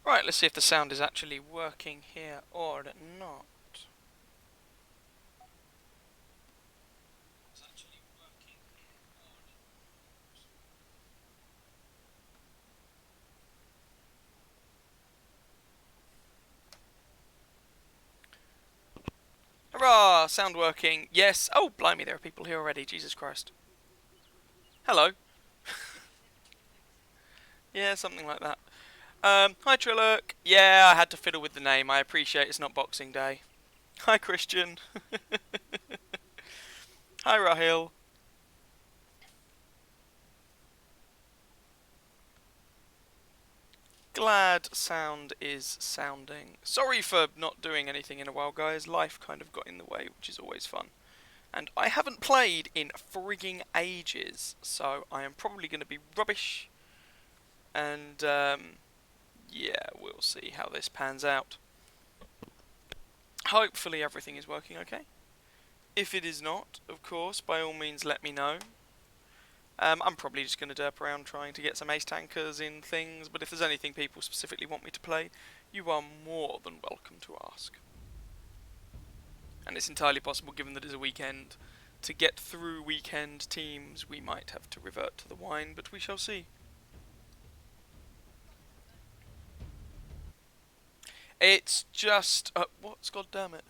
Right, let's see if the sound is actually working here or not. Hurrah! Sound working. Yes. Oh, blimey, there are people here already. Jesus Christ. Hello. Yeah, something like that. Hi Trillerk. Yeah, I had to fiddle with the name. I appreciate it's not Boxing Day. Hi Christian. Hi Rahil. Glad sound is sounding. Sorry for not doing anything in a while, guys. Life kind of got in the way, which is always fun. And I haven't played in frigging ages, so I am probably going to be rubbish. And yeah, we'll see how this pans out. Hopefully everything is working okay. If it is not, of course, by all means let me know. I'm probably just going to derp around trying to get some ace tankers in things, but if there's anything people specifically want me to play, you are more than welcome to ask. And it's entirely possible, given that it's a weekend, to get through weekend teams, we might have to revert to the wine, but we shall see. It's just... what's goddammit?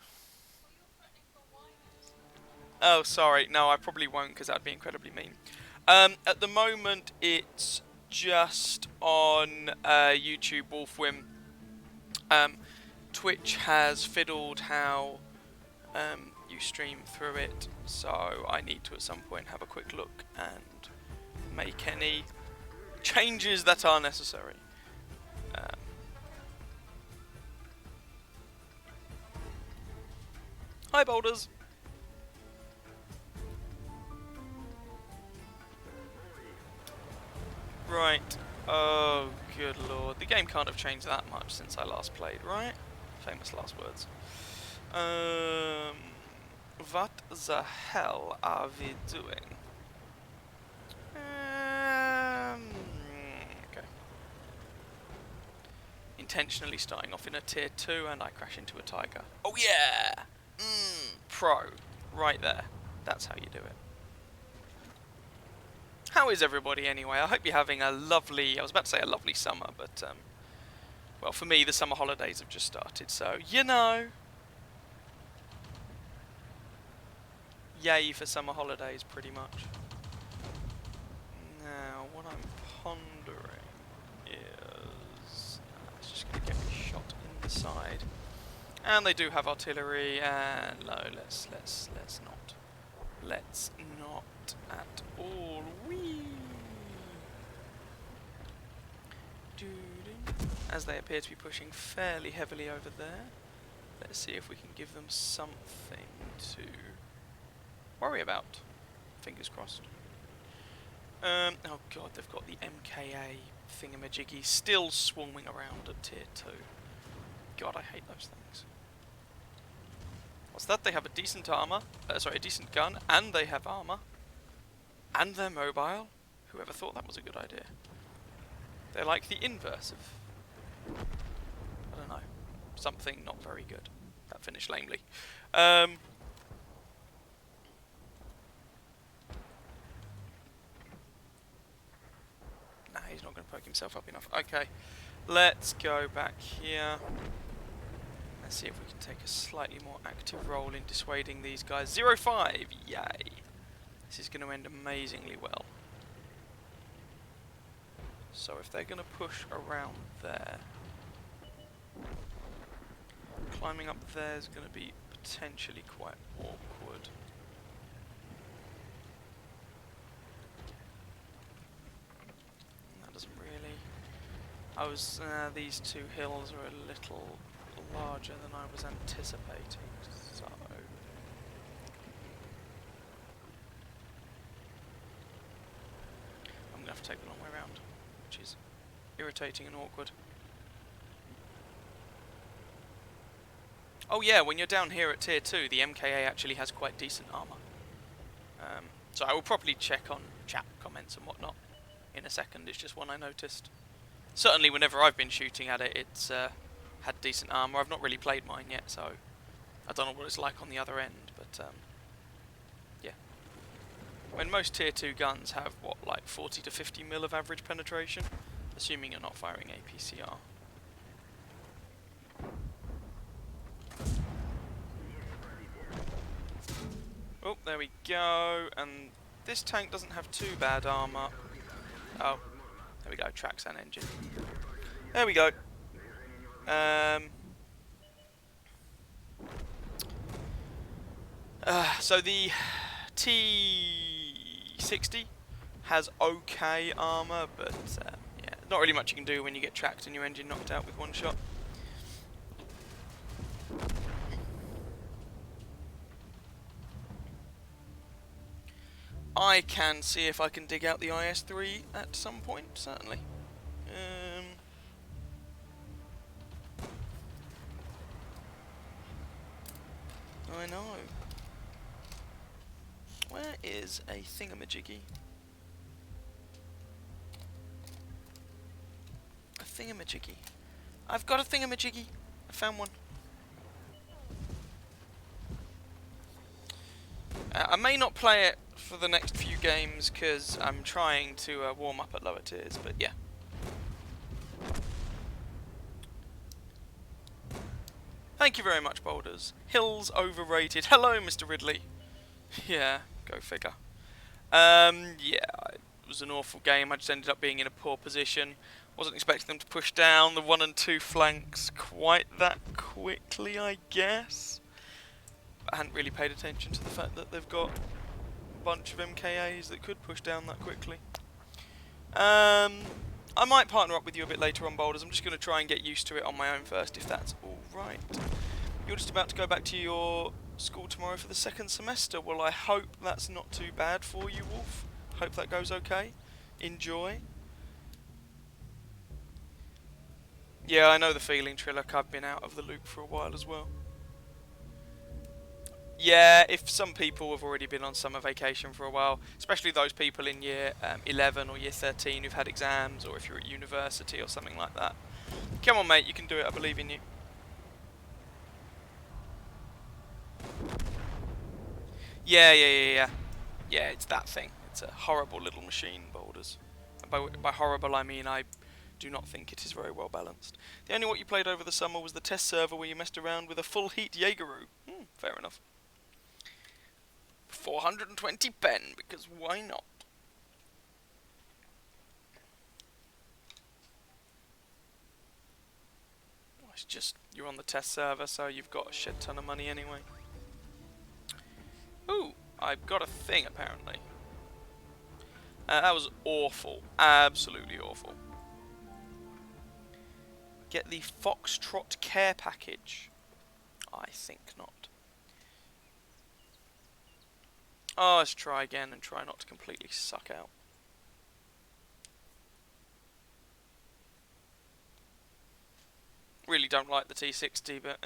Oh, sorry. No, I probably won't, because that'd be incredibly mean. At the moment, it's just on YouTube Wolfwim. Twitch has fiddled how you stream through it, so I need to at some point have a quick look and make any changes that are necessary. Hi boulders! Right. Oh, good lord. The game can't have changed that much since I last played, right? Famous last words. What the hell are we doing? Okay. Intentionally starting off in a tier 2 and I crash into a tiger. Oh yeah! Pro. Right there. That's how you do it. How is everybody anyway? I hope you're having a lovely, I was about to say a lovely summer, but well, for me the summer holidays have just started, so you know. Yay for summer holidays, pretty much. Now, what I'm pondering is... it's just going to get me shot in the side. And they do have artillery, and no, let's not. Let's not at all. Whee! As they appear to be pushing fairly heavily over there. Let's see if we can give them something to worry about. Fingers crossed. Oh god, they've got the MKA thingamajiggy still swarming around at tier 2. God, I hate those things. What's that? They have a decent armor, sorry, a decent gun, and they have armor. And they're mobile. Whoever thought that was a good idea? They're like the inverse of... I don't know. Something not very good. That finished lamely. Nah, he's not going to poke himself up enough. Okay, let's go back here. Let's see if we can take a slightly more active role in dissuading these guys. 0-5! Yay! This is going to end amazingly well. So if they're going to push around there, climbing up there is going to be potentially quite awkward. That doesn't really... these two hills are a little larger than I was anticipating, so... I'm going to have to take the long way around, which is irritating and awkward. Oh yeah, when you're down here at tier 2, the MKA actually has quite decent armor. So I will probably check on chat comments and whatnot in a second, it's just one I noticed. Certainly whenever I've been shooting at it, it's had decent armour. I've not really played mine yet, so I don't know what it's like on the other end, but yeah. When most tier 2 guns have, what, like 40 to 50 mil of average penetration, assuming you're not firing APCR. Oh, there we go, and this tank doesn't have too bad armour. Oh, there we go, tracks and engine. There we go. So the T60 has okay armour, but yeah, not really much you can do when you get tracked and your engine knocked out with one shot. I can see if I can dig out the IS-3 at some point, certainly. I know. Where is a thingamajiggy? A thingamajiggy. I've got a thingamajiggy. I found one. I may not play it for the next few games because I'm trying to warm up at lower tiers, but yeah. Thank you very much, Boulders. Hills overrated. Hello, Mr. Ridley. Yeah, go figure. Yeah, it was an awful game. I just ended up being in a poor position. Wasn't expecting them to push down the 1 and 2 flanks quite that quickly, I guess. I hadn't really paid attention to the fact that they've got a bunch of MKAs that could push down that quickly. I might partner up with you a bit later on, Boulders. I'm just going to try and get used to it on my own first, if that's alright. You're just about to go back to your school tomorrow for the second semester. Well, I hope that's not too bad for you, Wolf. Hope that goes okay. Enjoy. Yeah, I know the feeling, Trillock. I've been out of the loop for a while as well. Yeah, if some people have already been on summer vacation for a while, especially those people in year 11 or year 13 who've had exams, or if you're at university or something like that. Come on, mate, you can do it. I believe in you. Yeah. Yeah, it's that thing. It's a horrible little machine, Boulders. By horrible, I mean I do not think it is very well balanced. The only what you played over the summer was the test server where you messed around with a full heat Jaegeru. Fair enough. 420 pen, because why not? It's just, you're on the test server, so you've got a shit ton of money anyway. Ooh, I've got a thing apparently. That was awful. Absolutely awful. Get the Foxtrot care package. I think not. Oh, let's try again and try not to completely suck out. Really don't like the T60, but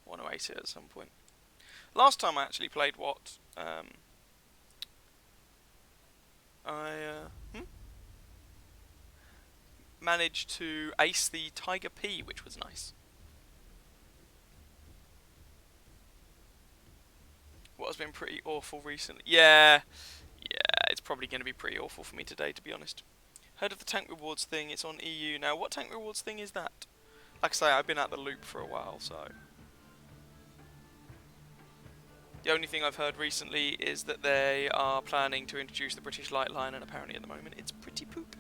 want to ace it at some point. Last time I actually played what? Managed to ace the Tiger P, which was nice. What has been pretty awful recently? Yeah, it's probably going to be pretty awful for me today, to be honest. Heard of the tank rewards thing? It's on EU now. What tank rewards thing is that? Like I say, I've been out the loop for a while, so... The only thing I've heard recently is that they are planning to introduce the British Light Line, and apparently at the moment it's pretty poop.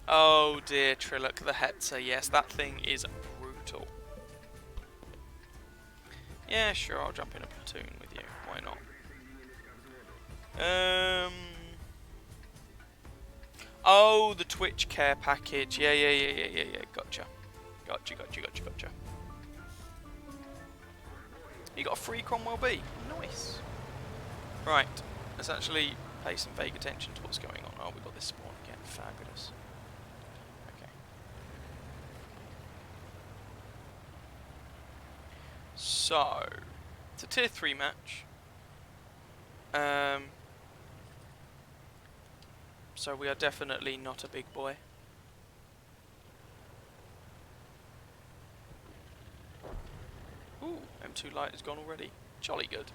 Oh dear, Trillock, the Hetzer. Yes, that thing is brutal. Yeah, sure, I'll jump in a platoon with you. Why not? Oh, the Twitch care package. Yeah. Gotcha. You got a free Cromwell B. Nice. Right, let's actually pay some vague attention to what's going on. Oh, we got this spawn again. Fabulous. Okay. So, it's a tier 3 match. So we are definitely not a big boy. Ooh, M2 light has gone already. Jolly good.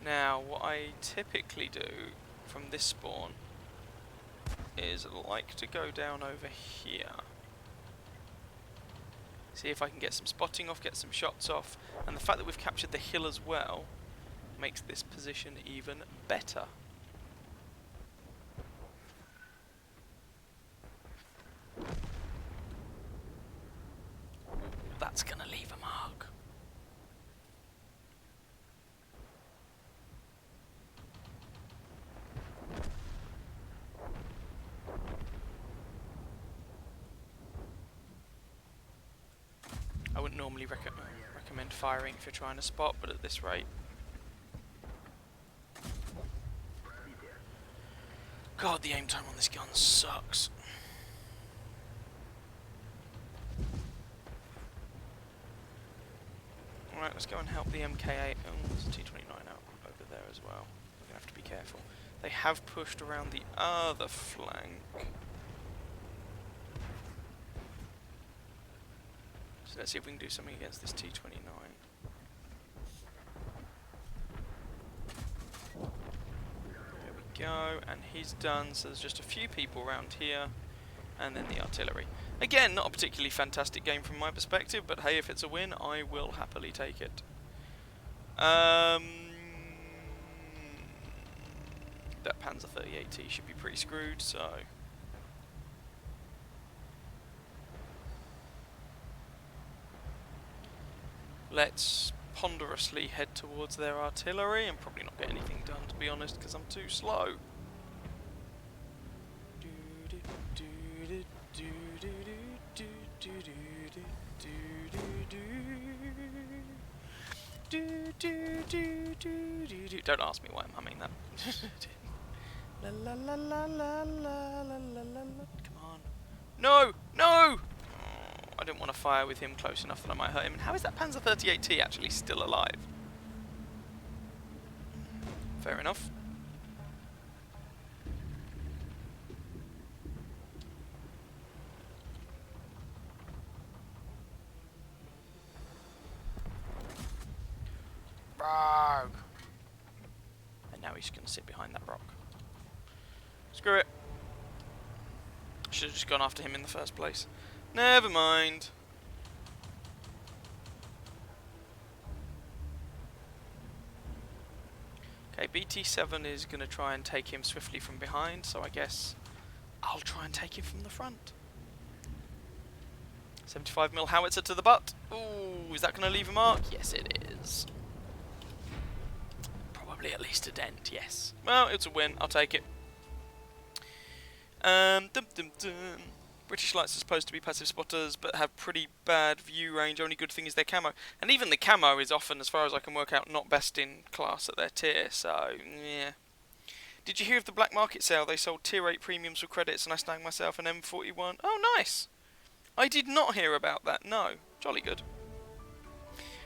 Now, what I typically do from this spawn is like to go down over here. See if I can get some spotting off, get some shots off, and the fact that we've captured the hill as well makes this position even better. That's gonna leave a mark. I wouldn't normally recommend firing if you're trying to spot, but at this rate. God, the aim time on this gun sucks. Alright, let's go and help the MK8. Oh, there's a T-29 out over there as well. We're going to have to be careful. They have pushed around the other flank. So let's see if we can do something against this T-29. There we go, and he's done, so there's just a few people around here, and then the artillery. Again, not a particularly fantastic game from my perspective, but hey, if it's a win, I will happily take it. That Panzer 38T should be pretty screwed, so... Let's ponderously head towards their artillery and probably not get anything done, to be honest, because I'm too slow. Don't ask me why I'm humming that. La la la la la la la la la. Come on. No! No! I didn't want to fire with him close enough that I might hurt him. And how is that Panzer 38T actually still alive? Fair enough. Rogue! And now he's going to sit behind that rock. Screw it. Should have just gone after him in the first place. Never mind. Okay, BT7 is going to try and take him swiftly from behind, so I guess I'll try and take him from the front. 75mm howitzer to the butt. Ooh, is that going to leave a mark? Yes, it is. Probably at least a dent, yes. Well, it's a win. I'll take it. Dum dum dum. British lights are supposed to be passive spotters, but have pretty bad view range. Only good thing is their camo. And even the camo is often, as far as I can work out, not best in class at their tier, so, yeah. Did you hear of the black market sale? They sold tier 8 premiums for credits, and I snagged myself an M41. Oh, nice! I did not hear about that, no. Jolly good.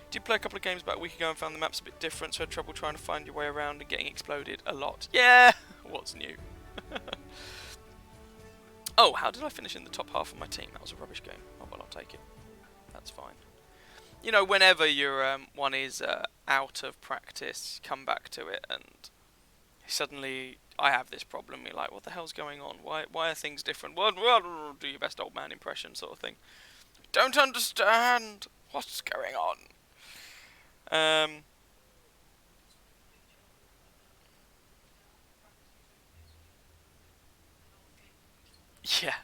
Did play a couple of games about a week ago and found the maps a bit different, so I had trouble trying to find your way around and getting exploded a lot. Yeah! What's new? Oh, how did I finish in the top half of my team? That was a rubbish game. Oh, well, I'll take it. That's fine. You know, whenever your one is out of practice, come back to it, and suddenly I have this problem. You're like, what the hell's going on? Why are things different? Well, do your best old man impression sort of thing. Don't understand what's going on. Yeah.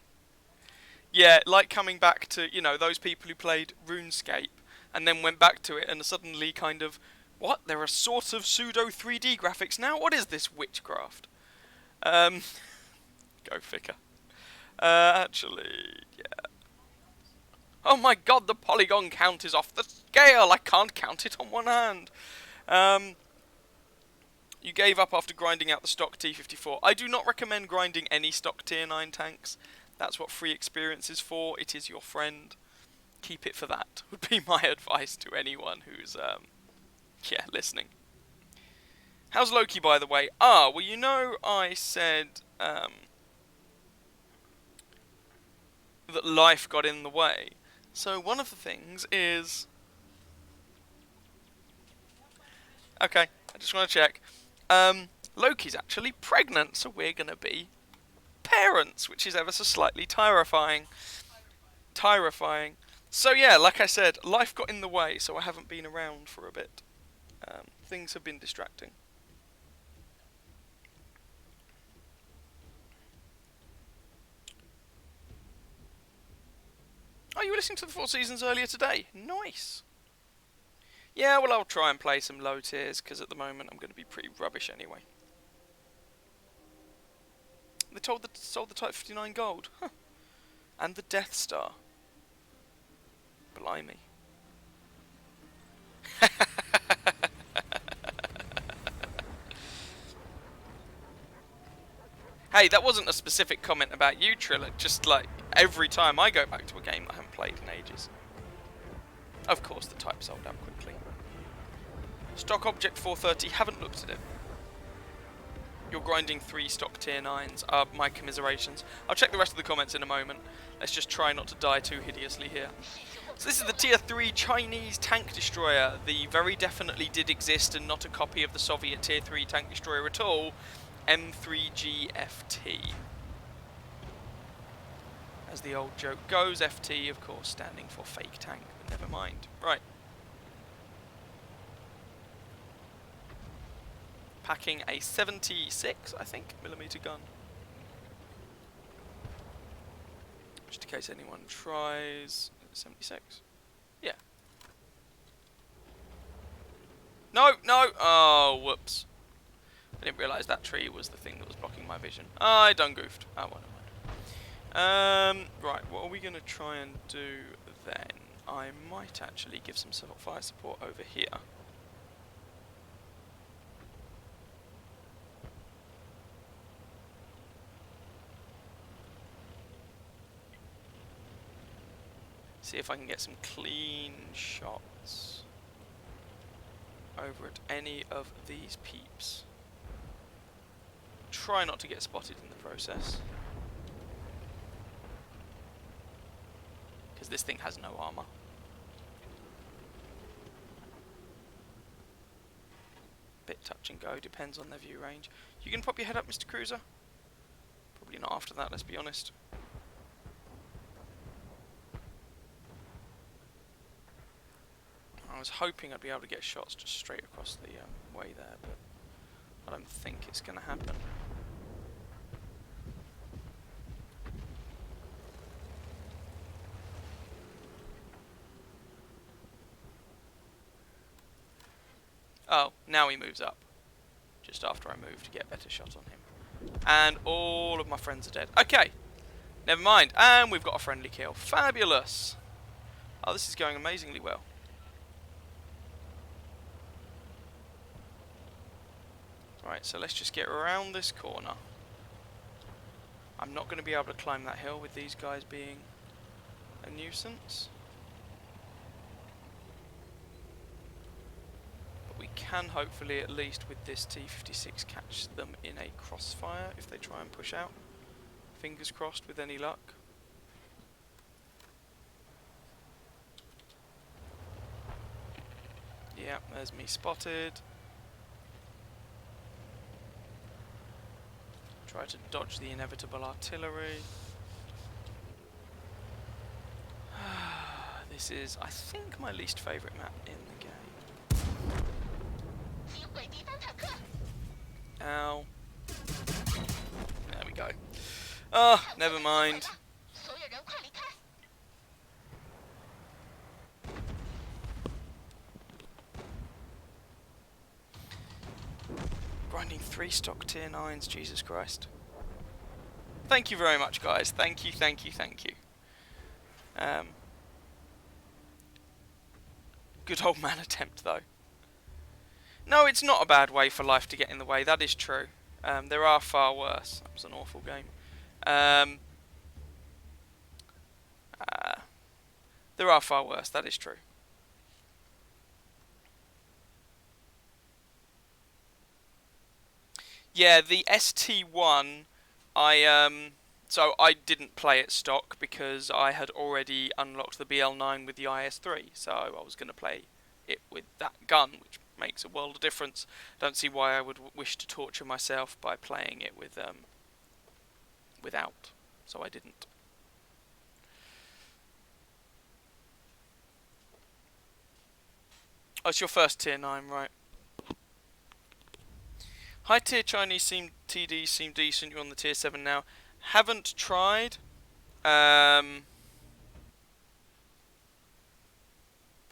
Yeah, like coming back to, you know, those people who played RuneScape and then went back to it and suddenly kind of, what? There are sort of pseudo 3D graphics now? What is this witchcraft? Go figure. Actually, yeah. Oh my god, the polygon count is off the scale! I can't count it on one hand. You gave up after grinding out the stock T-54. I do not recommend grinding any stock tier 9 tanks. That's what free experience is for. It is your friend. Keep it for that, would be my advice to anyone who's, yeah, listening. How's Loki, by the way? Ah, well, you know I said that life got in the way. So one of the things is... Okay, I just want to check. Loki's actually pregnant, so we're going to be parents, which is ever so slightly terrifying. So yeah, like I said, life got in the way, so I haven't been around for a bit. Things have been distracting. Oh, you were listening to the Four Seasons earlier today? Nice. Yeah, well, I'll try and play some low tiers, because at the moment I'm going to be pretty rubbish anyway. They sold the Type 59 Gold. Huh. And the Death Star. Blimey. Hey, that wasn't a specific comment about you, Triller. Just like every time I go back to a game I haven't played in ages. Of course, the type sold out quickly. Stock Object 430, haven't looked at it. You're grinding 3 stock tier 9s. My commiserations. I'll check the rest of the comments in a moment. Let's just try not to die too hideously here. So this is the tier 3 Chinese tank destroyer. The very definitely did exist and not a copy of the Soviet tier 3 tank destroyer at all. M3GFT. As the old joke goes, FT of course standing for fake tank, but never mind. Right. Packing a 76, I think, millimeter gun. Just in case anyone tries. 76? Yeah. No, no! Oh, whoops. I didn't realise that tree was the thing that was blocking my vision. I done goofed. Oh, well, never mind. Right, what are we going to try and do then? I might actually give some fire support over here. See if I can get some clean shots over at any of these peeps. Try not to get spotted in the process, because this thing has no armor. Bit touch and go, depends on their view range. You can pop your head up, Mr. Cruiser? Probably not after that, let's be honest. I was hoping I'd be able to get shots just straight across the way there, but I don't think it's going to happen. Oh, now he moves up. Just after I move to get a better shot on him. And all of my friends are dead. Okay, never mind. And we've got a friendly kill. Fabulous. Oh, this is going amazingly well. Right, so let's just get around this corner. I'm not going to be able to climb that hill with these guys being a nuisance. But we can hopefully, at least with this T-56, catch them in a crossfire if they try and push out. Fingers crossed with any luck. Yeah, there's me spotted. Try to dodge the inevitable artillery. This is, I think, my least favourite map in the game. Ow. There we go. Oh, never mind. Grinding 3 stock tier 9s, Jesus Christ. Thank you very much, guys. Thank you, thank you, thank you. Good old man attempt, though. No, it's not a bad way for life to get in the way, that is true. There are far worse. That was an awful game. There are far worse, that is true. Yeah, the ST1, so I didn't play it stock because I had already unlocked the BL9 with the IS3, so I was going to play it with that gun, which makes a world of difference. Don't see why I would wish to torture myself by playing it with without, so I didn't. Oh, it's your first tier 9, right? High tier Chinese TDs seem decent. You're on the tier 7 now. Haven't tried.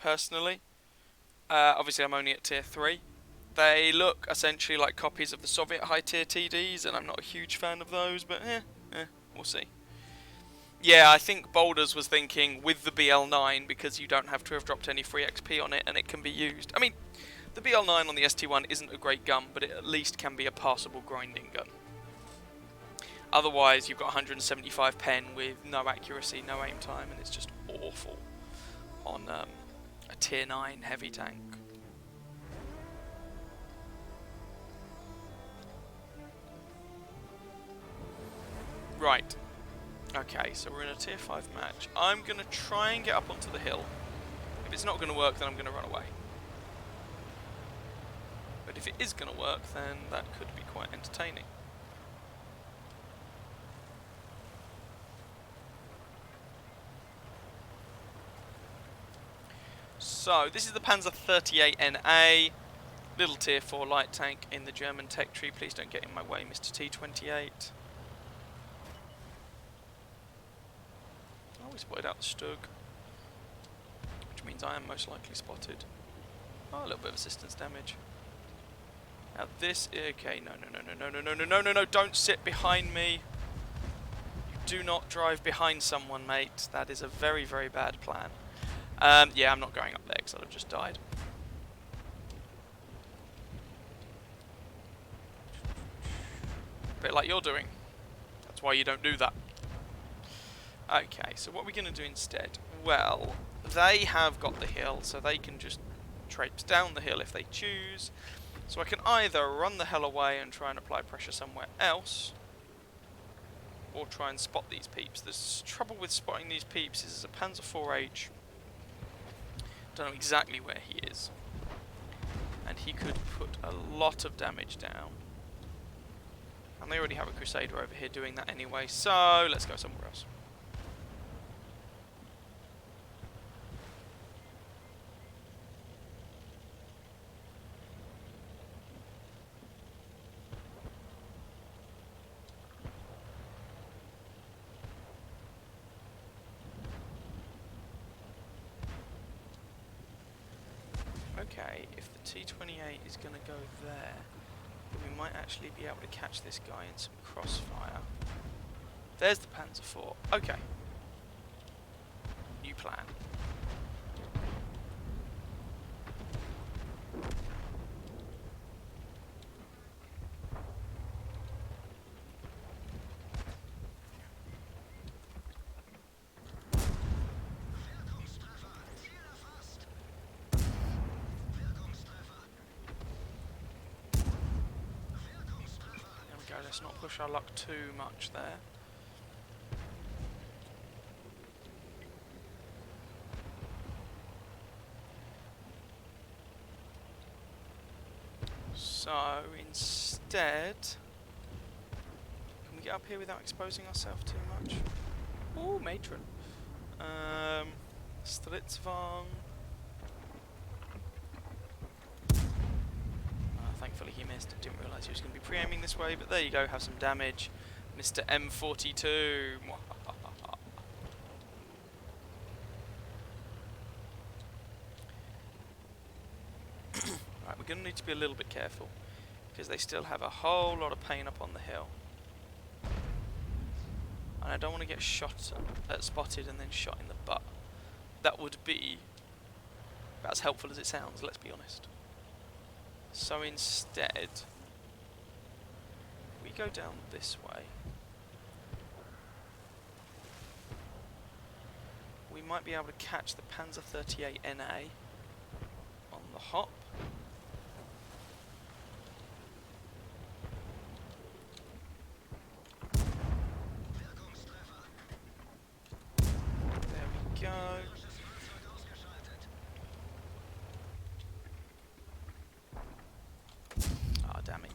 Personally, obviously I'm only at tier 3. They look essentially like copies of the Soviet high tier TDs, and I'm not a huge fan of those. But we'll see. Yeah, I think Boulders was thinking with the BL9 because you don't have to have dropped any free XP on it, and it can be used. I mean, the BL9 on the ST1 isn't a great gun, but it at least can be a passable grinding gun. Otherwise, you've got 175 pen with no accuracy, no aim time, and it's just awful on a tier 9 heavy tank. Right. Okay, so we're in a tier 5 match. I'm going to try and get up onto the hill. If it's not going to work, then I'm going to run away. But if it is going to work, then that could be quite entertaining. So, this is the Panzer 38NA, little tier 4 light tank in the German tech tree. Please don't get in my way, Mr. T28. Oh, we spotted out the Stug, which means I am most likely spotted. Oh, a little bit of assistance damage. Now this, okay, no, don't sit behind me. You do not drive behind someone, mate. That is a very, very bad plan. Yeah, I'm not going up there because I'd have just died. A bit like you're doing. That's why you don't do that. Okay, so what are we going to do instead? Well, they have got the hill, so they can just traipse down the hill if they choose. So I can either run the hell away and try and apply pressure somewhere else, or try and spot these peeps. The trouble with spotting these peeps is there's a Panzer 4H. Don't know exactly where he is, and he could put a lot of damage down. And they already have a Crusader over here doing that anyway, so let's go somewhere else. Okay, if the T28 is going to go there, then we might actually be able to catch this guy in some crossfire. There's the Panzer IV. Okay. New plan. Let's not push our luck too much there. So instead, can we get up here without exposing ourselves too much? Ooh, matron. Stritzwagen. Thankfully he missed. Didn't realise he was going to be pre-aiming this way, but there you go, have some damage. Mr. M42. Right, we're going to need to be a little bit careful, because they still have a whole lot of pain up on the hill. And I don't want to get shot, spotted and then shot in the butt. That would be about as helpful as it sounds, let's be honest. So instead, we go down this way. We might be able to catch the Panzer 38NA on the hop.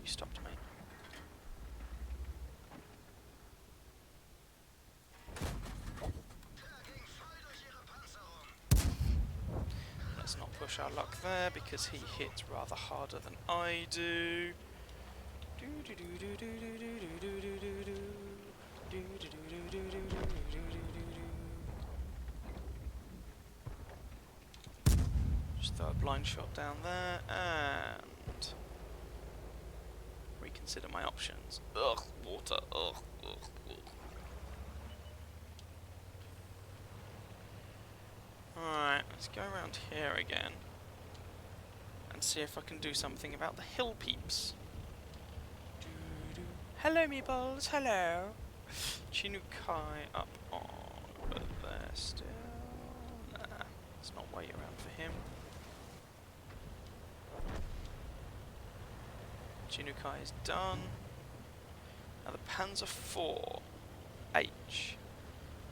You stopped, mate. Let's not push our luck there because he hits rather harder than I do. Just throw a blind shot down there and reconsider my options. Ugh, water. Ugh, ugh, ugh. Alright, let's go around here again and see if I can do something about the hill peeps. Hello, meatballs, hello. Chinukai up on over there still. Nah, let's not wait around for him. Chinukai is done. Now the Panzer IV H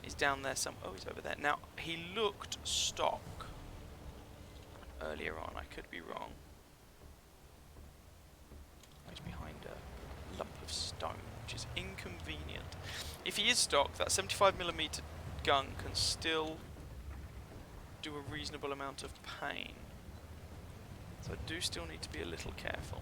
is down there some. Oh, he's over there. Now, he looked stock earlier on. I could be wrong. He's behind a lump of stone, which is inconvenient. If he is stock, that 75mm gun can still do a reasonable amount of pain. So I do still need to be a little careful.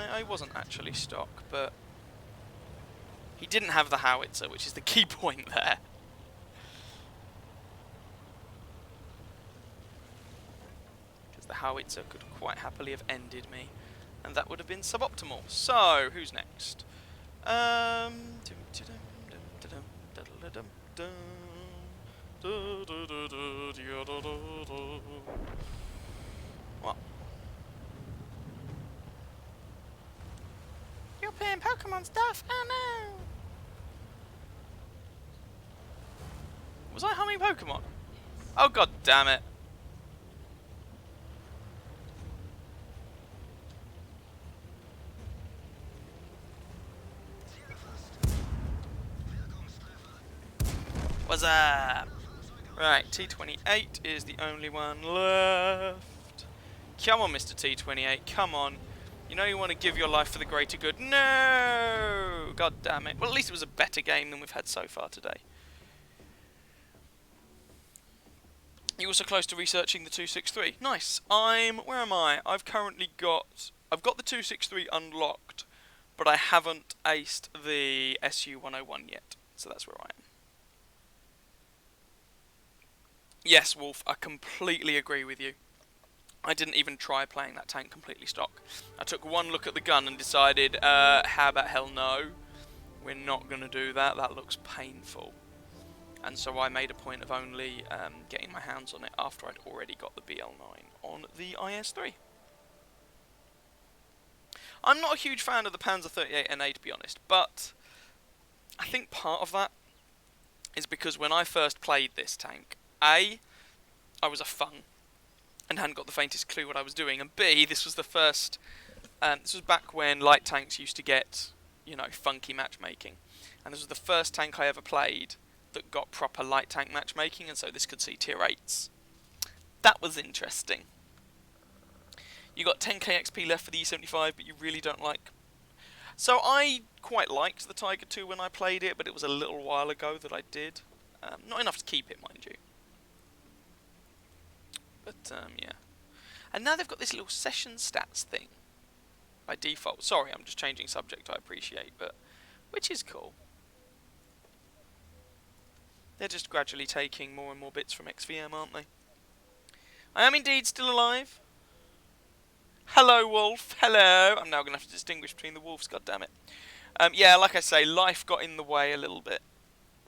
I wasn't actually stock, but he didn't have the howitzer, which is the key point there. Because the howitzer could quite happily have ended me, and that would have been suboptimal. So, who's next? What? You're playing Pokemon stuff? Oh no! Was I humming Pokemon? Oh god damn it. What's up? Right, T28 is the only one left. Come on, Mr. T28, come on. You know you want to give your life for the greater good. No! God damn it. Well, at least it was a better game than we've had so far today. You're also close to researching the 263. Nice. Where am I? I've got the 263 unlocked, but I haven't aced the SU-101 yet. So that's where I am. Yes, Wolf, I completely agree with you. I didn't even try playing that tank completely stock. I took one look at the gun and decided, how about hell no? We're not going to do that. That looks painful. And so I made a point of only getting my hands on it after I'd already got the BL9 on the IS-3. I'm not a huge fan of the Panzer 38NA, to be honest, but I think part of that is because when I first played this tank, A, I was a fung and hadn't got the faintest clue what I was doing, and B, this was the first, this was back when light tanks used to get, you know, funky matchmaking, and this was the first tank I ever played that got proper light tank matchmaking, and so this could see tier 8s. That was interesting. You got 10k XP left for the E75, but you really don't like... So I quite liked the Tiger 2 when I played it, but it was a little while ago that I did. Not enough to keep it, mind you. But, yeah. And now they've got this little session stats thing by default. Sorry, I'm just changing subject, I appreciate, but... which is cool. They're just gradually taking more and more bits from XVM, aren't they? I am indeed still alive. Hello, Wolf. Hello. I'm now going to have to distinguish between the wolves, goddammit. Yeah, like I say, life got in the way a little bit.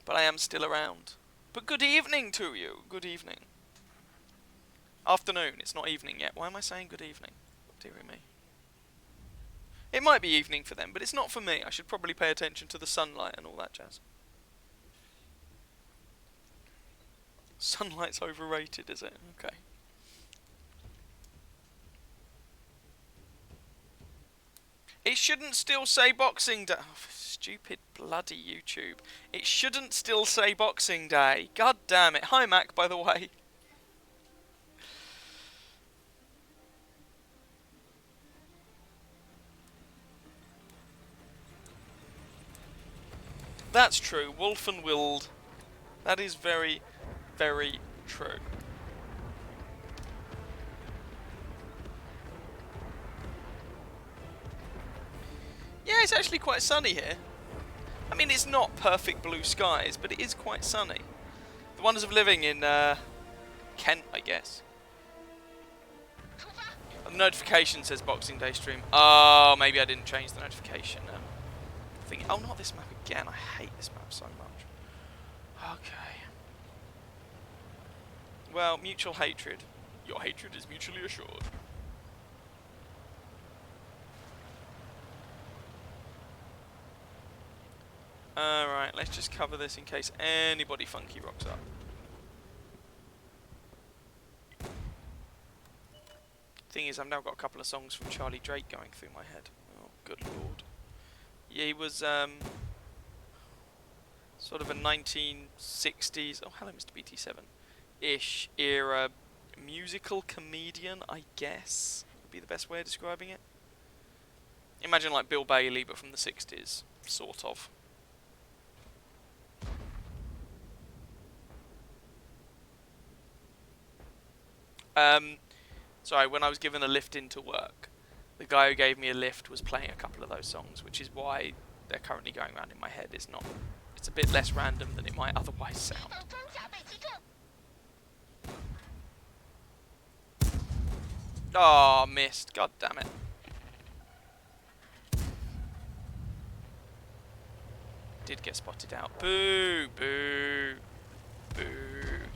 But I am still around. But good evening to you. Good evening. Afternoon. It's not evening yet. Why am I saying good evening? Dearie me. It might be evening for them, but it's not for me. I should probably pay attention to the sunlight and all that jazz. Sunlight's overrated, is it? Okay. It shouldn't still say Boxing Day. Oh, stupid bloody YouTube. It shouldn't still say Boxing Day. God damn it. Hi, Mac, by the way. That's true. Wolf and Willed. That is very, very true. Yeah, it's actually quite sunny here. I mean, it's not perfect blue skies, but it is quite sunny. The wonders of living in Kent, I guess. The notification says Boxing Day stream. Oh, maybe I didn't change the notification thing. Oh, not this map again. I hate this map so much. Okay. Well, mutual hatred. Your hatred is mutually assured. Alright, let's just cover this in case anybody funky rocks up. Thing is, I've now got a couple of songs from Charlie Drake going through my head. Oh, good lord. Yeah, he was sort of a 1960s, oh hello Mr. BT7-ish era musical comedian, I guess, would be the best way of describing it. Imagine like Bill Bailey, but from the 60s, sort of. Sorry, when I was given a lift into work, the guy who gave me a lift was playing a couple of those songs, which is why they're currently going around in my head. It's a bit less random than it might otherwise sound. Oh, missed. God damn it. Did get spotted out. Boo, boo, boo.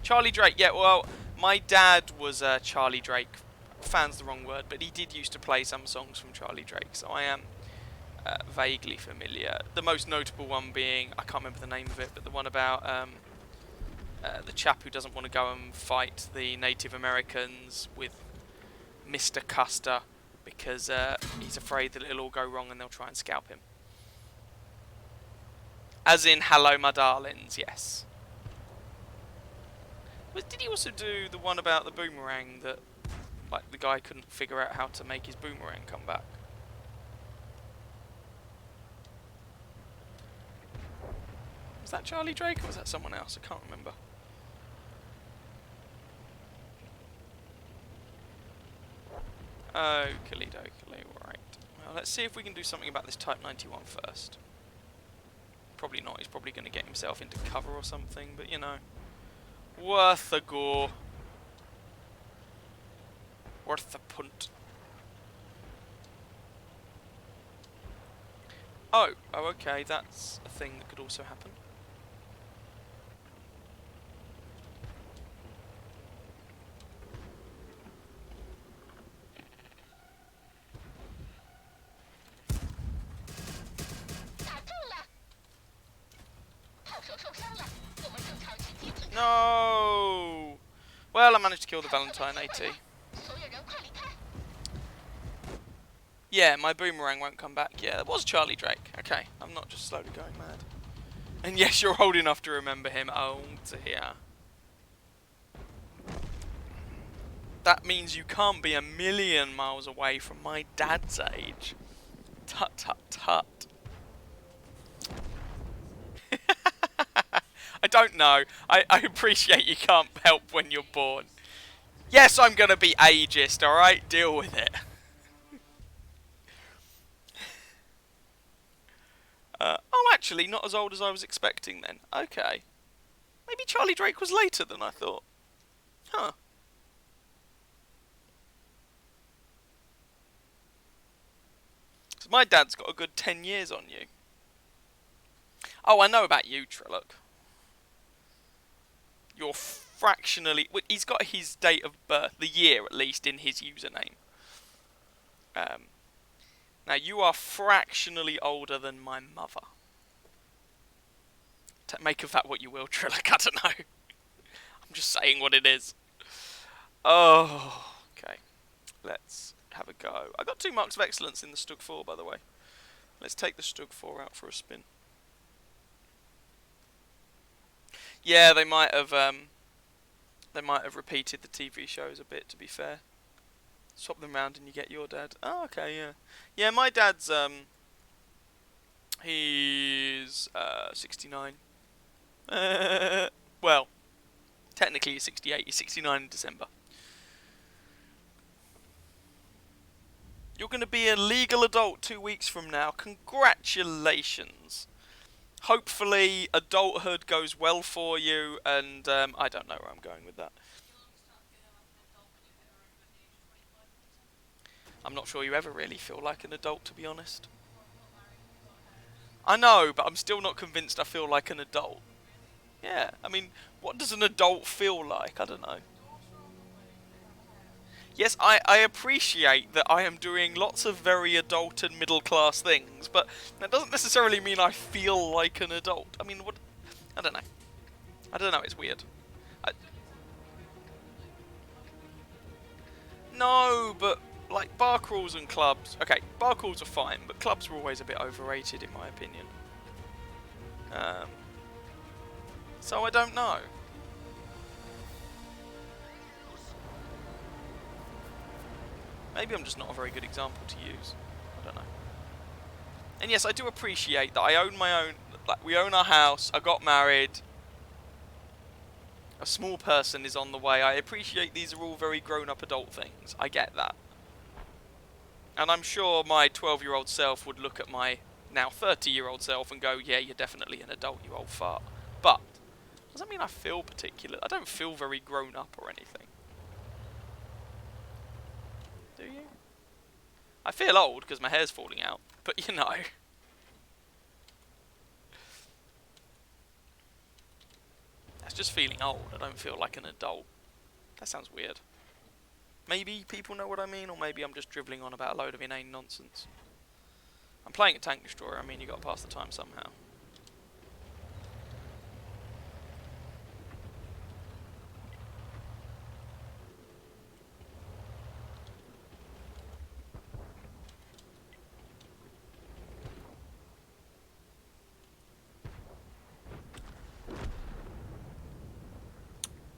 Charlie Drake, yeah, well, my dad was a Charlie Drake. Fan's the wrong word, but he did used to play some songs from Charlie Drake, so I am vaguely familiar. The most notable one being, I can't remember the name of it, but the one about the chap who doesn't want to go and fight the Native Americans with Mr. Custer because he's afraid that it'll all go wrong and they'll try and scalp him. As in, hello my darlings, yes. But did he also do the one about the boomerang that, like, the guy couldn't figure out how to make his boomerang come back? Was that Charlie Drake or was that someone else? I can't remember. Oakley dokley, right. Well, let's see if we can do something about this Type 91 first. Probably not, he's probably going to get himself into cover or something, but you know. Worth a go. Worth a punt. Oh, okay, that's a thing that could also happen. No! Well, I managed to kill the Valentine AT. Yeah, my boomerang won't come back. Yeah, that was Charlie Drake. Okay, I'm not just slowly going mad. And yes, you're old enough to remember him. Oh dear. That means you can't be a million miles away from my dad's age. Tut tut tut. I don't know. I appreciate you can't help when you're born. Yes, I'm going to be ageist, alright? Deal with it. Oh, actually, not as old as I was expecting then. Okay. Maybe Charlie Drake was later than I thought. Huh. So my dad's got a good 10 years on you. Oh, I know about you, Trillock. You're fractionally... Well, he's got his date of birth, the year at least, in his username. Now, you are fractionally older than my mother. Make of that what you will, Trillic, I don't know. I'm just saying what it is. Oh, okay. Let's have a go. I got 2 marks of excellence in the Stug 4, by the way. Let's take the Stug 4 out for a spin. Yeah, they might have repeated the TV shows a bit, to be fair. Swap them round and you get your dad. Oh, okay, yeah. Yeah, my dad's, he's, 69. Well, technically he's 68. He's 69 in December. You're going to be a legal adult 2 weeks from now. Congratulations. Hopefully, adulthood goes well for you, and I don't know where I'm going with that. I'm not sure you ever really feel like an adult, to be honest. I know, but I'm still not convinced I feel like an adult. Yeah, I mean, what does an adult feel like? I don't know. Yes, I appreciate that I am doing lots of very adult and middle class things, but that doesn't necessarily mean I feel like an adult. I mean, what? I don't know. I don't know, it's weird. No, but like bar crawls and clubs. Okay, bar crawls are fine, but clubs are always a bit overrated in my opinion. So I don't know. Maybe I'm just not a very good example to use. I don't know. And yes, I do appreciate that I own my own. Like, we own our house. I got married. A small person is on the way. I appreciate these are all very grown-up adult things. I get that. And I'm sure my 12-year-old self would look at my now 30-year-old self and go, yeah, you're definitely an adult, you old fart. But doesn't mean I feel particular. I don't feel very grown-up or anything. Do you? I feel old because my hair's falling out. But you know. That's just feeling old. I don't feel like an adult. That sounds weird. Maybe people know what I mean, or maybe I'm just dribbling on about a load of inane nonsense. I'm playing a tank destroyer, I mean you got to pass the time somehow.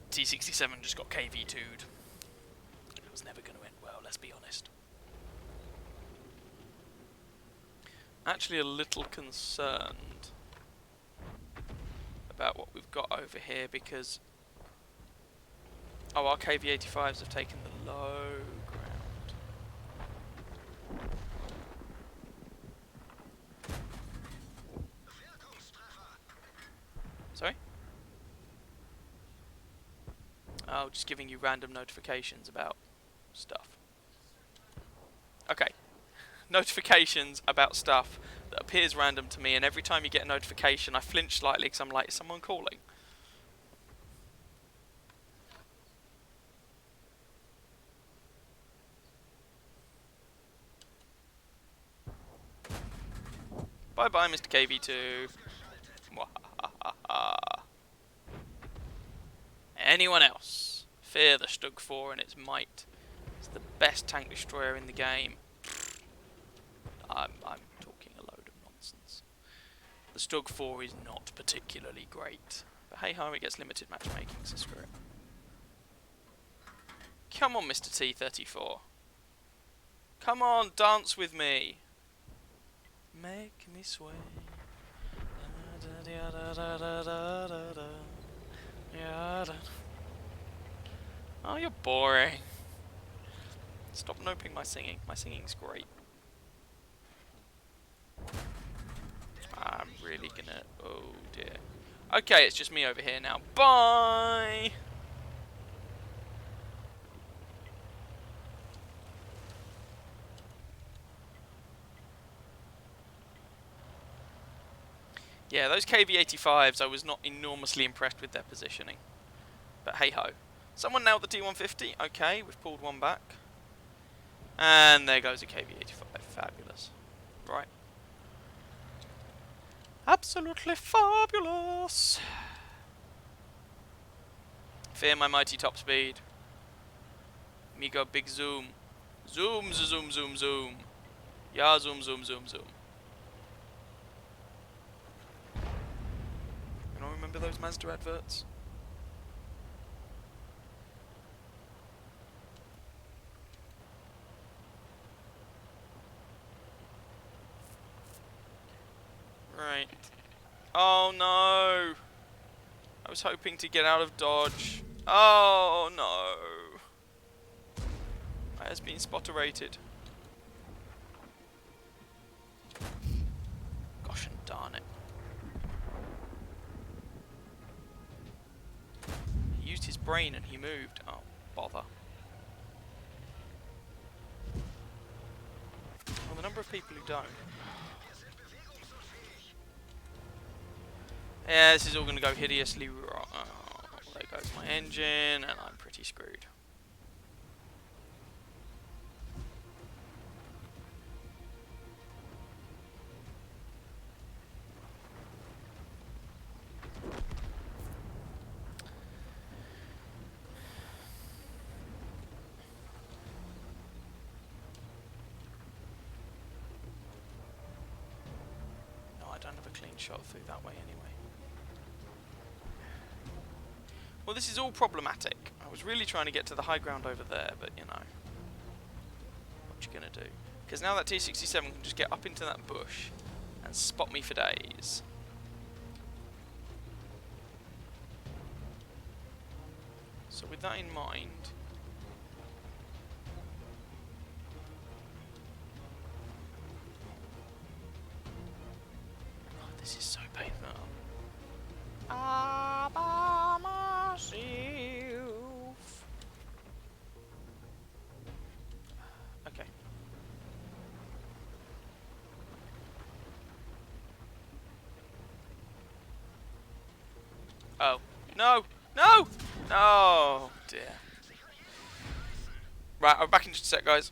T-67 just got KV2'd. It was never going to end well, let's be honest. Actually a little concerned about what we've got over here because our KV-85s have taken the low ground. Sorry? Oh, just giving you random notifications about stuff. Okay. Notifications about stuff that appears random to me, and every time you get a notification I flinch slightly because I'm like, is someone calling? Bye bye, Mr. KV2. Anyone else? Fear the Stug 4 and its might. It's the best tank destroyer in the game. I'm talking a load of nonsense. The Stug 4 is not particularly great. But hey ho, it gets limited matchmaking, so screw it. Come on, Mr. T-34. Come on, dance with me. Make me sway. Oh, you're boring. Stop noping my singing. My singing's great. I'm really gonna... Oh dear. Okay, it's just me over here now. Bye! Yeah, those KV-85s, I was not enormously impressed with their positioning. But hey-ho. Someone nailed the T-150. Okay, we've pulled one back. And there goes a KV-85. Fabulous. Right. Absolutely fabulous! Fear my mighty top speed. Me go big zoom. Zoom, zoom, zoom, zoom. Yeah, zoom, zoom, zoom, zoom. You don't remember those Mazda adverts? Right. Oh no! I was hoping to get out of dodge. Oh no! I has been spotterated. Gosh and darn it. He used his brain and he moved. Oh, bother. Well, the number of people who don't. Yeah, this is all going to go hideously wrong. Oh, there goes my engine, and I'm pretty screwed. No, I don't have a clean shot through that way anyway. Well, this is all problematic. I was really trying to get to the high ground over there, but you know. What you gonna do? Because now that T-67 can just get up into that bush and spot me for days. So with that in mind... Oh, this is so painful. By myself. Okay. Oh. No! No! Oh, dear. Right, I'm back in just a sec, guys.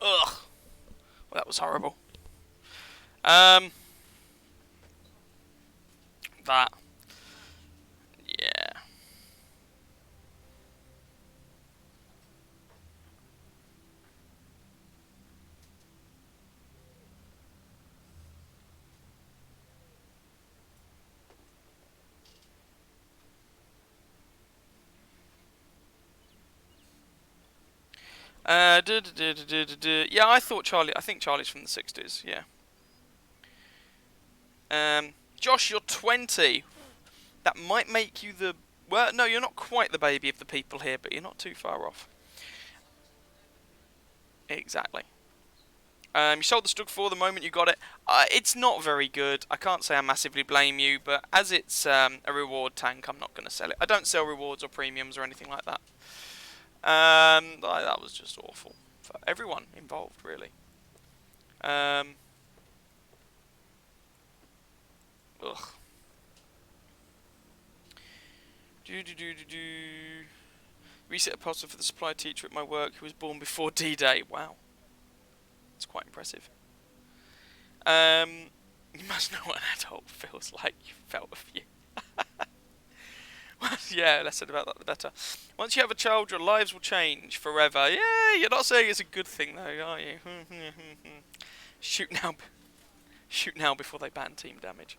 Ugh. Well, that was horrible. That. Yeah. Yeah, I thought Charlie. I think Charlie's from the 60s. Yeah. Josh, you're 20. That might make you the... Well, no, you're not quite the baby of the people here, but you're not too far off. Exactly. You sold the Stug 4 the moment you got it. It's not very good. I can't say I massively blame you, but as it's a reward tank, I'm not going to sell it. I don't sell rewards or premiums or anything like that. That was just awful for everyone involved, really. Ugh. Reset a poster for the supply teacher at my work who was born before D-Day. Wow. It's quite impressive. You must know what an adult feels like. You felt a few. Yeah, less said about that, the better. Once you have a child, your lives will change forever. Yeah, you're not saying it's a good thing, though, are you? Shoot now. Shoot now before they ban team damage.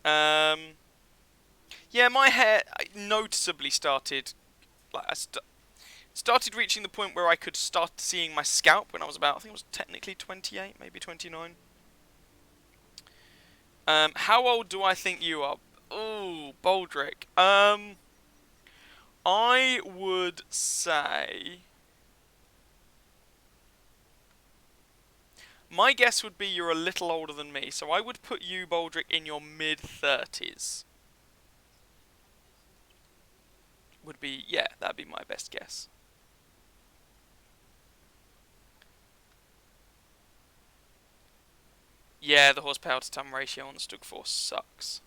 Yeah, my hair noticeably started... Like, started reaching the point where I could start seeing my scalp when I was about, I think it was technically 28, maybe 29. How old do I think you are? Ooh, Baldrick. I would say... My guess would be you're a little older than me, so I would put you, Baldrick, in your mid-30s. Would be, yeah, that'd be my best guess. Yeah, the horsepower to ton ratio on the Stug Force sucks.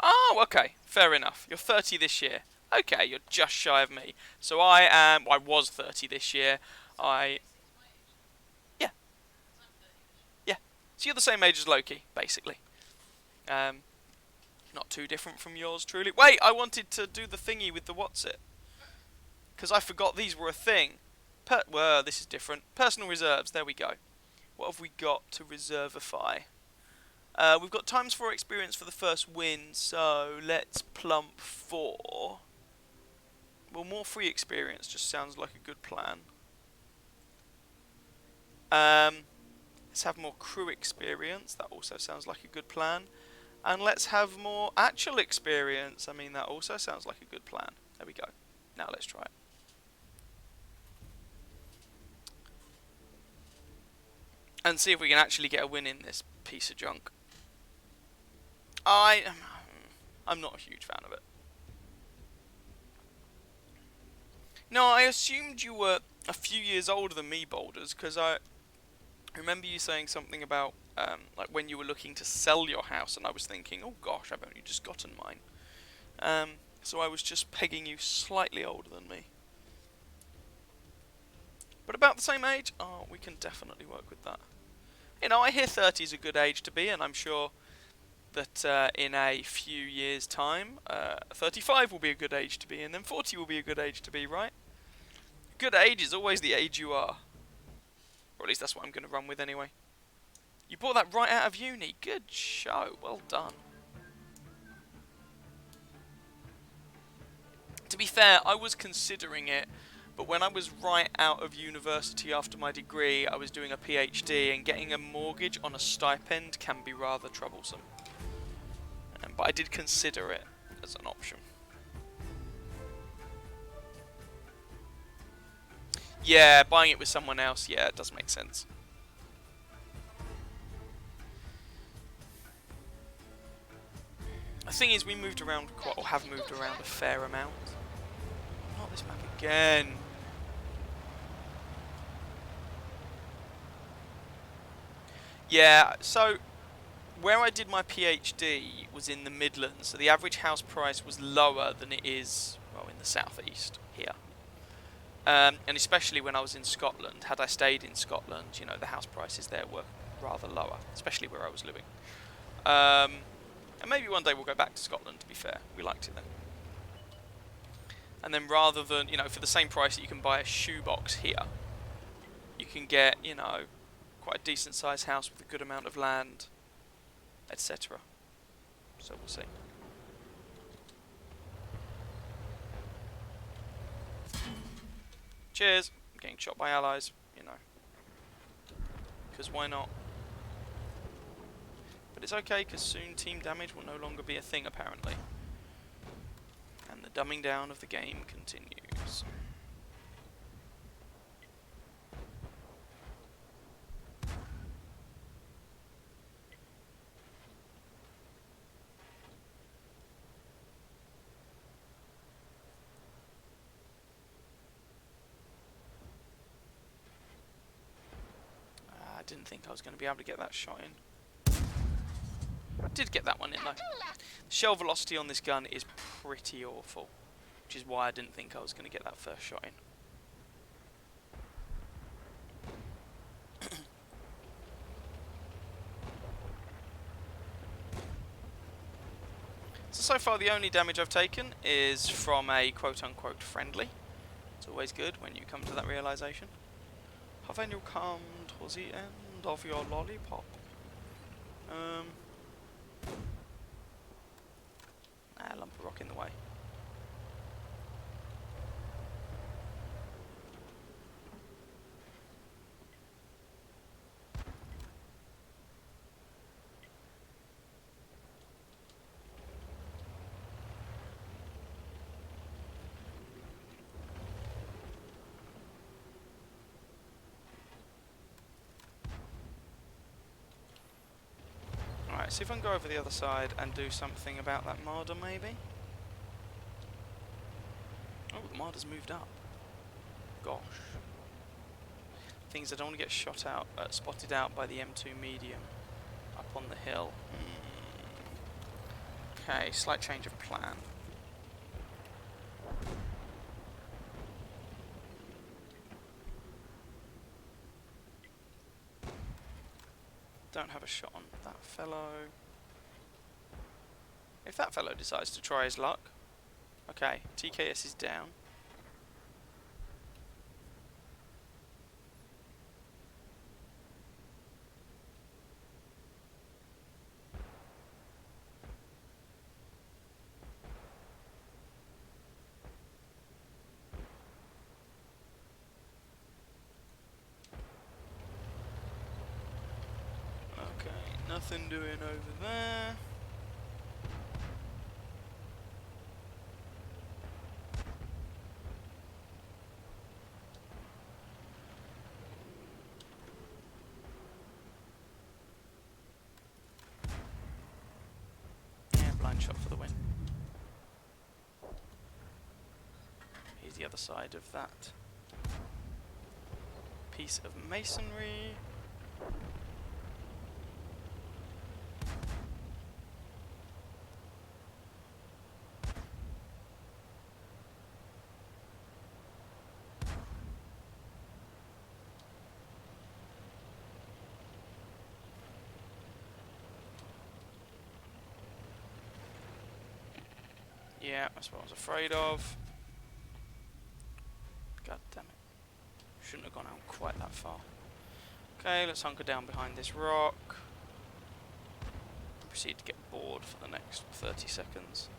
Oh, okay, fair enough. You're 30 this year. Okay, you're just shy of me. So I was 30 this year. Yeah, yeah. So you're the same age as Loki, basically. Not too different from yours, truly. Wait, I wanted to do the thingy with the what's it. Because I forgot these were a thing. Well, this is different. Personal reserves, there we go. What have we got to reservify? We've got times 4 experience for the first win, so let's plump for... Well, more free experience just sounds like a good plan. Let's have more crew experience, that also sounds like a good plan. And let's have more actual experience, I mean that also sounds like a good plan. There we go. Now let's try it. And see if we can actually get a win in this piece of junk. I'm not a huge fan of it. No, I assumed you were a few years older than me, Boulders, because I remember you saying something about like when you were looking to sell your house, and I was thinking, oh gosh, I've only just gotten mine. So I was just pegging you slightly older than me. But about the same age? Oh, we can definitely work with that. You know, I hear 30 is a good age to be, and I'm sure that in a few years' time, 35 will be a good age to be, and then 40 will be a good age to be, right? Good age is always the age you are. Or at least that's what I'm going to run with anyway. You bought that right out of uni. Good show. Well done. To be fair, I was considering it, but when I was right out of university after my degree, I was doing a PhD, and getting a mortgage on a stipend can be rather troublesome. But I did consider it as an option. Yeah, buying it with someone else, yeah, it does make sense. The thing is, we moved around quite, or have moved around a fair amount. Not this map again. Yeah, so where I did my PhD was in the Midlands, so the average house price was lower than it is, well, in the southeast here. And especially when I was in Scotland, had I stayed in Scotland, you know, the house prices there were rather lower, especially where I was living. And maybe one day we'll go back to Scotland, to be fair. We liked it then. And then rather than, you know, for the same price that you can buy a shoebox here, you can get, you know, quite a decent sized house with a good amount of land, etc. So we'll see. Cheers. I'm getting shot by allies, you know. Because why not? But it's okay, because soon team damage will no longer be a thing, apparently. And the dumbing down of the game continues. didn't think I was going to be able to get that shot in. Did get that one in though. Shell velocity on this gun is pretty awful, which is why I didn't think I was going to get that first shot in. So far the only damage I've taken is from a quote-unquote friendly. It's always good when you come to that realisation. Haven't you come to the end of your lollipop? Lump of rock in the way. Alright, see if I can go over the other side and do something about that marder, maybe? Oh, the marder's moved up. Gosh. Things I don't want to get shot out, spotted out by the M2 medium up on the hill. Okay, slight change of plan. Don't have a shot on that fellow. If that fellow decides to try his luck. Okay, TKS is down. Okay, nothing doing over there. Shot for the win. Here's the other side of that piece of masonry. Yeah, that's what I was afraid of. God damn it. Shouldn't have gone out quite that far. Okay, let's hunker down behind this rock. And proceed to get bored for the next 30 seconds.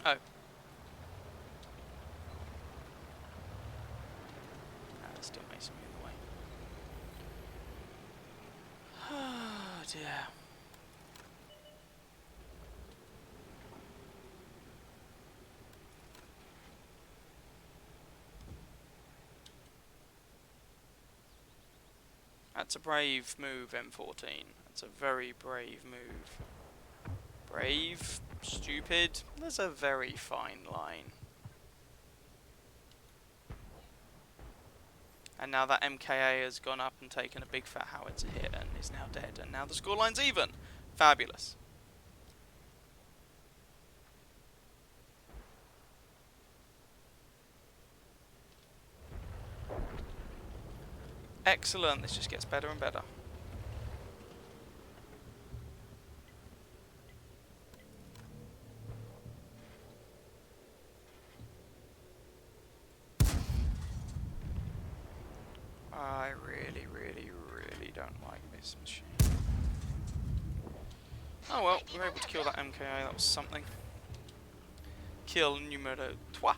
Oh. There's still masonry in the way. Oh dear. That's a brave move, M14. That's a very brave move. Brave, stupid, there's a very fine line. And now that MKA has gone up and taken a big fat howitzer hit and is now dead. And now the scoreline's even. Fabulous. Excellent, this just gets better and better. I really, really, really don't like this machine. Oh well, we were able to kill that MKA, that was something. kill numero 3.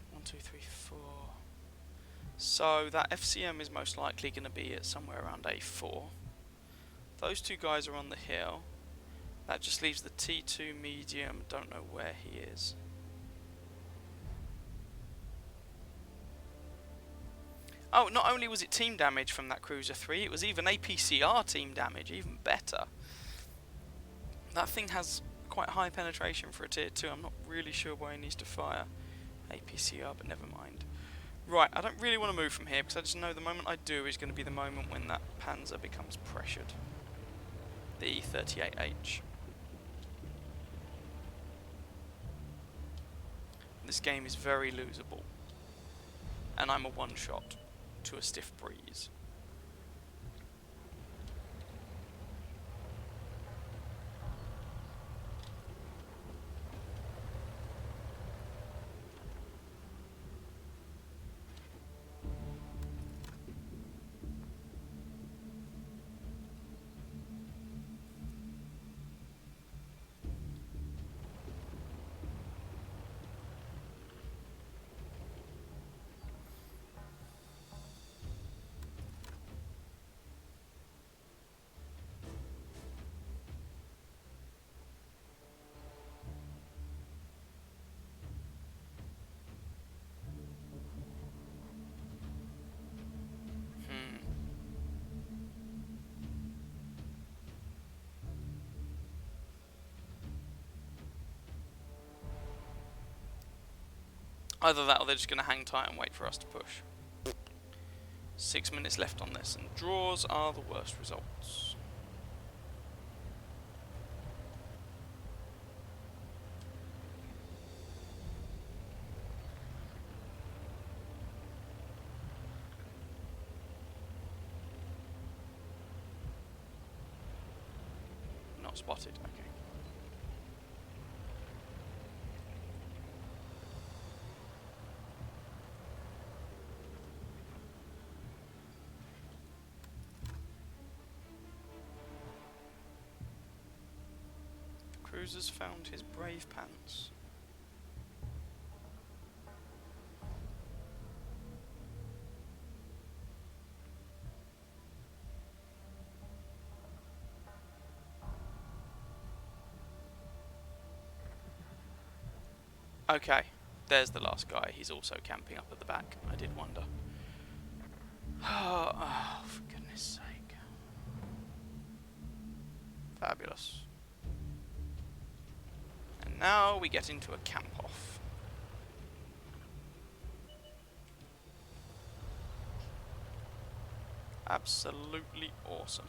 One, two, three, four. So that FCM is most likely going to be at somewhere around A4. Those two guys are on the hill. That just leaves the T2 medium. Don't know where he is. Oh, not only was it team damage from that Cruiser 3, it was even APCR team damage, even better. That thing has quite high penetration for a tier 2. I'm not really sure why he needs to fire APCR, but never mind. Right, I don't really want to move from here, because I just know the moment I do is going to be the moment when that Panzer becomes pressured. The E38H. This game is very losable. And I'm a one-shot to a stiff breeze. Either that or they're just going to hang tight and wait for us to push. 6 minutes left on this, and draws are the worst results. Not spotted, okay. Cruiser's found his brave pants. Okay, there's the last guy. He's also camping up at the back. I did wonder. Oh, for goodness sake. Fabulous. And now we get into a camp off. Absolutely awesome.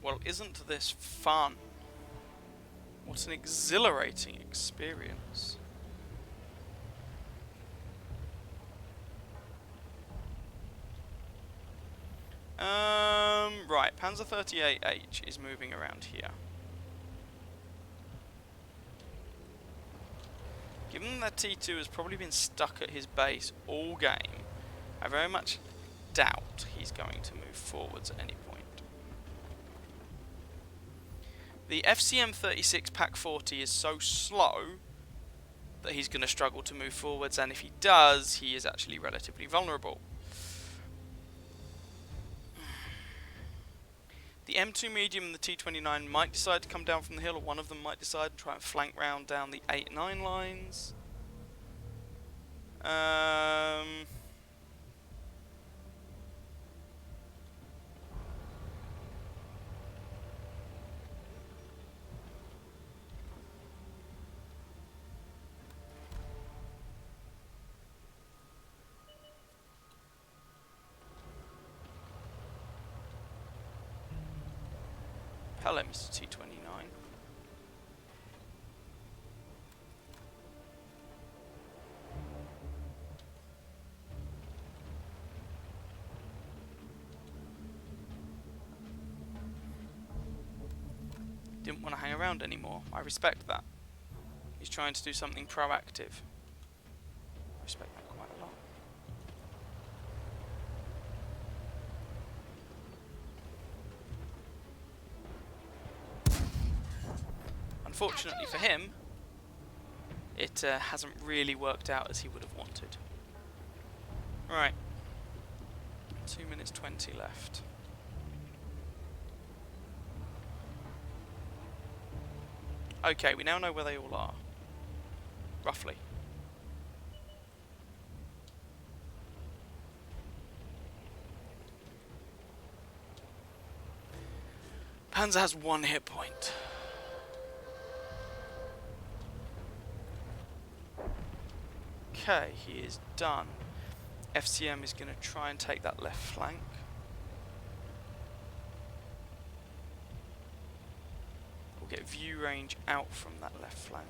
Well, isn't this fun? What an exhilarating experience. Right, Panzer 38H is moving around here. Given that T2 has probably been stuck at his base all game, I very much doubt he's going to move forwards at any point. The FCM-36 Pak 40 is so slow that he's going to struggle to move forwards, and if he does, he is actually relatively vulnerable. M2 medium and the T29 might decide to come down from the hill, or one of them might decide to try and flank round down the 8-9 lines. Hello, Mr. T29. Didn't want to hang around anymore. I respect that. He's trying to do something proactive. I respect that quite a lot. Unfortunately for him, it hasn't really worked out as he would have wanted. Right. 2 minutes 20 left. Okay, we now know where they all are. Roughly. Panzer has 1 hit point. Okay, he is done. FCM is going to try and take that left flank. We'll get view range out from that left flank.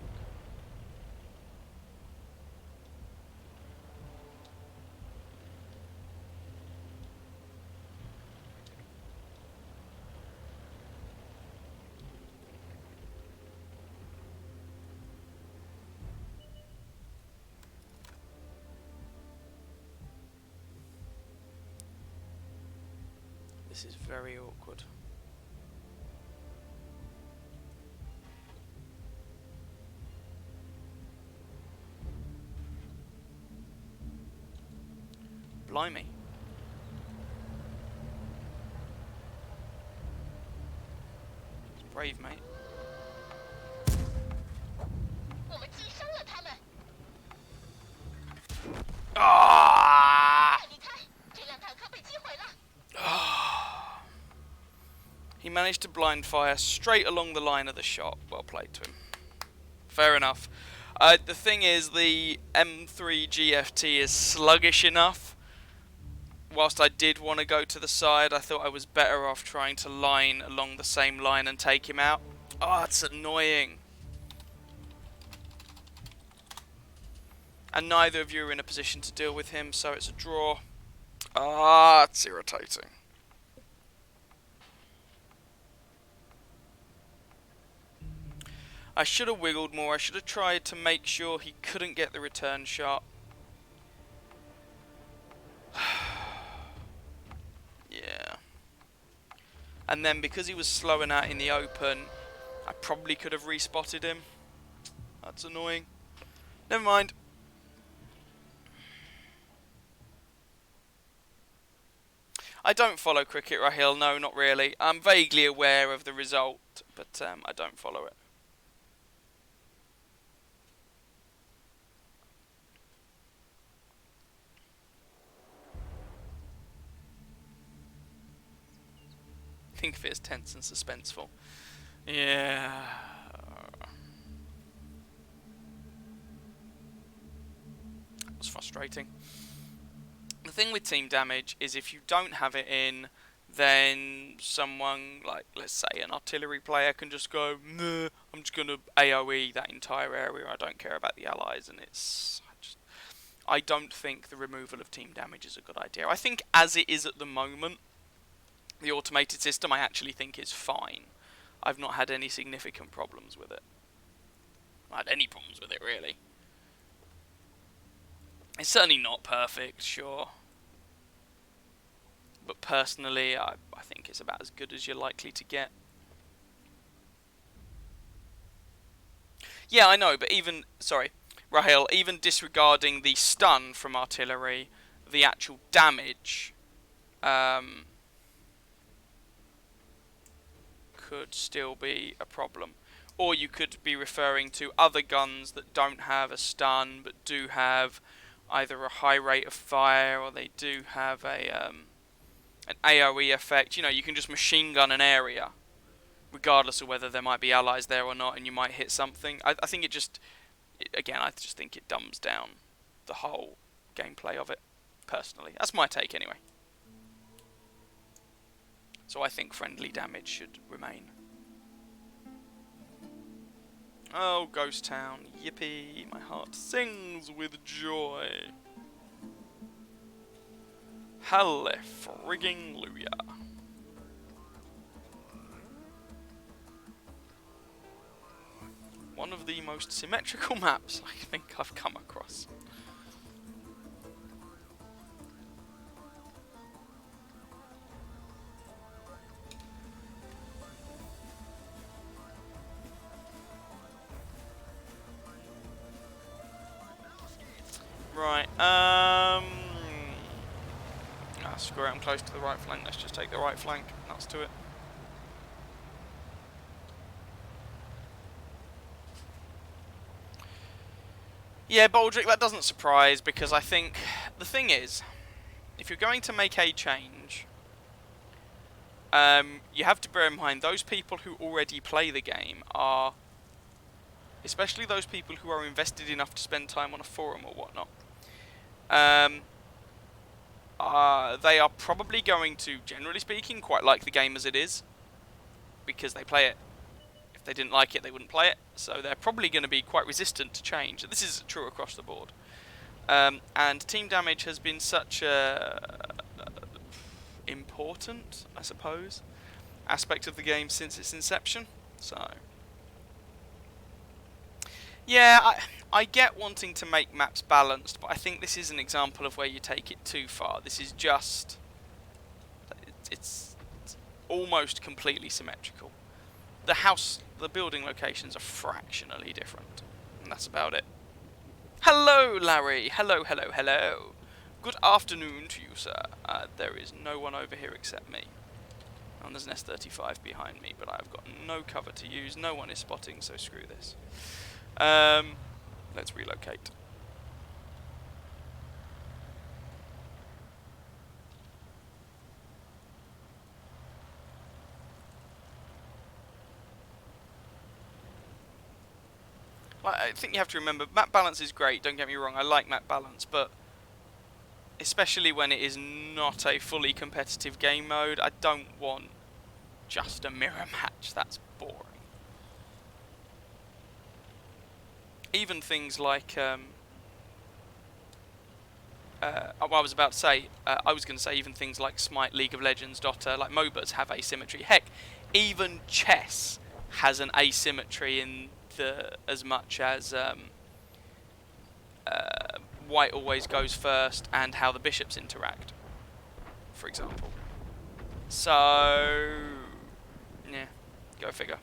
This is very awkward. Blimey. It's brave, mate. Ah! He managed to blind fire straight along the line of the shot. Well played to him. Fair enough. The thing is, the M3 GFT is sluggish enough. Whilst I did want to go to the side, I thought I was better off trying to line along the same line and take him out. Oh, it's annoying. And neither of you are in a position to deal with him, so it's a draw. Ah, it's irritating. I should have wiggled more. I should have tried to make sure he couldn't get the return shot. Yeah. And then because he was slowing out in the open, I probably could have respotted him. That's annoying. Never mind. I don't follow cricket, Rahil. No, not really. I'm vaguely aware of the result, but I don't follow it. Think of it as tense and suspenseful. Yeah. That was frustrating. The thing with team damage is if you don't have it in, then someone, like, let's say an artillery player can just go, nah, I'm just going to AoE that entire area, I don't care about the allies, and it's... I don't think the removal of team damage is a good idea. I think as it is at the moment, the automated system I actually think is fine. I've not had any significant problems with it. Not had any problems with it, really. It's certainly not perfect, sure. But personally, I think it's about as good as you're likely to get. Yeah, I know, but even... Sorry, Rahil, even disregarding the stun from artillery, the actual damage... could still be a problem. Or you could be referring to other guns that don't have a stun but do have either a high rate of fire, or they do have an AoE effect. You know, you can just machine gun an area regardless of whether there might be allies there or not, and you might hit something. I think it just, again, I just think it dumbs down the whole gameplay of it, personally. That's my take anyway. So I think friendly damage should remain. Oh, Ghost Town, yippee, my heart sings with joy. Hallelujah. One of the most symmetrical maps I think I've come across. Right, screw it, I'm close to the right flank, let's just take the right flank, nuts to it. Yeah, Baldric, that doesn't surprise, because I think, the thing is, if you're going to make a change, you have to bear in mind, those people who already play the game are, especially those people who are invested enough to spend time on a forum or whatnot, they are probably going to, generally speaking, quite like the game as it is, because they play it. If they didn't like it, they wouldn't play it, so they're probably going to be quite resistant to change. This is true across the board. And team damage has been such a important, I suppose, aspect of the game since its inception. So, yeah, I get wanting to make maps balanced, but I think this is an example of where you take it too far. This is just, it's almost completely symmetrical. The building locations are fractionally different, and that's about it. Hello, Larry. Hello, hello, hello. Good afternoon to you, sir. There is no one over here except me. And there's an S-35 behind me, but I've got no cover to use. No one is spotting, so screw this. Let's relocate. I think you have to remember, map balance is great, don't get me wrong, I like map balance, but especially when it is not a fully competitive game mode, I don't want just a mirror match, that's boring. Even things like, I was about to say, I was going to say even things like Smite, League of Legends, Dota, like MOBAs have asymmetry. Heck, even chess has an asymmetry in as much as white always goes first and how the bishops interact, for example. So, yeah, go figure.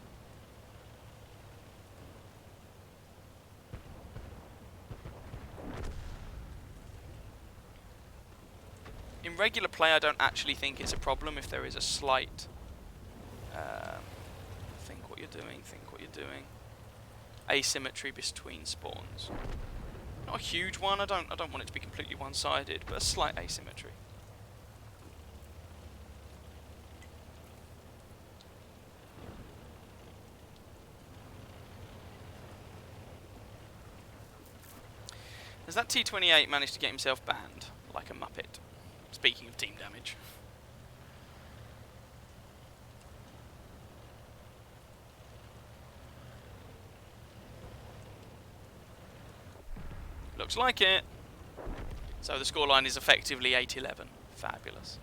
In regular play, I don't actually think it's a problem if there is a slight think what you're doing, asymmetry between spawns. Not a huge one, I don't want it to be completely one-sided, but a slight asymmetry. Has that T-28 managed to get himself banned like a muppet? Speaking of team damage. Looks like it. So the scoreline is effectively 8-11. Fabulous.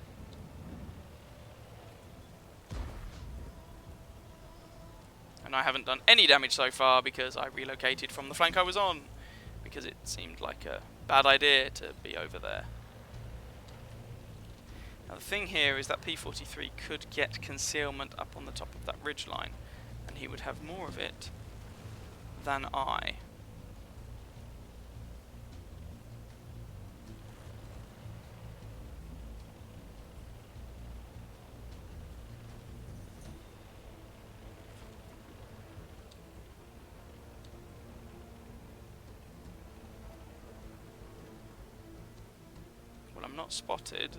And I haven't done any damage so far because I relocated from the flank I was on, because it seemed like a bad idea to be over there. Now the thing here is that P-43 could get concealment up on the top of that ridgeline, and he would have more of it than I. I'm not spotted.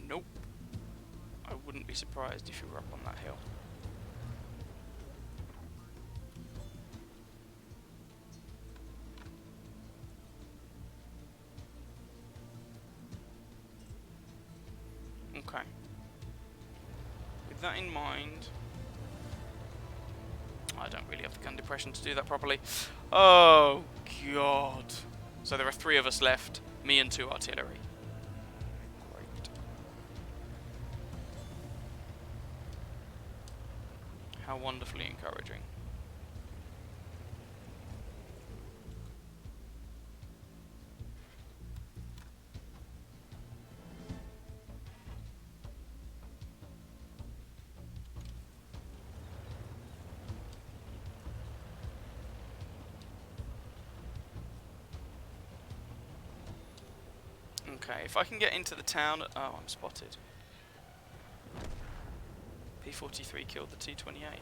Nope. I wouldn't be surprised if you were up on that hill. Okay. With that in mind, I don't really have the gun depression to do that properly. Oh, God. So there are 3 of us left, me and 2 artillery. Great. How wonderfully encouraging. Okay, if I can get into the town... Oh, I'm spotted. P-43 killed the T-28. I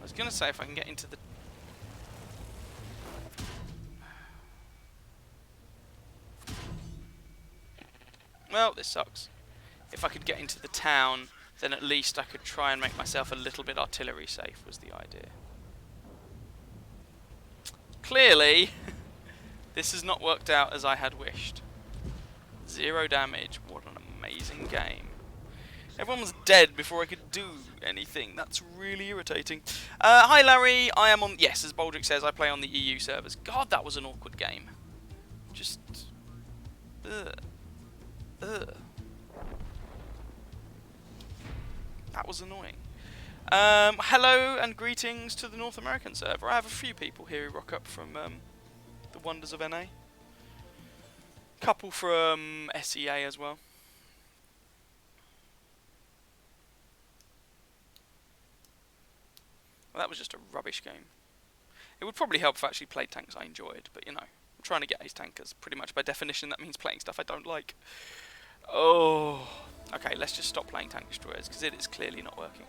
was going to say if I can get into the... Well, this sucks. If I could get into the town, then at least I could try and make myself a little bit artillery safe, was the idea. Clearly, this has not worked out as I had wished. 0 damage. What an amazing game. Everyone was dead before I could do anything. That's really irritating. Hi Larry, I am on... Yes, as Baldric says, I play on the EU servers. God, that was an awkward game. Just... Ugh. Ugh. That was annoying. Hello and greetings to the North American server. I have a few people here who rock up from the wonders of NA. Couple from SEA as well. Well, that was just a rubbish game. It would probably help if I actually played tanks I enjoyed, but you know, I'm trying to get ace tankers. Pretty much by definition, that means playing stuff I don't like. Oh, okay, let's just stop playing tank destroyers, because it is clearly not working.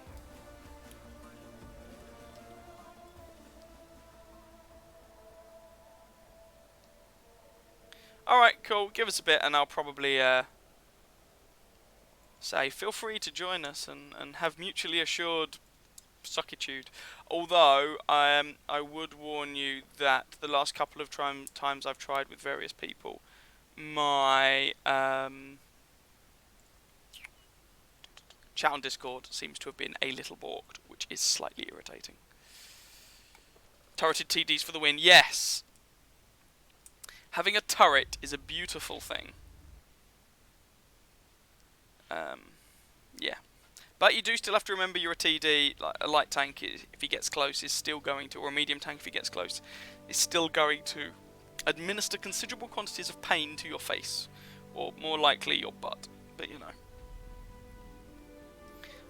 Alright, cool, give us a bit and I'll probably say feel free to join us and have mutually assured suckitude. Although, I would warn you that the last couple of times I've tried with various people, my chat on Discord seems to have been a little balked, which is slightly irritating. Turreted TDs for the win, yes! Having a turret is a beautiful thing. Yeah. But you do still have to remember you're a TD, like a light tank, if he gets close, is still going to, or a medium tank if he gets close, is still going to administer considerable quantities of pain to your face, or more likely your butt, but you know.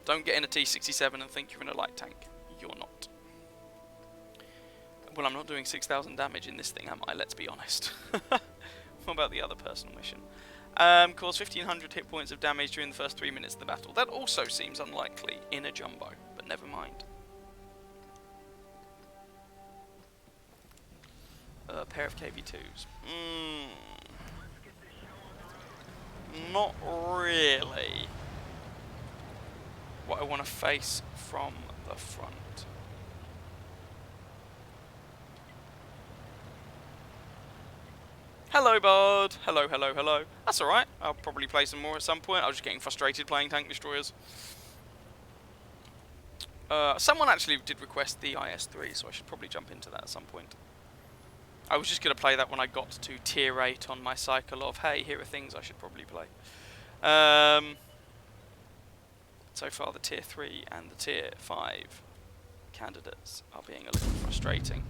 Don't get in a T-67 and think you're in a light tank. You're not. Well, I'm not doing 6,000 damage in this thing, am I? Let's be honest. What about the other personal mission? Cause 1,500 hit points of damage during the first 3 minutes of the battle. That also seems unlikely in a jumbo, but never mind. A pair of KV2s. Not really what I want to face from the front. Hello, Bard. Hello, hello, hello. That's alright. I'll probably play some more at some point. I was just getting frustrated playing tank destroyers. Someone actually did request the IS-3, so I should probably jump into that at some point. I was just going to play that when I got to tier 8 on my cycle of, hey, here are things I should probably play. So far, the tier 3 and the tier 5 candidates are being a little frustrating.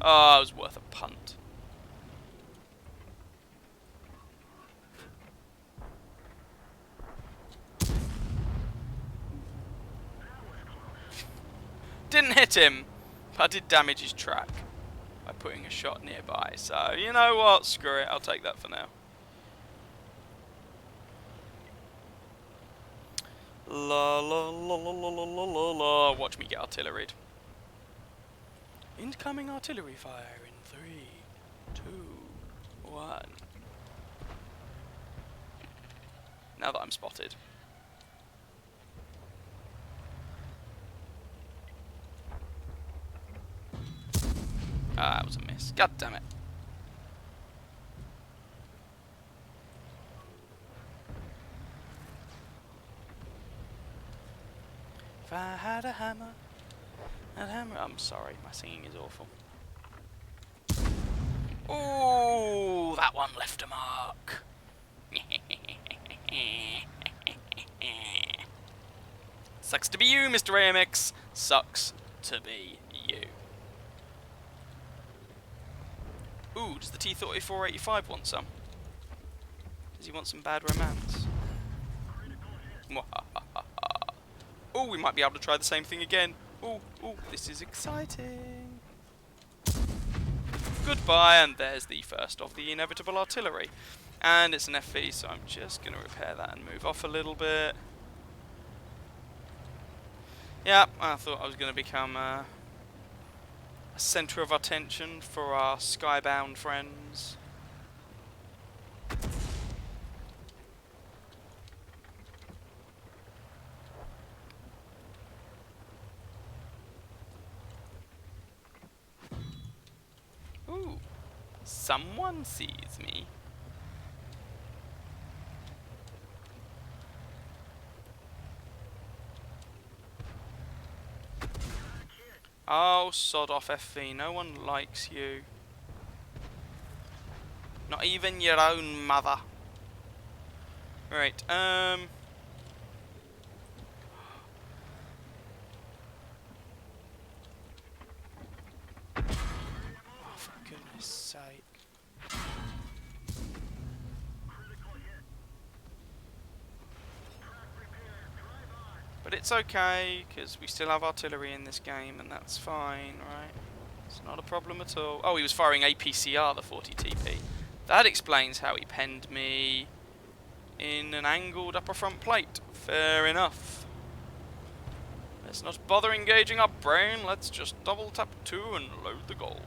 Oh, it was worth a punt. didn't hit him, but I did damage his track by putting a shot nearby. So, you know what? Screw it. I'll take that for now. La la la la la la la la la. Watch me get artilleried. Incoming artillery fire in 3, 2, 1. Now that I'm spotted. Ah, that was a miss. God damn it. If I had a hammer, I'm sorry, my singing is awful. Ooh, that one left a mark. Sucks to be you, Mr. AMX. Sucks to be you. Ooh, does the T-34-85 want some? Does he want some bad romance? Ooh, we might be able to try the same thing again. Ooh, ooh, this is exciting. Goodbye, and there's the first of the inevitable artillery. And it's an FV, so I'm just going to repair that and move off a little bit. Yeah, I thought I was going to become a centre of attention for our skybound friends. Ooh, someone sees me. Oh, sod off, FV. No one likes you. Not even your own mother. Right, Oh, for goodness sake. But it's okay, because we still have artillery in this game, and that's fine, right? It's not a problem at all. Oh, he was firing APCR, the 40 TP. That explains how he penned me in an angled upper front plate. Fair enough. Let's not bother engaging our brain, let's just double tap 2 and load the gold.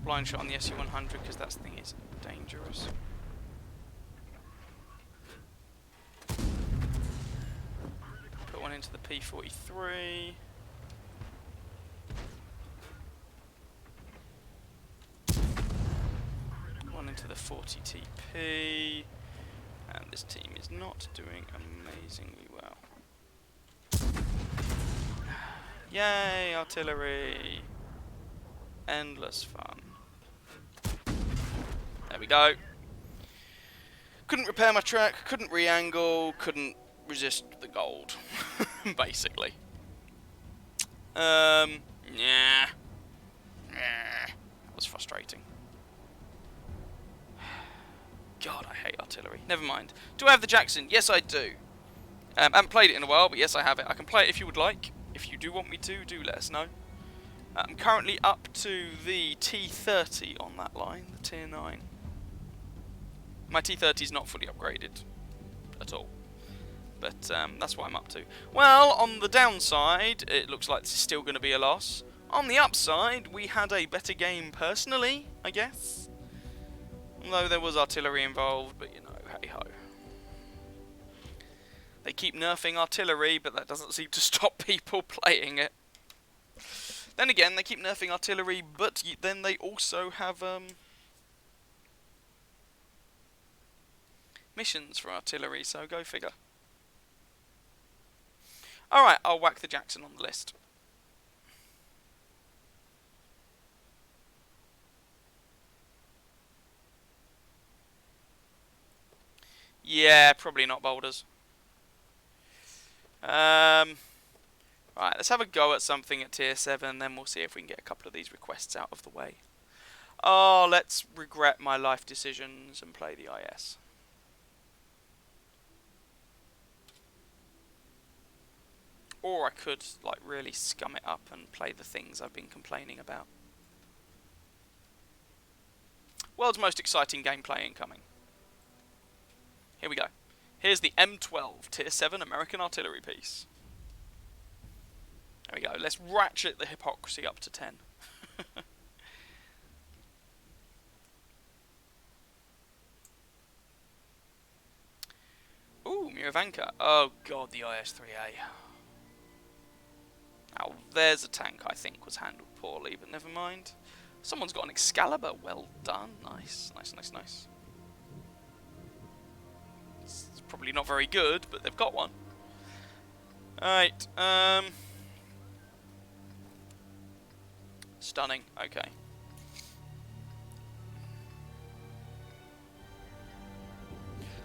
Blind shot on the SU-100 because that thing is dangerous. Put one into the P-43. One into the 40 TP. And this team is not doing amazingly well. Yay, artillery! Endless fun. There we go. Couldn't repair my track, couldn't re-angle, couldn't resist the gold. Basically. Yeah. That was frustrating. God, I hate artillery. Never mind. Do I have the Jackson? Yes, I do. I haven't played it in a while, but yes, I have it. I can play it if you would like. If you do want me to, do let us know. I'm currently up to the T30 on that line, the Tier 9. My T30 is not fully upgraded at all. But that's what I'm up to. Well, on the downside, it looks like this is still going to be a loss. On the upside, we had a better game personally, I guess. Although there was artillery involved, but you know, hey-ho. They keep nerfing artillery, but that doesn't seem to stop people playing it. Then again, they keep nerfing artillery, but then they also have missions for artillery, so go figure. Alright, I'll whack the Jackson on the list. Yeah, probably not boulders. Right, let's have a go at something at tier 7, then we'll see if we can get a couple of these requests out of the way. Oh, let's regret my life decisions and play the IS. Or I could, like, really scum it up and play the things I've been complaining about. World's most exciting gameplay incoming. Here we go. Here's the M12 Tier 7 American artillery piece. There we go. Let's ratchet the hypocrisy up to 10. Ooh, Miravanka. Oh god, the IS-3A. Now, there's a tank I think was handled poorly, but never mind. Someone's got an Excalibur. Well done. Nice, nice, nice, nice. It's probably not very good, but they've got one. Alright, stunning. Okay.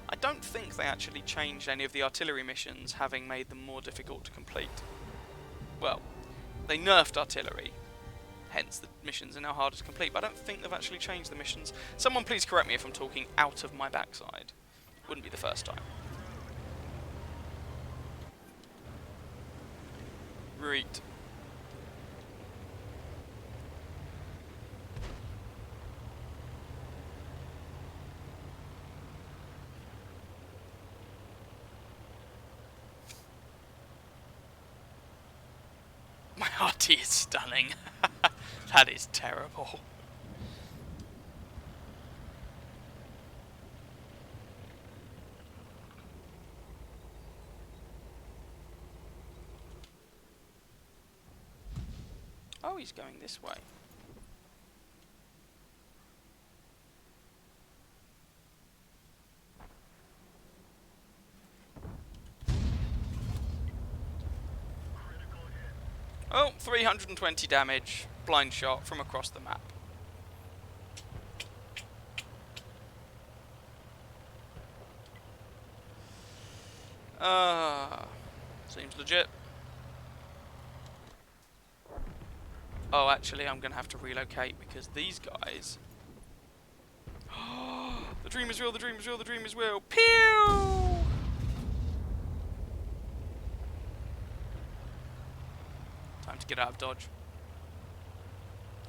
I don't think they actually changed any of the artillery missions, having made them more difficult to complete. Well, they nerfed artillery, hence the missions are now harder to complete, but I don't think they've actually changed the missions. Someone please correct me if I'm talking out of my backside. Wouldn't be the first time. Right. My RT is stunning. That is terrible. Oh, he's going this way. Oh, 320 damage. Blind shot from across the map. Seems legit. Oh, actually, I'm going to have to relocate because these guys... The dream is real, the dream is real, the dream is real. Pew! Time to get out of dodge.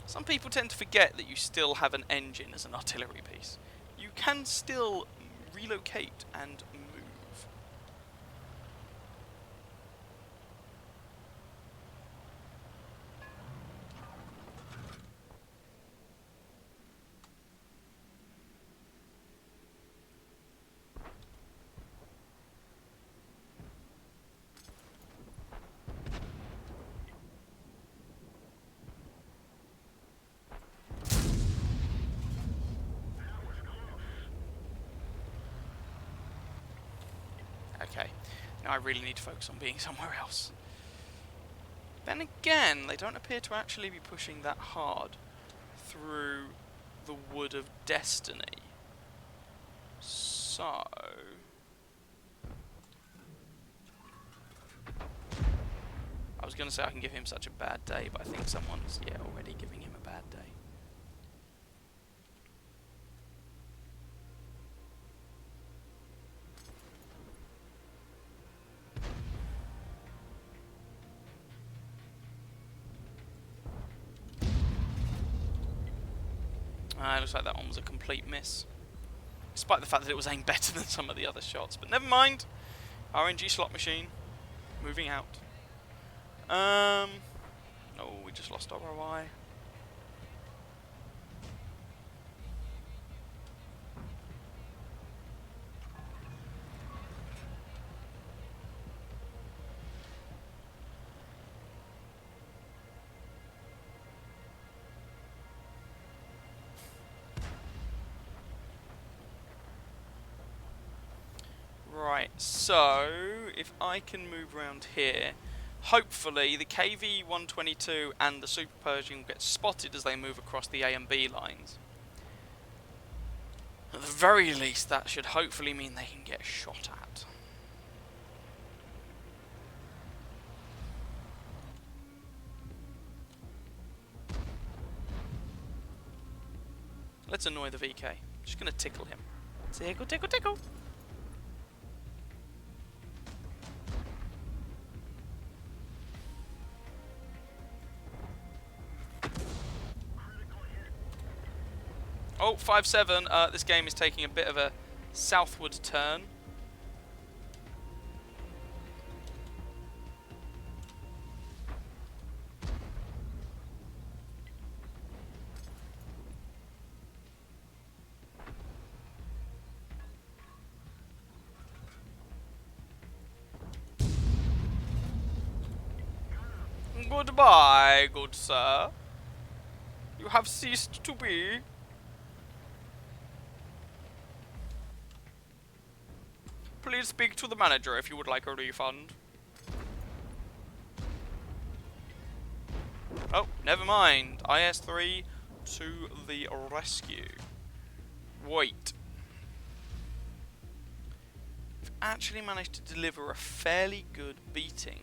Some people tend to forget that you still have an engine as an artillery piece. You can still relocate and move. Okay, now I really need to focus on being somewhere else. Then again, they don't appear to actually be pushing that hard through the Wood of Destiny. So... I was going to say I can give him such a bad day, but I think someone's, yeah, already giving him a bad day. Looks like that one was a complete miss. Despite the fact that it was aimed better than some of the other shots. But never mind. RNG slot machine. Moving out. Oh, we just lost ROI. Right, so if I can move around here, hopefully the KV-122 and the Super Pershing will get spotted as they move across the A and B lines. At the very least, that should hopefully mean they can get shot at. Let's annoy the VK. Just gonna tickle him. Tickle, tickle, tickle! Oh, 5-7. This game is taking a bit of a southward turn. Goodbye, good sir. You have ceased to be. Please speak to the manager if you would like a refund. Oh, never mind. IS-3 to the rescue. Wait. We've actually managed to deliver a fairly good beating.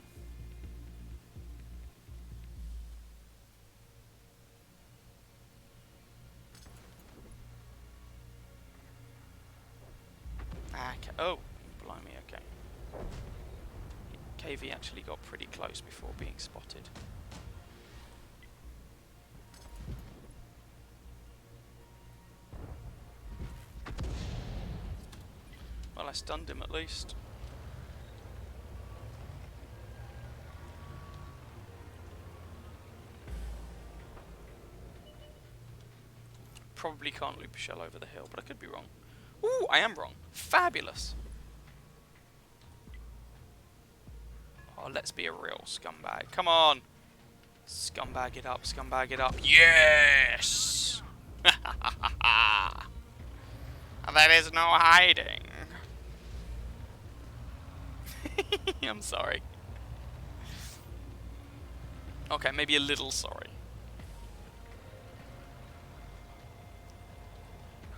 Okay. Oh, blimey, okay. KV actually got pretty close before being spotted. Well, I stunned him at least. Probably can't loop a shell over the hill, but I could be wrong. Ooh, I am wrong. Fabulous. Oh, let's be a real scumbag. Come on. Scumbag it up, scumbag it up. Yes! There is no hiding. I'm sorry. Okay, maybe a little sorry.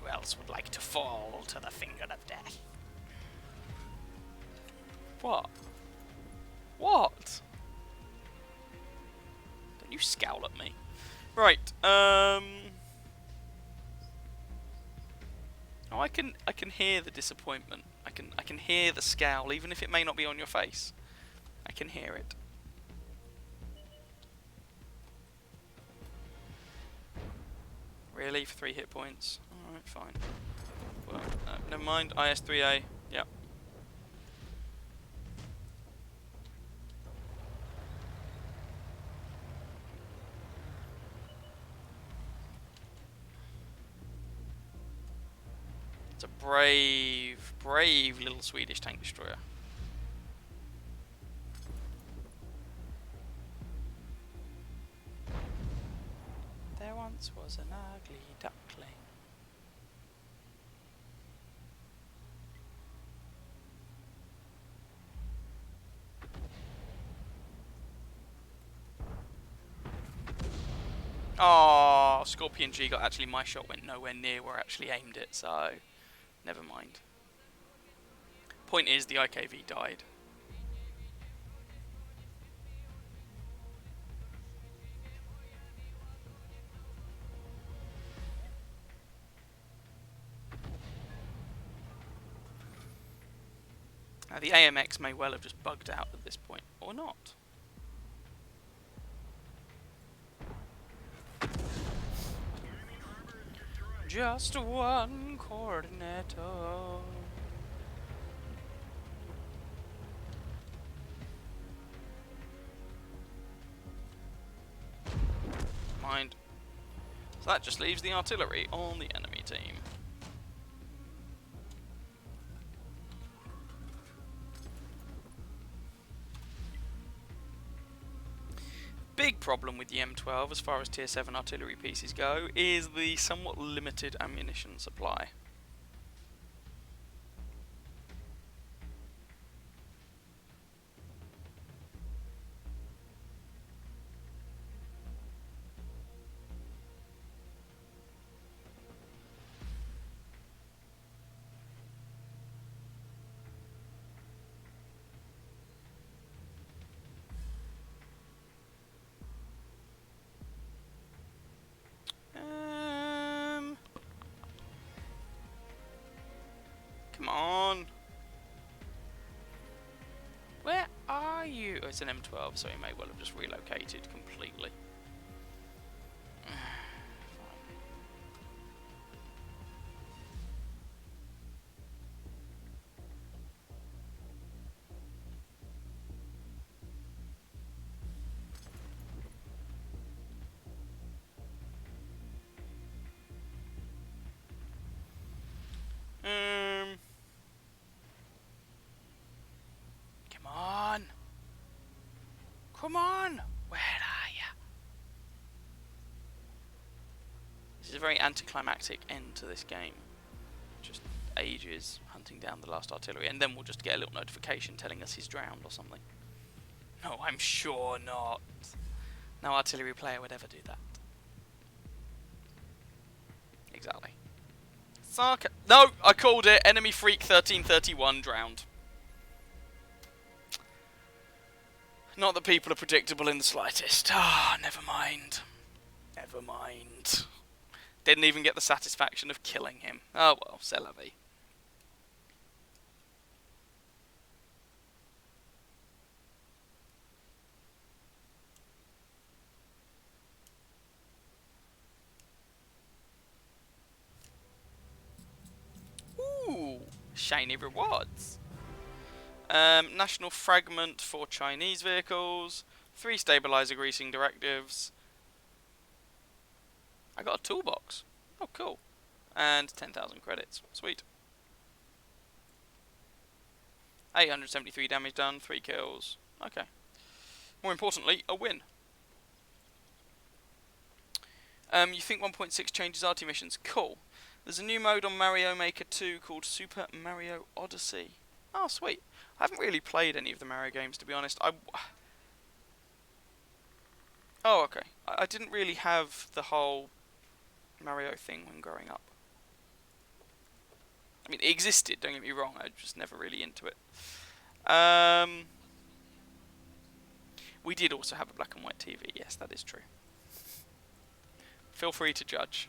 Who else would like to fall to the finger of death? What? What? Don't you scowl at me. Right, Oh, I can hear the disappointment. I can hear the scowl, even if it may not be on your face. I can hear it. Really? For 3 hit points? Alright, fine. Well, never mind. IS-3A. Yep. It's a brave, brave little Swedish tank destroyer. There once was an ugly duckling. Oh, Scorpion G got actually my shot went nowhere near where I actually aimed it, so never mind. Point is, the IKV died. Now the AMX may well have just bugged out at this point, or not. Just one coordinator. Mind. So that just leaves the artillery on the enemy team. Big problem with the M12 as far as tier 7 artillery pieces go is the somewhat limited ammunition supply. it's an M12, so he may well have just relocated completely. Come on! Come on! Where are you? This is a very anticlimactic end to this game. Just ages hunting down the last artillery, and then we'll just get a little notification telling us he's drowned or something. No, I'm sure not. No artillery player would ever do that. Exactly. No, I called it. Enemy Freak 1331 drowned. Not that people are predictable in the slightest. Ah, never mind. Never mind. Didn't even get the satisfaction of killing him. Oh well, c'est la vie. Ooh, shiny rewards. National fragment for Chinese vehicles. 3 stabilizer greasing directives. I got a toolbox. Oh, cool. And 10,000 credits. Sweet. 873 damage done, 3 kills. Okay. More importantly, a win. You think 1.6 changes RT missions? Cool. There's a new mode on Mario Maker 2 called Super Mario Odyssey. Oh, sweet. I haven't really played any of the Mario games, to be honest. Oh, okay. I didn't really have the whole Mario thing when growing up. I mean, it existed, don't get me wrong, I was just never really into it. We did also have a black and white TV, yes, that is true. Feel free to judge.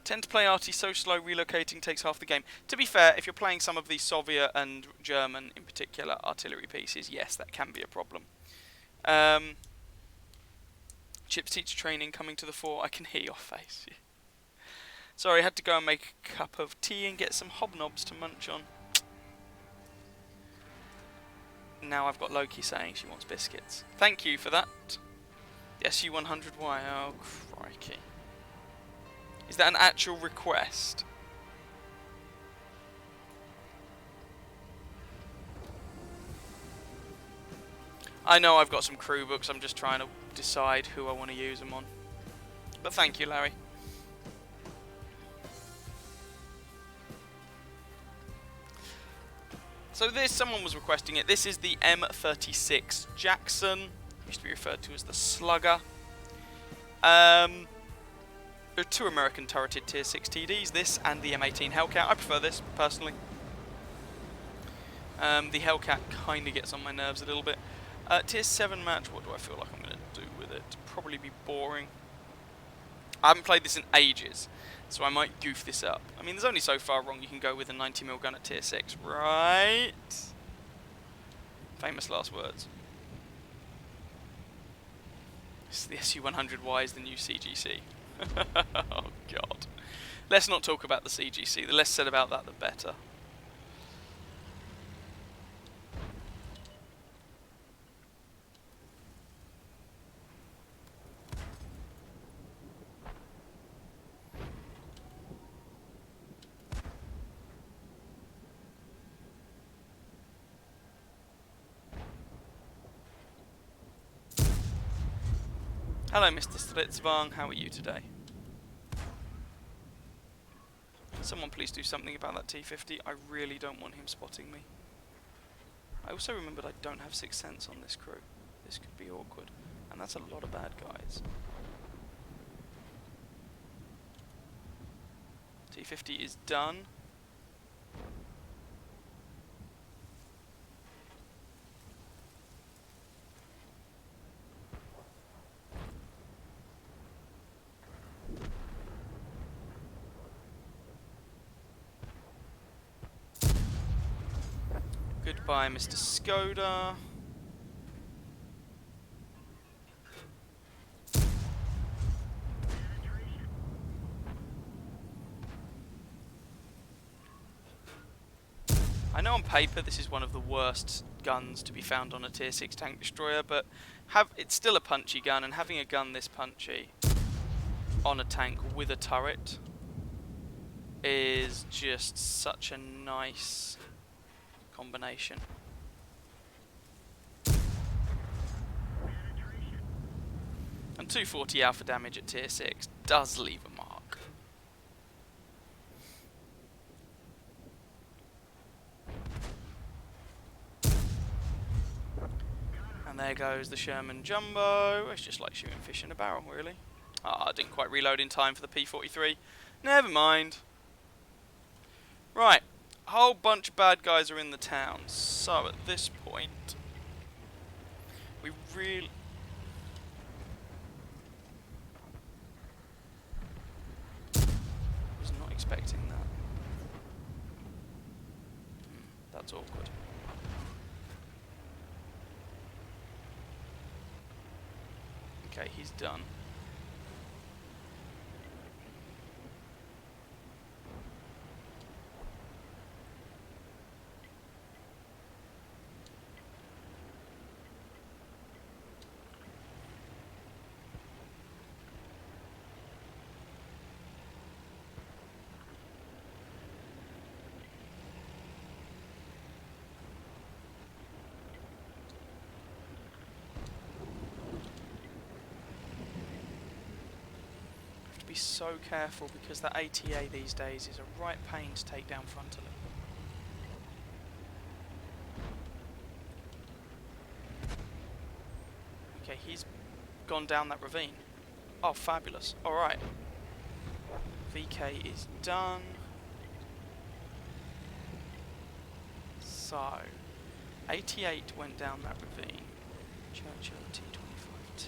Tend to play RT so slow, relocating takes half the game. To be fair, if you're playing some of the Soviet and German, in particular, artillery pieces, yes, that can be a problem. Chips teacher training coming to the fore. I can hear your face. Sorry, I had to go and make a cup of tea and get some hobnobs to munch on. Now I've got Loki saying she wants biscuits. Thank you for that. The SU-100Y. Oh, crikey. Is that an actual request? I know I've got some crew books, I'm just trying to decide who I want to use them on. But thank you, Larry. So this, someone was requesting it. This is the M36 Jackson. Used to be referred to as the Slugger. There are 2 American turreted Tier 6 TDs, this and the M18 Hellcat. I prefer this, personally. The Hellcat kind of gets on my nerves a little bit. Tier 7 match, what do I feel like I'm going to do with it? Probably be boring. I haven't played this in ages, so I might goof this up. I mean, there's only so far wrong you can go with a 90mm gun at Tier 6, right? Famous last words. This is the SU-100Y is the new CGC. Oh god. Let's not talk about the CGC. The less said about that, the better. Hello, Mr. Slitzvang. How are you today? Someone please do something about that T-50. I really don't want him spotting me. I also remembered I don't have 6th Sense on this crew. This could be awkward. And that's a lot of bad guys. T-50 is done. Goodbye, Mr. Skoda. I know on paper this is one of the worst guns to be found on a tier 6 tank destroyer, but it's still a punchy gun, and having a gun this punchy on a tank with a turret is just such a nice combination. And 240 alpha damage at tier 6 does leave a mark. And there goes the Sherman Jumbo. It's just like shooting fish in a barrel, really. Ah, I didn't quite reload in time for the P43. Never mind. Right, a whole bunch of bad guys are in the town. So at this point, we really... was not expecting that. That's awkward. Okay, he's done. Be so careful because that ATA these days is a right pain to take down frontally. Okay, he's gone down that ravine. Oh, fabulous. Alright. VK is done. So, 88 went down that ravine. Churchill T25-2.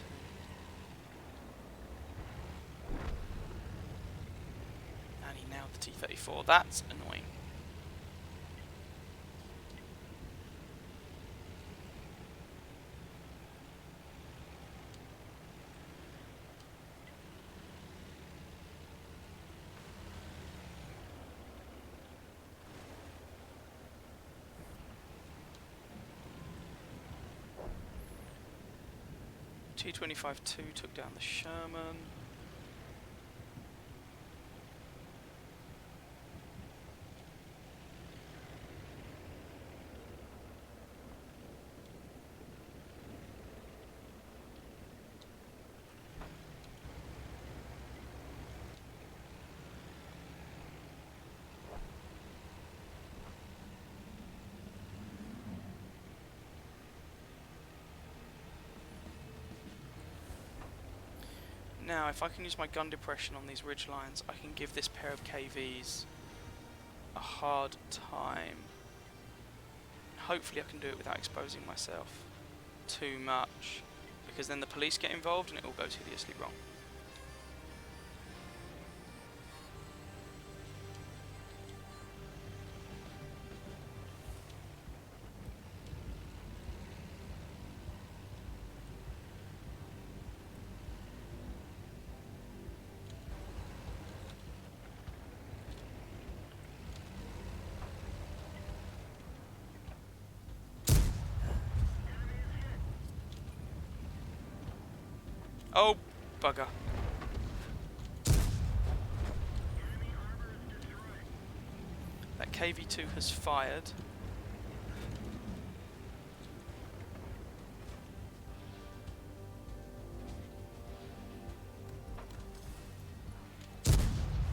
And he nailed the T-34. That's annoying. T-25-2 took down the Sherman. Now, if I can use my gun depression on these ridge lines, I can give this pair of KVs a hard time. Hopefully I can do it without exposing myself too much, because then the police get involved and it all goes hideously wrong. Oh, bugger. That KV-2 has fired. Oh,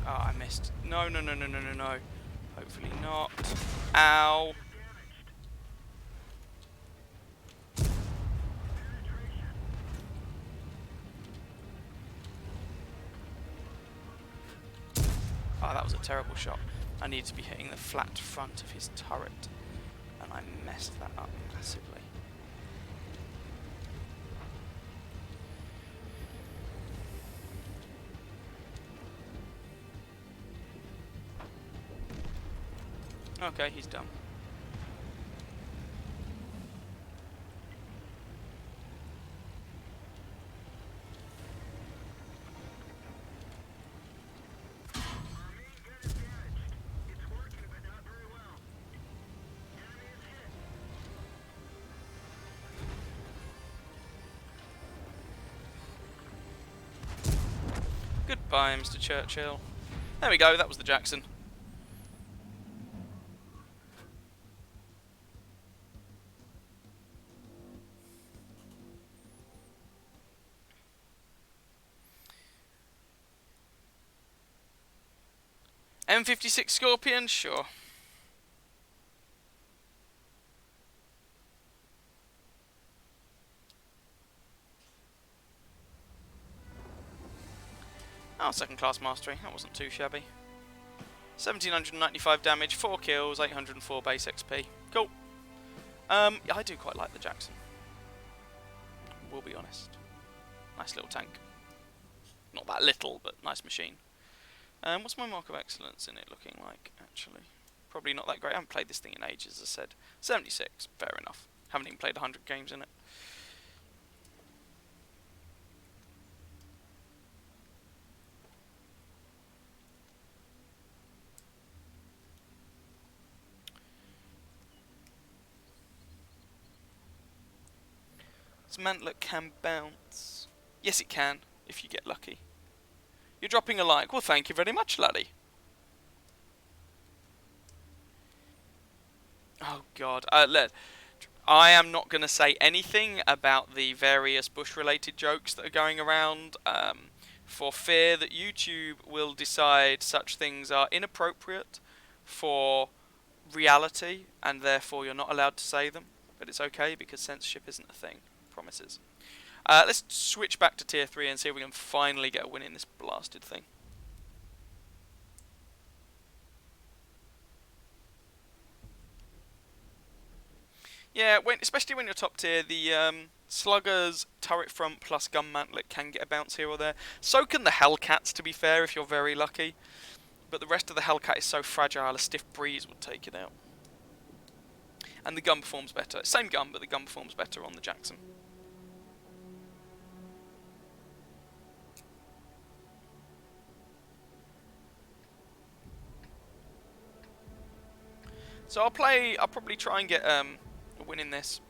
I missed. No, no, no, no, no, no, no. Hopefully not. Ow. Oh, that was a terrible shot. I needed to be hitting the flat front of his turret, and I messed that up massively. Okay, he's done. Goodbye, Mr. Churchill. There we go, that was the Jackson. M56 Scorpion, sure. Oh, second class mastery, that wasn't too shabby. 1795 damage, 4 kills, 804 base XP. Cool. Yeah, I do quite like the Jackson. We'll be honest. Nice little tank. Not that little, but nice machine. What's my mark of excellence in it looking like, actually? Probably not that great. I haven't played this thing in ages, as I said. 76, fair enough. Haven't even played 100 games in it. This mantlet can bounce. Yes, it can, if you get lucky. You're dropping a like. Well, thank you very much, laddie. Oh, God. I am not going to say anything about the various Bush-related jokes that are going around, for fear that YouTube will decide such things are inappropriate for reality, and therefore you're not allowed to say them. But it's okay, because censorship isn't a thing. Promises. Let's switch back to tier 3 and see if we can finally get a win in this blasted thing. Yeah, especially when you're top tier, the Slugger's turret front plus gun mantlet can get a bounce here or there. So can the Hellcats, to be fair, if you're very lucky. But the rest of the Hellcat is so fragile, a stiff breeze would take it out. And the gun performs better. Same gun, but the gun performs better on the Jackson. So I'll probably try and get a win in this.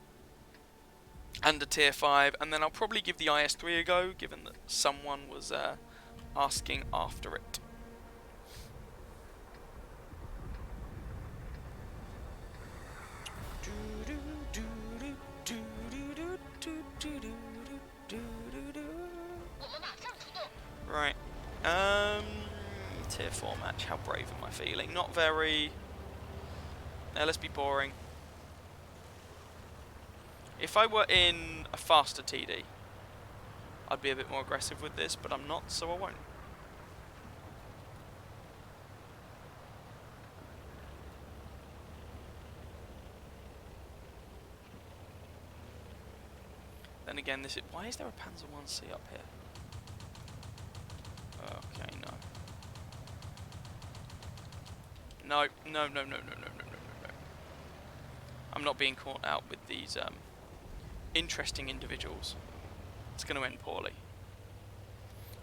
And a tier 5, and then I'll probably give the IS-3 a go, given that someone was asking after it. Right. Tier 4 match. How brave am I feeling? Not very. Now let's be boring. If I were in a faster TD, I'd be a bit more aggressive with this, but I'm not, so I won't. Then again, why is there a Panzer 1C up here? Okay, no. No, no, no, no, no, no, no, no, no. I'm not being caught out with these interesting individuals. It's going to end poorly.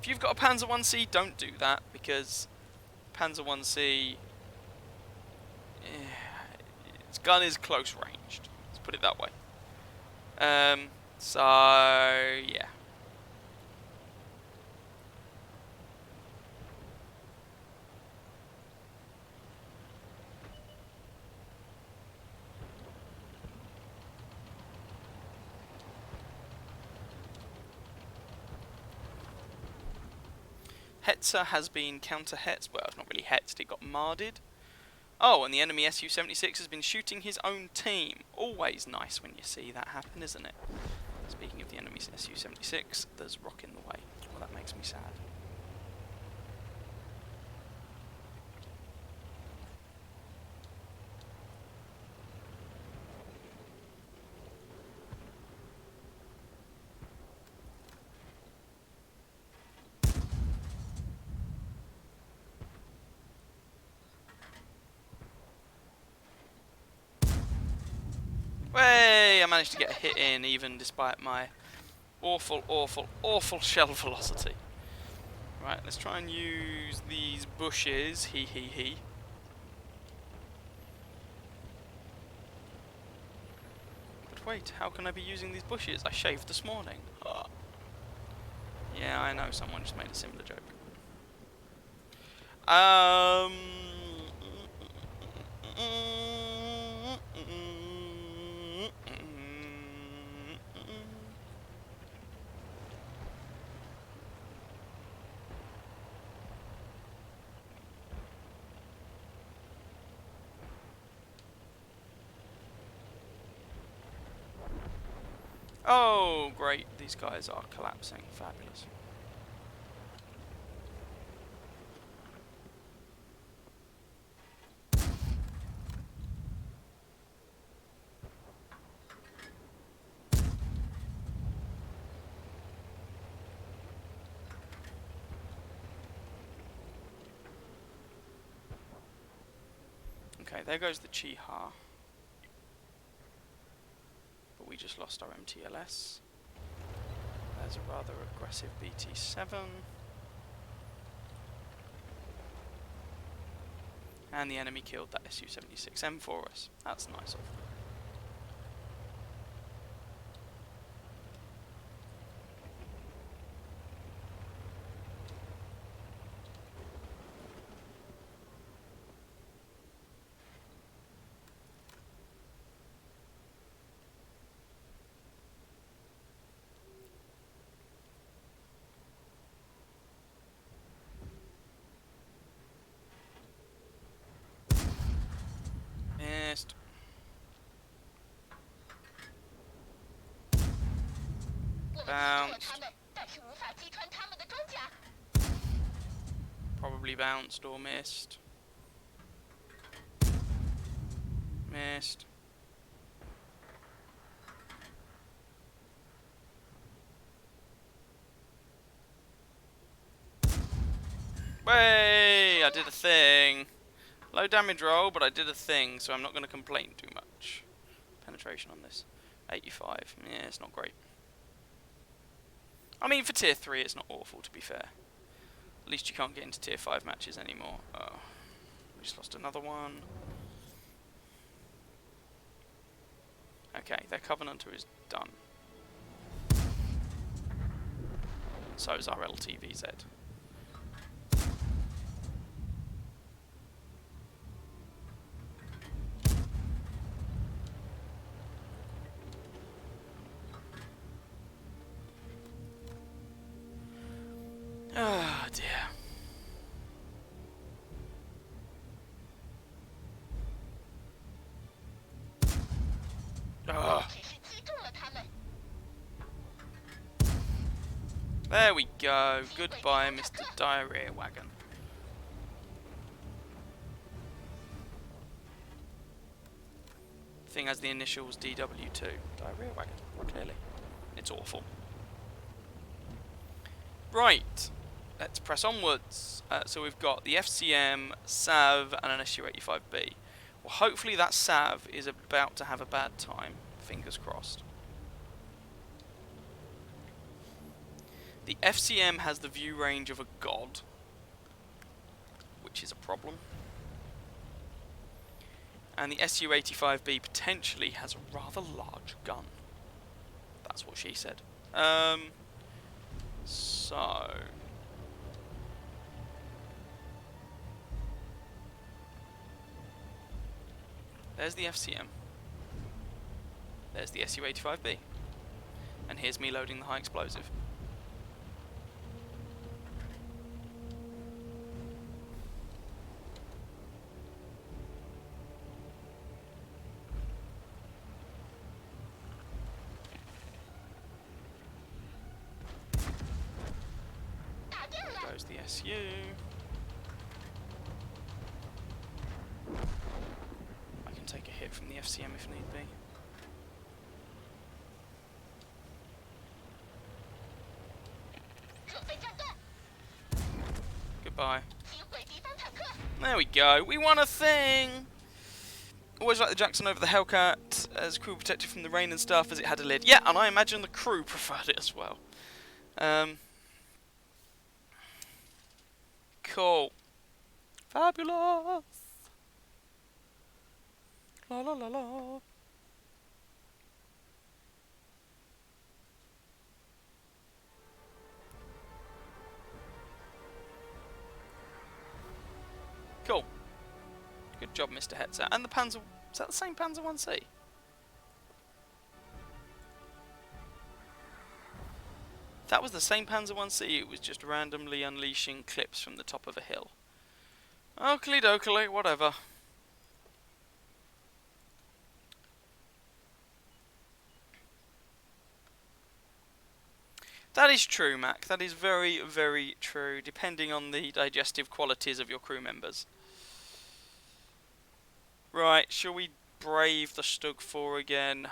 If you've got a Panzer 1C, don't do that, because Panzer 1C, its gun is close ranged. Let's put it that way. So yeah. Hetzer has been counter-hetzed. Well, it's not really hetzed, it got marded. Oh, and the enemy Su-76 has been shooting his own team. Always nice when you see that happen, isn't it? Speaking of the enemy Su-76, there's rock in the way. Well, that makes me sad. Way! I managed to get a hit in, even despite my awful, awful, awful shell velocity. Right, let's try and use these bushes. He, he, he. But wait, how can I be using these bushes? I shaved this morning. Oh. Yeah, I know, someone just made a similar joke. Um. Oh, great. These guys are collapsing. Fabulous. Okay, there goes the Chiha. But we just lost our MTLS. There's a rather aggressive BT-7. And the enemy killed that Su-76M for us. That's nice of them. Missed. Bounced. Probably bounced or missed. Missed. Way! I did a thing. Low damage roll, but I did a thing, so I'm not going to complain too much. Penetration on this. 85. Yeah, it's not great. I mean, for tier 3, it's not awful, to be fair. At least you can't get into tier 5 matches anymore. Oh, we just lost another one. Okay, their Covenanter is done. So is our LTVZ. Ah, dear. Ugh. There we go. Goodbye, Mr. Diarrhea Wagon. Thing has the initials DW2. Diarrhea Wagon, clearly. It's awful. Right. Let's press onwards. So we've got the FCM, SAV, and an Su-85B. Well, hopefully that SAV is about to have a bad time. Fingers crossed. The FCM has the view range of a god, which is a problem. And the Su-85B potentially has a rather large gun. That's what she said. So... there's the FCM. There's the Su-85B. And here's me loading the high explosive. There goes the SU. I can take a hit from the FCM if need be. Goodbye. There we go. We won a thing! Always like the Jackson over the Hellcat as crew protected from the rain and stuff as it had a lid. Yeah, and I imagine the crew preferred it as well. Cool. Fabulous! La la la la. Cool. Good job, Mr. Hetzer. And the Panzer... Is that the same Panzer 1C? That was the same Panzer 1C, it was just randomly unleashing clips from the top of a hill. Oakley dokley, whatever. That is true, Mac. That is very, very true, depending on the digestive qualities of your crew members. Right, shall we brave the Stug 4 again?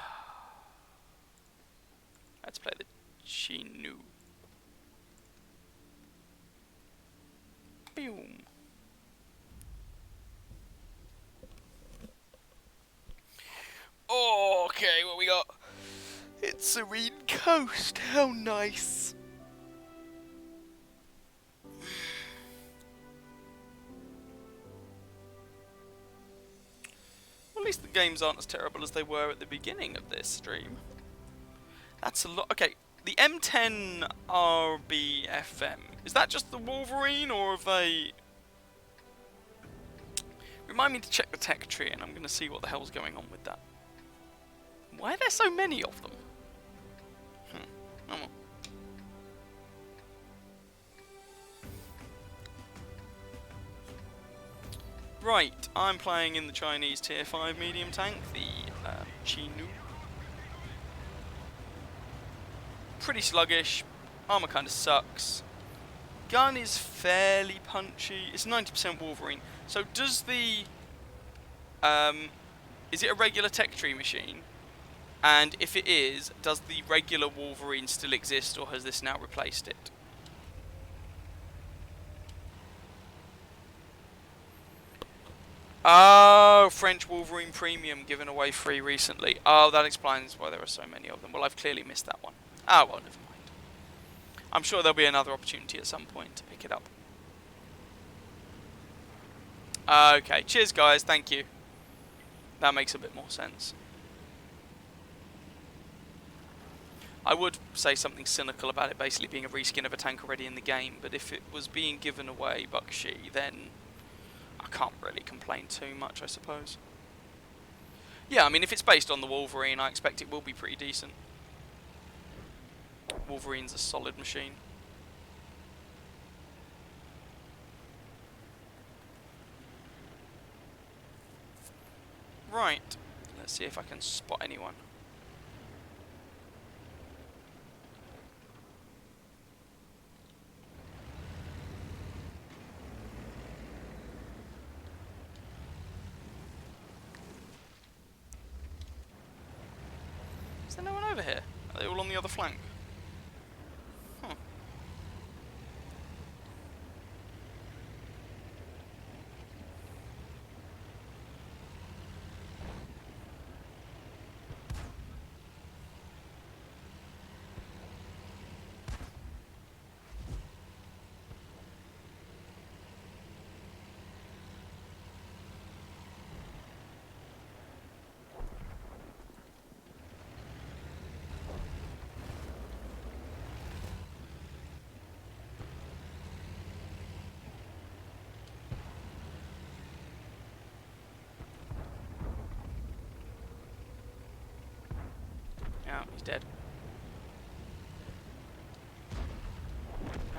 Let's play the Chinook. Boom. Oh, okay, what we got? It's Serene Coast. How nice. Well, at least the games aren't as terrible as they were at the beginning of this stream. That's a lot. Okay, the M10 RBFM. Is that just the Wolverine, or have they... Remind me to check the tech tree, and I'm going to see what the hell's going on with that. Why are there so many of them? Oh well. Right, I'm playing in the Chinese Tier 5 medium tank, the Chinook. Pretty sluggish, armour kind of sucks. Gun is fairly punchy, it's 90% Wolverine. So does the... is it a regular tech tree machine? And if it is, does the regular Wolverine still exist, or has this now replaced it? Oh, French Wolverine Premium given away free recently. Oh, that explains why there are so many of them. Well, I've clearly missed that one. Ah, well, never mind. I'm sure there'll be another opportunity at some point to pick it up. Okay, cheers guys, thank you. That makes a bit more sense. I would say something cynical about it basically being a reskin of a tank already in the game, but if it was being given away Bakshi, then I can't really complain too much, I suppose. Yeah, I mean, if it's based on the Wolverine, I expect it will be pretty decent. Wolverine's a solid machine. Right, let's see if I can spot anyone. Is there no one over here? Are they all on the other flank? Huh. Yeah, he's dead.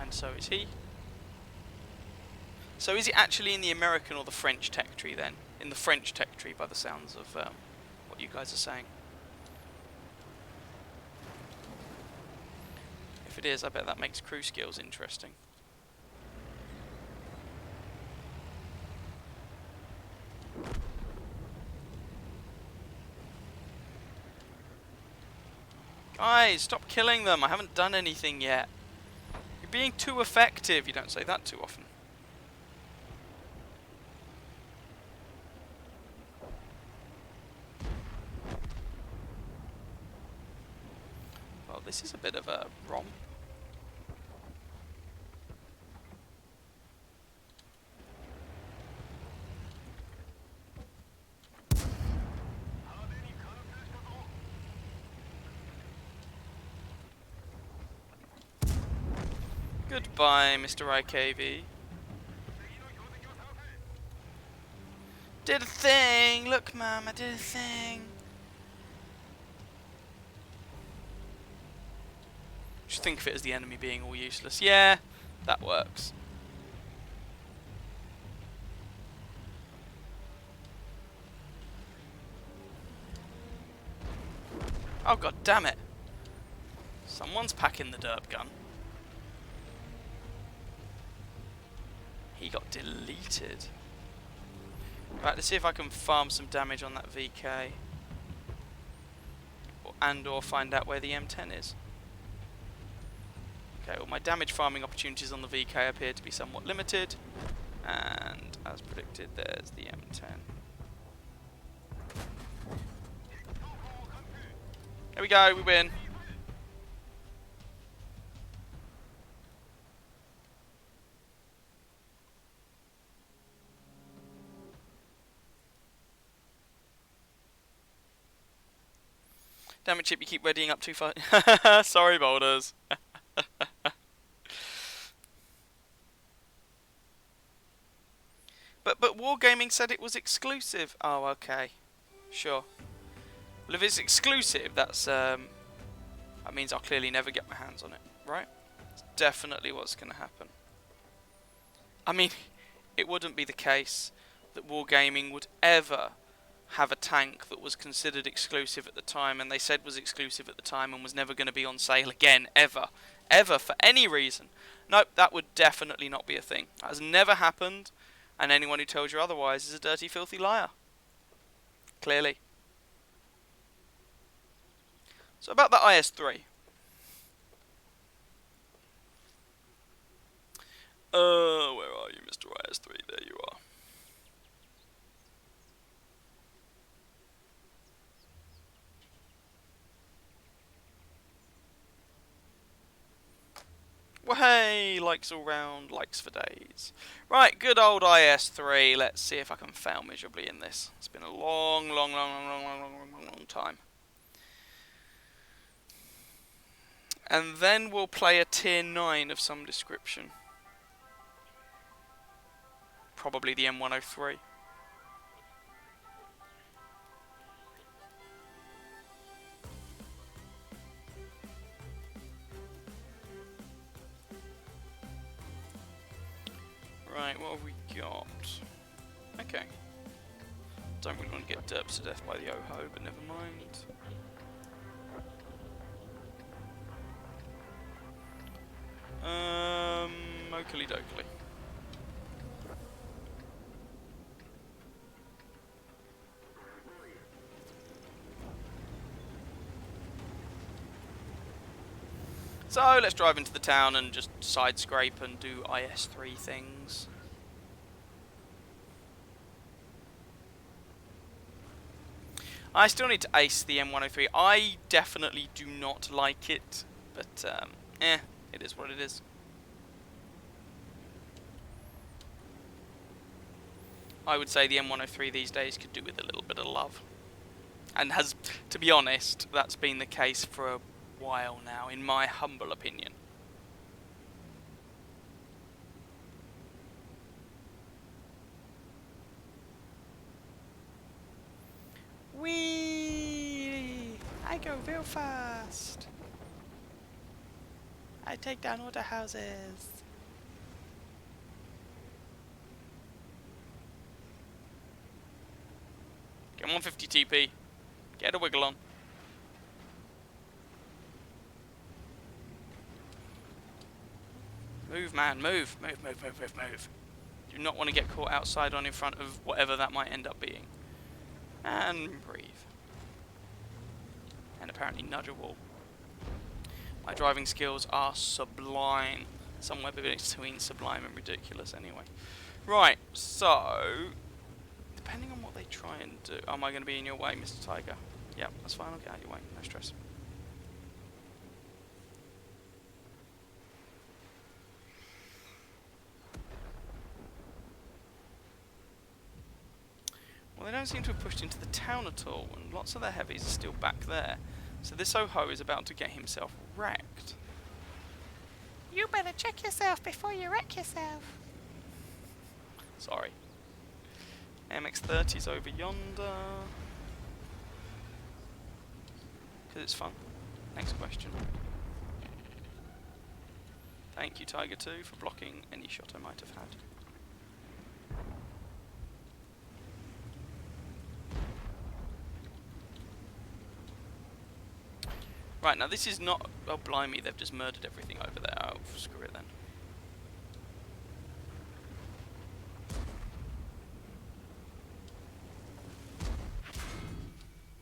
And so is he. So is it actually in the American or the French tech tree then? In the French tech tree by the sounds of what you guys are saying. If it is, I bet that makes crew skills interesting. Guys, stop killing them. I haven't done anything yet. You're being too effective. You don't say that too often. Well, this is a bit of a romp. Goodbye, Mr. IKV. Did a thing! Look, Mum, I did a thing! Just think of it as the enemy being all useless. Yeah, that works. Oh, god damn it! Someone's packing the derp gun. He got deleted. Right, let's see if I can farm some damage on that VK. And/or find out where the M10 is. Okay, well my damage farming opportunities on the VK appear to be somewhat limited. And as predicted, there's the M10. There we go, we win. Damn it, Chip, you keep readying up too far. Sorry, boulders. But Wargaming said it was exclusive. Oh, okay. Sure. Well, if it's exclusive, that's that means I'll clearly never get my hands on it, right? It's definitely what's going to happen. I mean, it wouldn't be the case that Wargaming would ever have a tank that was considered exclusive at the time and they said was exclusive at the time and was never going to be on sale again, ever. Ever, for any reason. Nope, that would definitely not be a thing. That has never happened, and anyone who tells you otherwise is a dirty, filthy liar. Clearly. So about the IS-3. Where are you, Mr. IS-3? There you are. Well, hey, likes all round, likes for days. Right, good old IS-3. Let's see if I can fail miserably in this. It's been a long time. And then we'll play a tier 9 of some description. Probably the M103. Right, what have we got? Okay. Don't really want to get derped to death by the OHO, but never mind. Oakley dokley. So let's drive into the town and just side scrape and do IS-3 things. I still need to ace the M103. I definitely do not like it, but it is what it is. I would say the M103 these days could do with a little bit of love. And has, to be honest, that's been the case for a while now, in my humble opinion. Whee! I go real fast. I take down all the houses. Get 150 TP. Get a wiggle on. Move, man, move. Move. Do not want to get caught outside on in front of whatever that might end up being. And breathe. And apparently nudge a wall. My driving skills are sublime. Somewhere between sublime and ridiculous anyway. Right, so depending on what they try and do. Am I going to be in your way, Mr. Tiger? Yeah, that's fine, I'll get out of your way, no stress. Well, they don't seem to have pushed into the town at all, and lots of their heavies are still back there. So this OHO is about to get himself wrecked. You better check yourself before you wreck yourself. Sorry. AMX-30's over yonder. Because it's fun. Next question. Thank you, Tiger 2, for blocking any shot I might have had. Right, now this is not... Oh, blimey, they've just murdered everything over there. Oh, screw it then.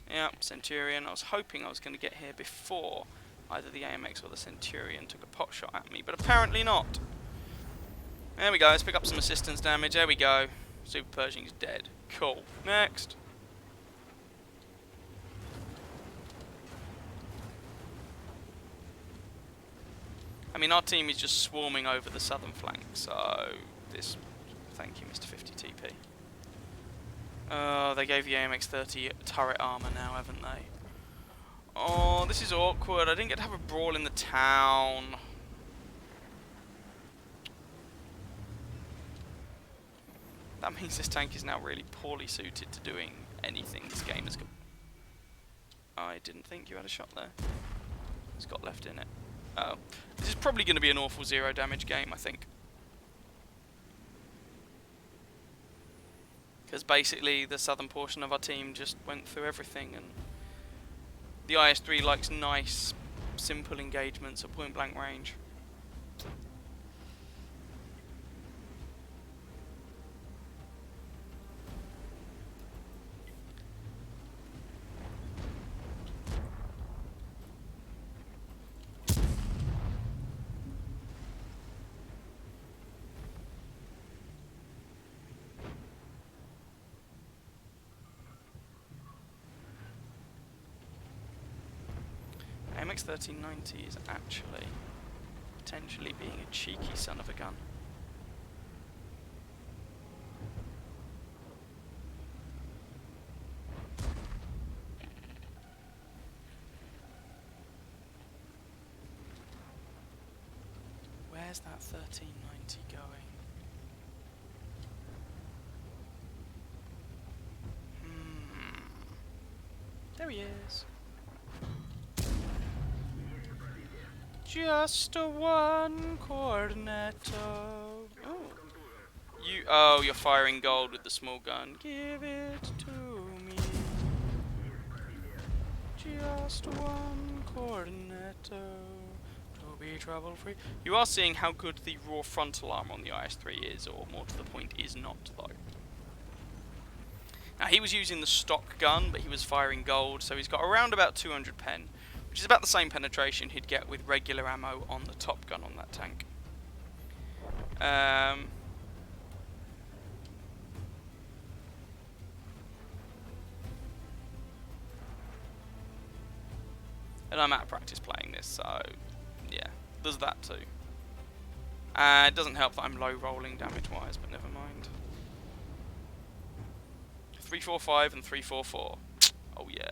Yeah, Centurion. I was hoping I was going to get here before either the AMX or the Centurion took a pot shot at me, but apparently not. There we go, let's pick up some assistance damage. There we go. Super Pershing's dead. Cool. Next. I mean, our team is just swarming over the southern flank, so this... Thank you, Mr. 50 TP. They gave the AMX-30 turret armor now, haven't they? Oh, this is awkward. I didn't get to have a brawl in the town. That means this tank is now really poorly suited to doing anything this game has... I didn't think you had a shot there. It's got left in it. Oh. This is probably going to be an awful 0 damage game, I think. Because basically the southern portion of our team just went through everything, and the IS-3 likes nice, simple engagements at point blank range. MX-1390 is actually potentially being a cheeky son of a gun. Where's that 1390 going? There he is. Just a one cornetto. Oh, you're firing gold with the small gun. Give it to me. Just one cornetto to be trouble free. You are seeing how good the raw frontal armor on the IS-3 is, or more to the point, is not though. Now he was using the stock gun, but he was firing gold, so he's got around about 200 pen. Which is about the same penetration he'd get with regular ammo on the top gun on that tank. And I'm out of practice playing this, so yeah, there's that too. It doesn't help that I'm low rolling damage wise, but never mind. 345 and 344. Oh yeah.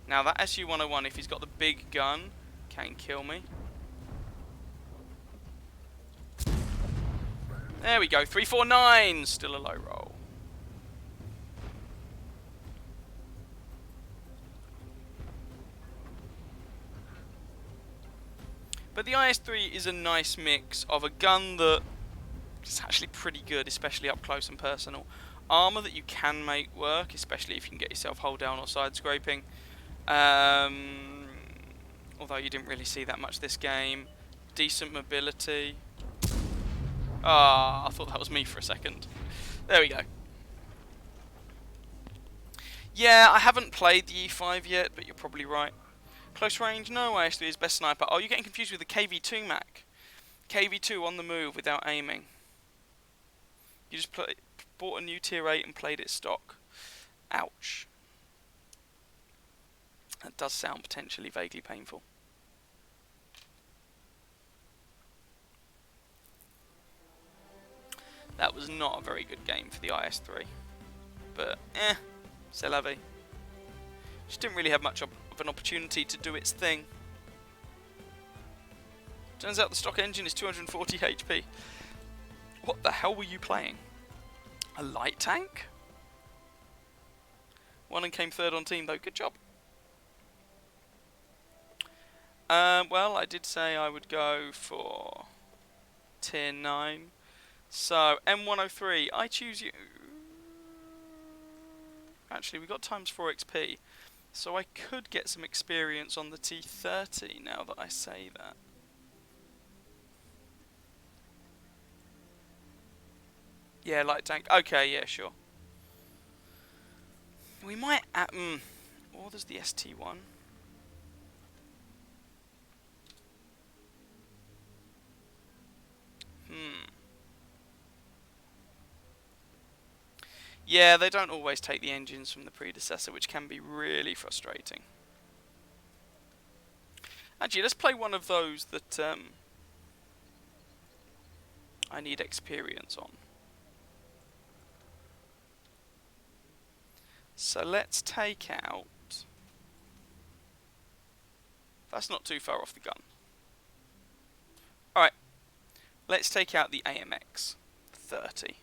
Now that SU-101, if he's got the big gun, can kill me. There we go, 349, still a low roll. But the IS-3 is a nice mix of a gun that is actually pretty good, especially up close and personal. Armour that you can make work, especially if you can get yourself hull down or side scraping. Although you didn't really see that much this game. Decent mobility. Ah, I thought that was me for a second. There we go. Yeah, I haven't played the E5 yet, but you're probably right. Close range? No, actually, is best sniper. Oh, you're getting confused with the KV2 Mac. KV2 on the move without aiming. You just bought a new tier 8 and played it stock. Ouch. That does sound potentially vaguely painful. That was not a very good game for the IS-3. But, c'est la vie. Just didn't really have much of an opportunity to do its thing. Turns out the stock engine is 240 HP. What the hell were you playing? A light tank? Won and came third on team though. Good job. Well, I did say I would go for tier 9. So, M103, I choose you. Actually, we got times 4 XP. So I could get some experience on the T30 now that I say that. Yeah, light tank. Okay, yeah, sure. We might... or there's the ST1. Yeah, they don't always take the engines from the predecessor, which can be really frustrating. Actually, let's play one of those that I need experience on. So let's take out... That's not too far off the gun. Alright, let's take out the AMX 30.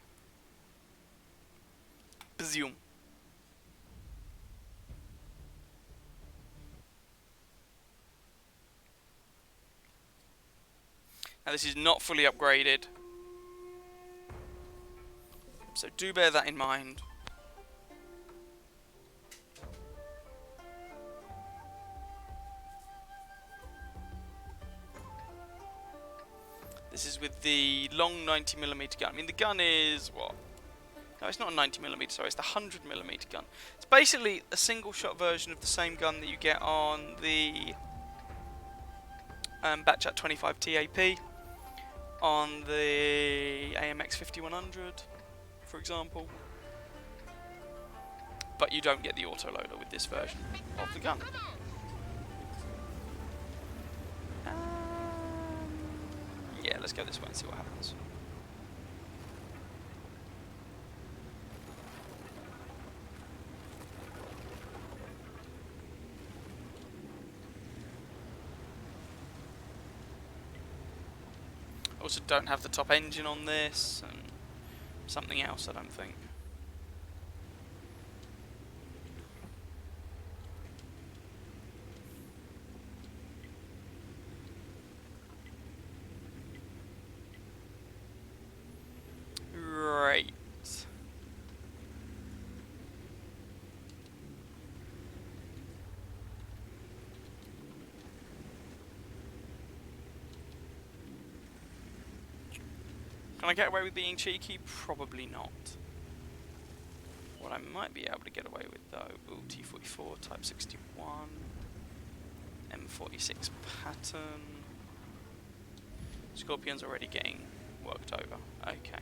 Zoom. Now this is not fully upgraded, so do bear that in mind. This is with the long 90mm gun. I mean, the gun is what? No, it's not a 90mm, sorry, it's the 100mm gun. It's basically a single shot version of the same gun that you get on the Batchat 25 TAP, on the AMX 5100, for example. But you don't get the autoloader with this version of the gun. Yeah, let's go this way and see what happens. Also don't have the top engine on this, and something else I don't think. Right. Can I get away with being cheeky? Probably not. What I might be able to get away with though, ooh, T44, Type 61, M46 pattern. Scorpion's already getting worked over. Okay.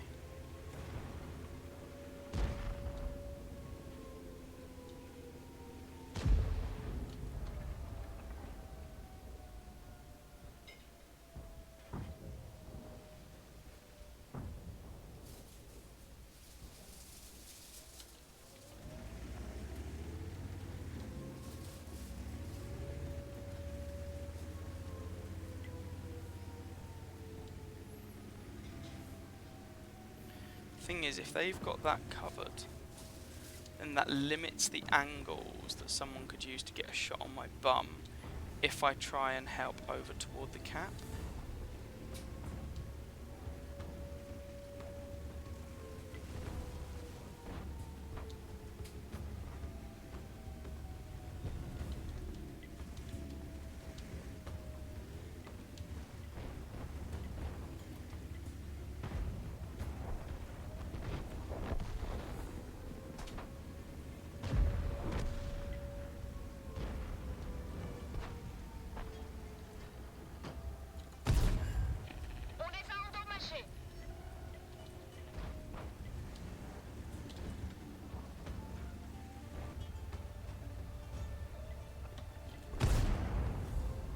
Thing is, if they've got that covered, then that limits the angles that someone could use to get a shot on my bum if I try and help over toward the cap.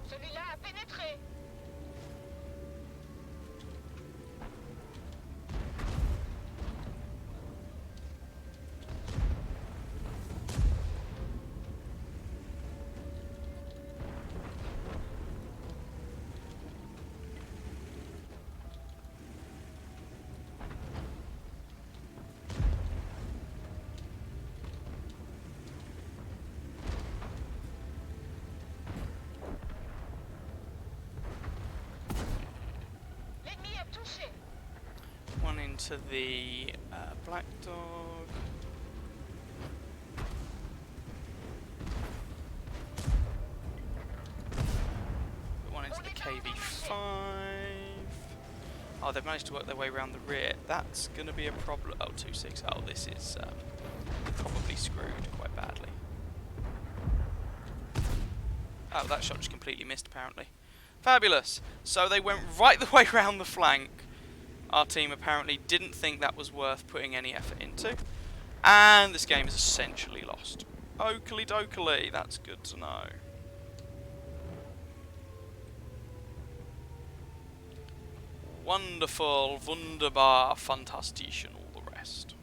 Celui-là a pénétré. to the Black Dog. Put one into the KV-5. Oh, they've managed to work their way around the rear. That's going to be a problem. Oh, 2-6. Oh, this is probably screwed quite badly. Oh, that shot just completely missed, apparently. Fabulous. So they went right the way around the flank. Our team apparently didn't think that was worth putting any effort into. And this game is essentially lost. Oakley dokley. That's good to know. Wonderful, wunderbar, fantastisch and all the rest.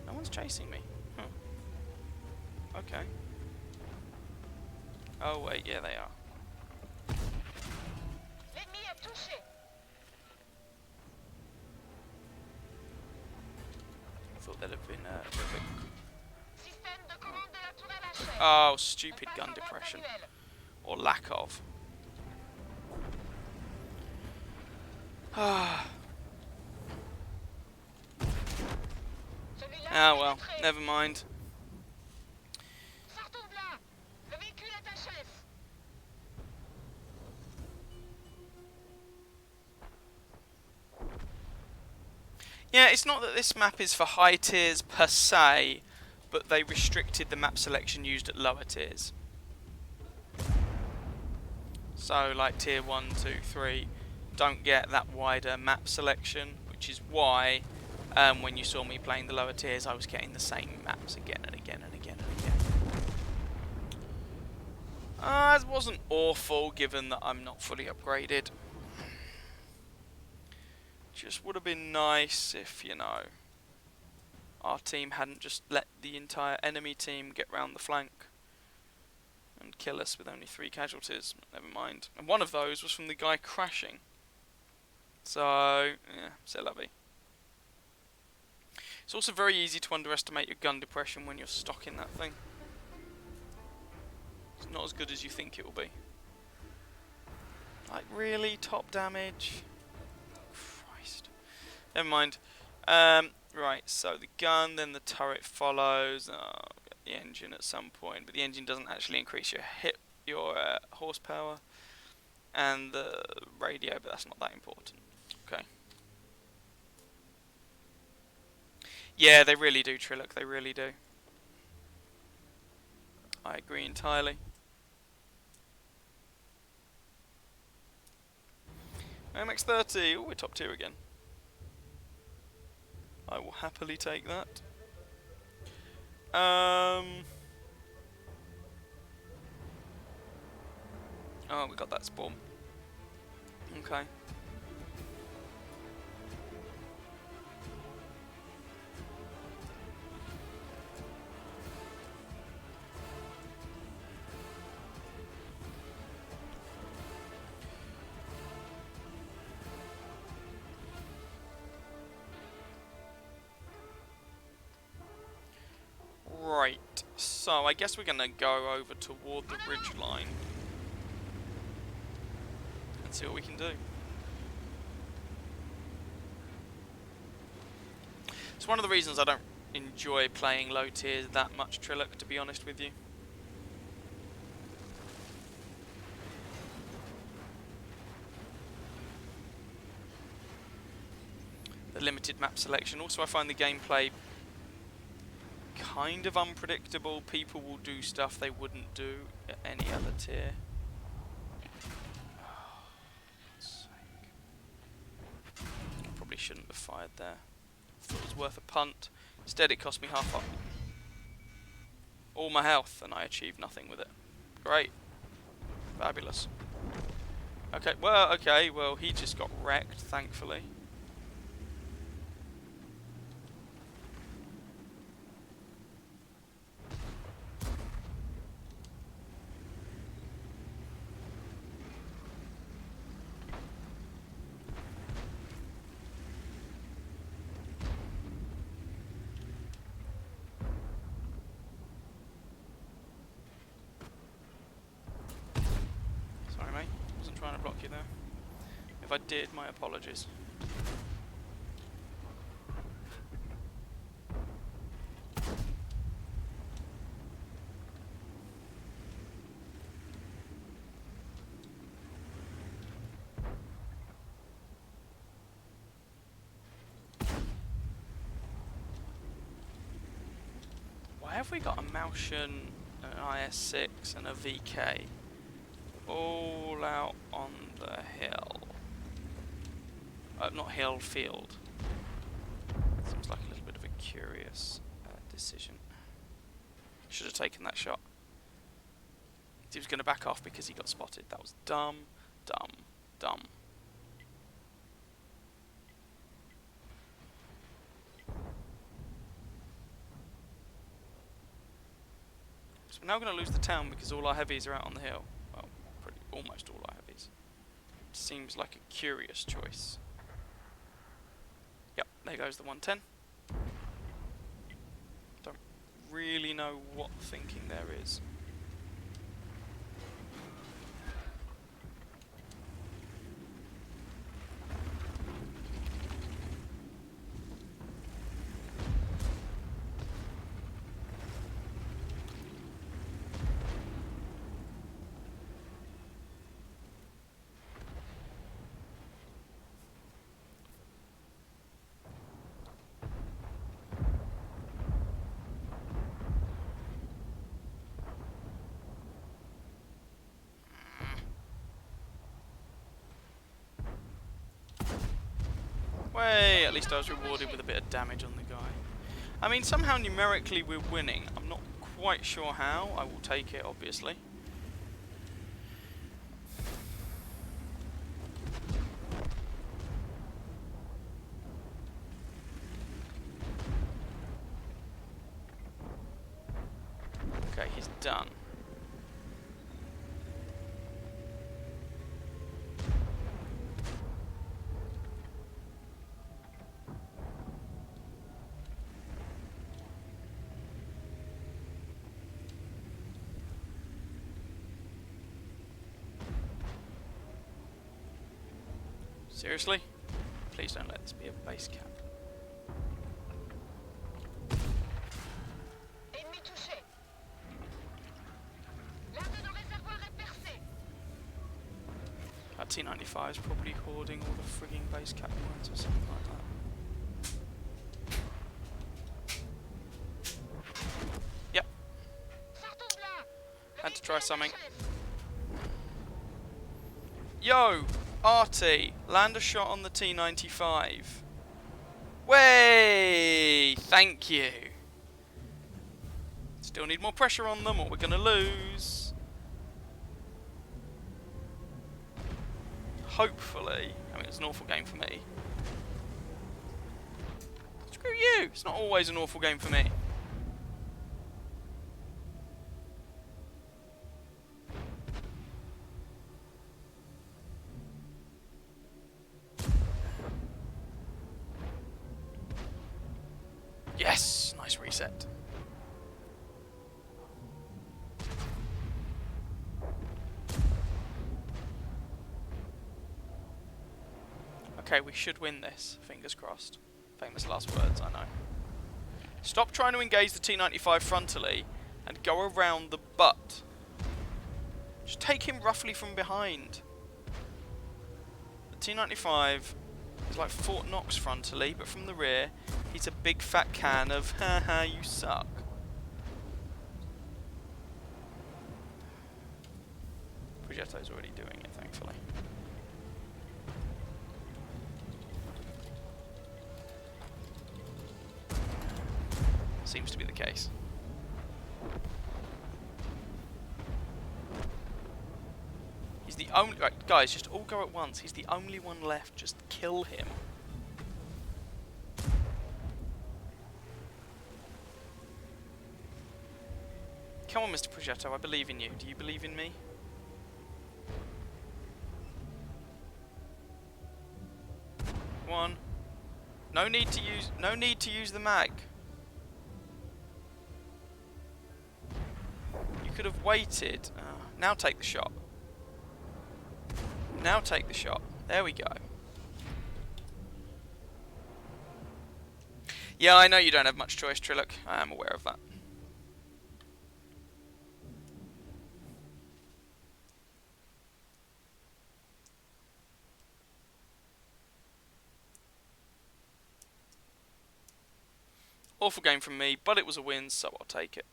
No one's chasing me. Huh. Okay. Oh wait, yeah they are. L'ennemi est touché. Thought they'd have been a little bit... Système de commande de la tourelle achève. Oh, stupid On passe gun en mode depression. manuel. Or lack of. Ah, Celui-là well, pénétré. never mind. Sortons de là. Le véhicule est HS. Yeah, it's not that this map is for high tiers per se, but they restricted the map selection used at lower tiers. So, like tier 1, 2, 3 don't get that wider map selection, which is why when you saw me playing the lower tiers, I was getting the same maps again and again and again and again. It wasn't awful, given that I'm not fully upgraded. Just would have been nice if, you know, our team hadn't just let the entire enemy team get round the flank and kill us with only 3 casualties. Never mind. And one of those was from the guy crashing. So, yeah, c'est la vie. It's also very easy to underestimate your gun depression when you're stuck in that thing. It's not as good as you think it will be. Like, really? Top damage? Christ. Never mind. Right, so the gun, then the turret follows. Get the engine at some point, but the engine doesn't actually increase your horsepower, and the radio, but that's not that important. Okay. Yeah, they really do, Trillock. They really do. I agree entirely. MX-30. Oh, we're top tier again. I will happily take that. Oh, we got that spawn. Okay. Right, so I guess we're going to go over toward the ridge line and see what we can do. It's one of the reasons I don't enjoy playing low tiers that much, Trillock, to be honest with you. The limited map selection. Also, I find the gameplay kind of unpredictable. People will do stuff they wouldn't do at any other tier. Oh, God's sake. I probably shouldn't have fired there. Thought it was worth a punt. Instead it cost me half up all my health and I achieved nothing with it. Great. Fabulous. Okay, well he just got wrecked, thankfully. block you there. If I did, my apologies. Why have we got a Malshan, an IS-6 and a VK all out on the hill? Not hill, field. Seems like a little bit of a curious decision. Should have taken that shot. He was going to back off because he got spotted. That was dumb, dumb, dumb. So we're now going to lose the town because all our heavies are out on the hill. Well, almost all our heavies. Seems like a curious choice. Yep, there goes the 110. Don't really know what thinking there is. Way, at least I was rewarded with a bit of damage on the guy. I mean, somehow numerically we're winning. I'm not quite sure how. I will take it, obviously. Okay, he's done. Seriously? Please don't let this be a base cap. Ennemi touché. L'un de nos réservoirs est percé. That T-95 is probably hoarding all the frigging base cap points or something like that. Yep. Sortons de là. Le Had to véhicule try est something. achève. Yo! RT, land a shot on the T-95. Way! Thank you. Still need more pressure on them or we're gonna lose. Hopefully. I mean, it's an awful game for me. Screw you! It's not always an awful game for me. Yes! Nice reset. Okay, we should win this. Fingers crossed. Famous last words, I know. Stop trying to engage the T-95 frontally and go around the butt. Just take him roughly from behind. The T-95 is like Fort Knox frontally, but from the rear, he's a big fat can of haha, you suck. Progetto's already doing it, thankfully. Seems to be the case. He's the only... Right, guys, just all go at once. He's the only one left. Just kill him. Come on, Mr. Progetto, I believe in you. Do you believe in me? Come on. No need to use the mag. You could have waited. Now take the shot. Now take the shot. There we go. Yeah, I know you don't have much choice, Trilloc. I am aware of that. Awful game from me, but it was a win, so I'll take it.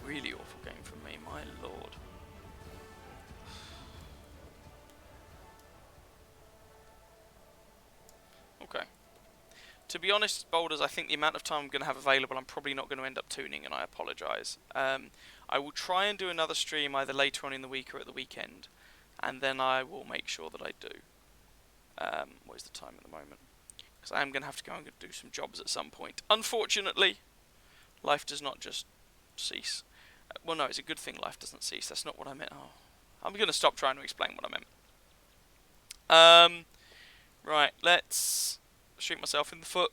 Really awful game from me, my lord. Okay. To be honest, Boulders, I think the amount of time I'm going to have available, I'm probably not going to end up tuning, and I apologise. I will try and do another stream either later on in the week or at the weekend, and then I will make sure that I do. What is the time at the moment? Because I am going to have to go and do some jobs at some point. Unfortunately, life does not just cease. Well, no, it's a good thing life doesn't cease. That's not what I meant. Oh, I'm going to stop trying to explain what I meant. Right, let's shoot myself in the foot.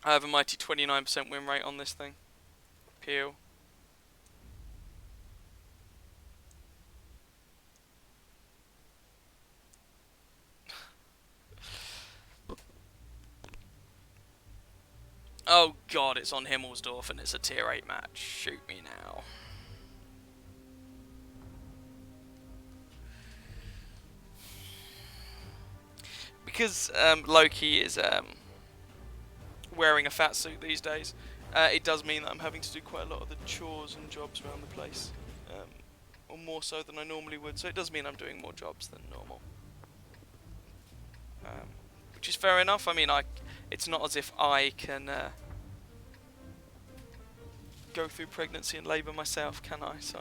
I have a mighty 29% win rate on this thing. Peel. Oh god, it's on Himmelsdorf and it's a tier 8 match. Shoot me now. Because Loki is wearing a fat suit these days, it does mean that I'm having to do quite a lot of the chores and jobs around the place. Or more so than I normally would, so it does mean I'm doing more jobs than normal. Which is fair enough. I mean, it's not as if I can go through pregnancy and labour myself, can I? So.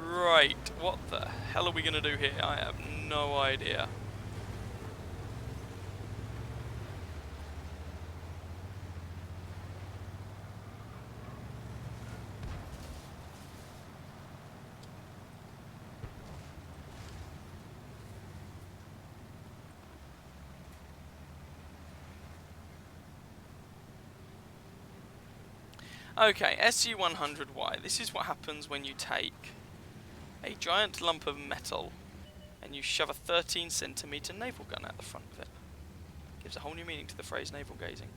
Right, what the hell are we going to do here? I have no idea. Okay, SU-100Y. This is what happens when you take a giant lump of metal and you shove a 13cm naval gun out the front of it. Gives a whole new meaning to the phrase navel gazing.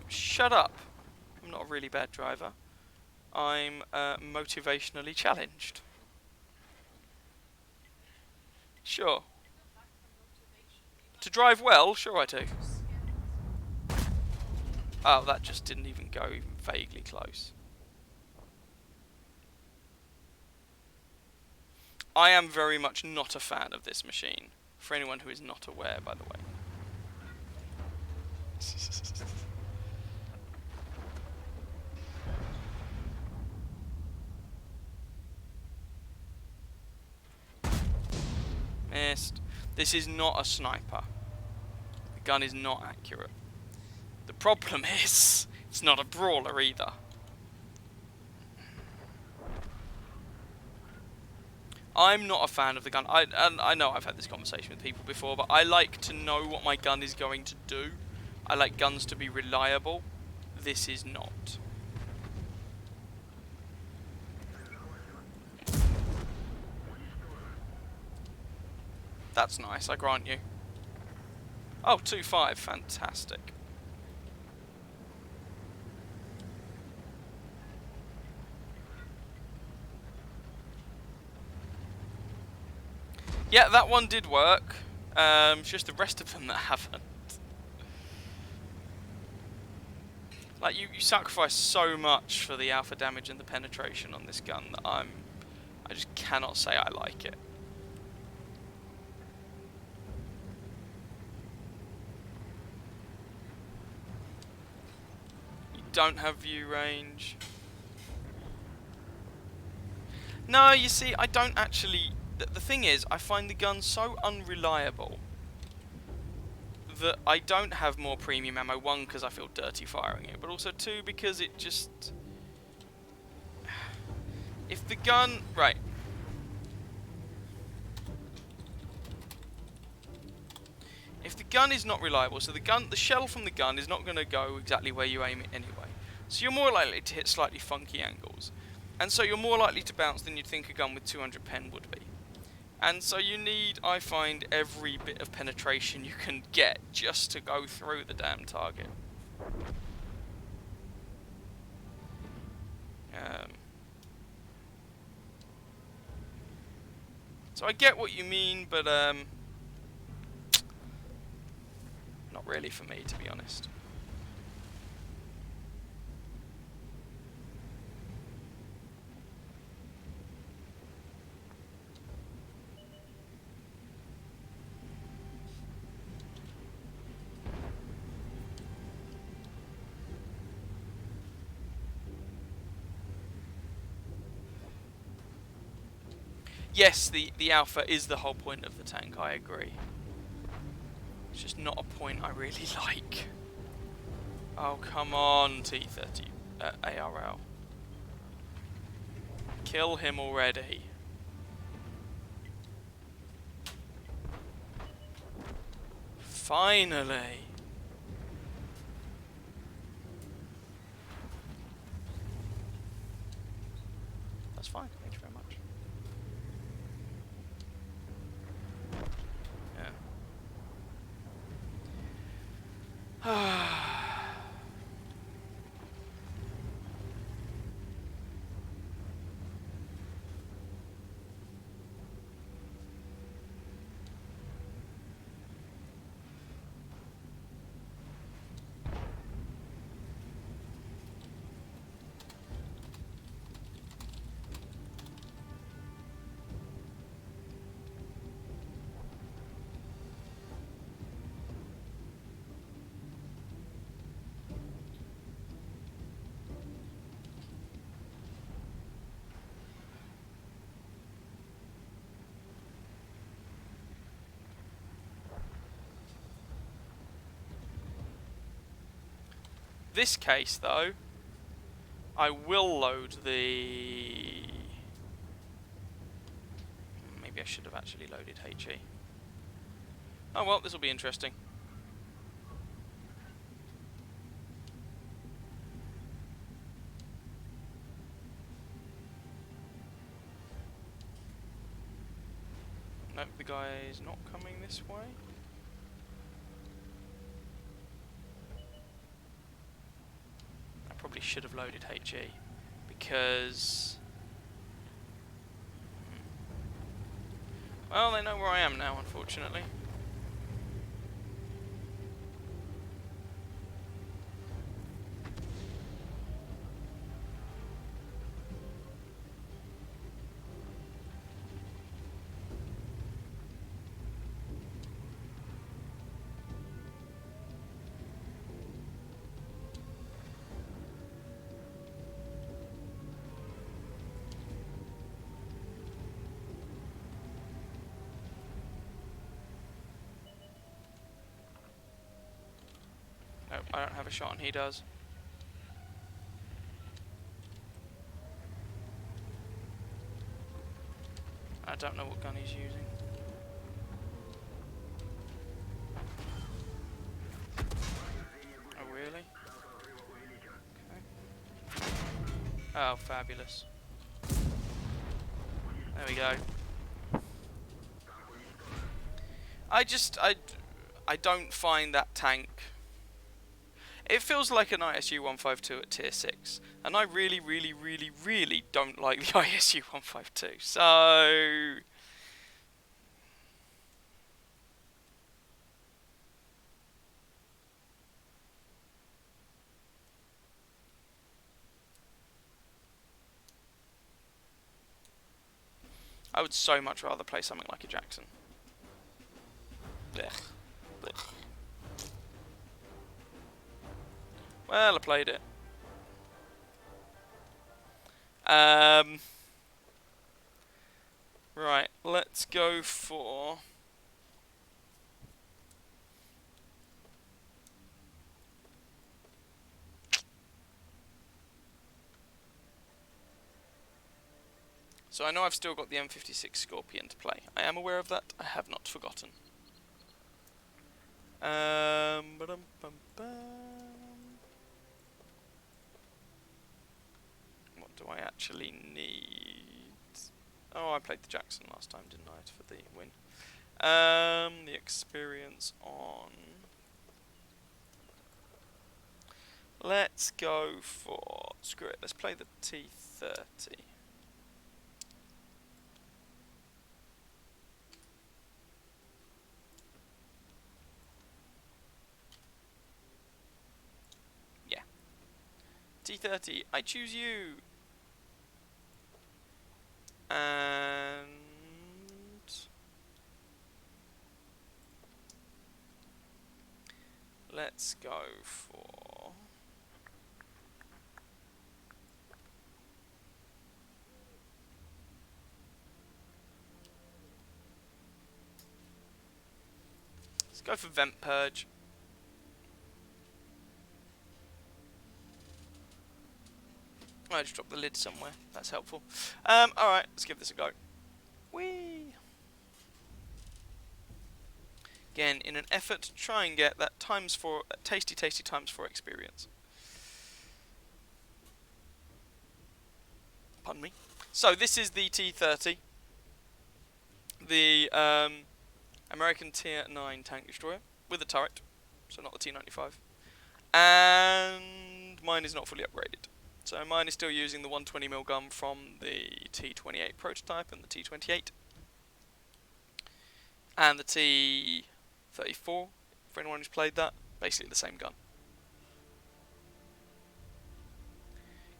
Shut up. I'm not a really bad driver. I'm motivationally challenged. Sure. To drive well? Sure I do. Oh, that just didn't even go even vaguely close. I am very much not a fan of this machine. For anyone who is not aware, by the way. Missed. This is not a sniper. The gun is not accurate. The problem is, it's not a brawler either. I'm not a fan of the gun. I know I've had this conversation with people before, but I like to know what my gun is going to do. I like guns to be reliable. This is not. That's nice, I grant you. Oh, 2-5, fantastic. Yeah, that one did work. It's just the rest of them that haven't. Like, you sacrifice so much for the alpha damage and the penetration on this gun that I just cannot say I like it. You don't have view range. No, you see, I don't actually... The thing is, I find the gun so unreliable that I don't have more premium ammo. One, because I feel dirty firing it, but also two, because it just... If the gun... Right. if the gun is not reliable, so the shell from the gun is not going to go exactly where you aim it anyway. So you're more likely to hit slightly funky angles. And so you're more likely to bounce than you'd think a gun with 200 pen would be. And so you need, I find, every bit of penetration you can get just to go through the damn target. So I get what you mean, but not really for me, to be honest. Yes, the alpha is the whole point of the tank, I agree. It's just not a point I really like. Oh, come on, T-30 ARL. Kill him already. Finally. That's fine, thank you very much. Yeah. This case, though, I will load the... Maybe I should have actually loaded HE. Oh well, this will be interesting. Nope, the guy's not coming this way. I probably should have loaded HE, because... Well, they know where I am now, unfortunately. Nope, I don't have a shot and he does. I don't know what gun he's using. Oh, really? Okay. Oh, fabulous. There we go. I don't find that tank... It feels like an ISU 152 at tier 6, and I really, really, really, really don't like the ISU 152, so... I would so much rather play something like a Jackson. Blech. Blech. Well, I played it. Right, let's go for... So I know I've still got the M56 Scorpion to play. I am aware of that. I have not forgotten. Ba-dum-bum-bum. What do I actually need? Oh, I played the Jackson last time, didn't I, for the win? The experience on. Let's go for. Screw it. Let's play the T30. Yeah. T30. I choose you. And let's go for. Let's go for Vent Purge. I just dropped the lid somewhere. That's helpful. Alright, let's give this a go. Whee! Again, in an effort to try and get that ×4, tasty ×4 experience. Pardon me. So this is the T30, the American Tier 9 tank destroyer with a turret, so not the T95, and mine is not fully upgraded. So mine is still using the 120mm gun from the T28 prototype and the T28, and the T34, for anyone who's played that, basically the same gun.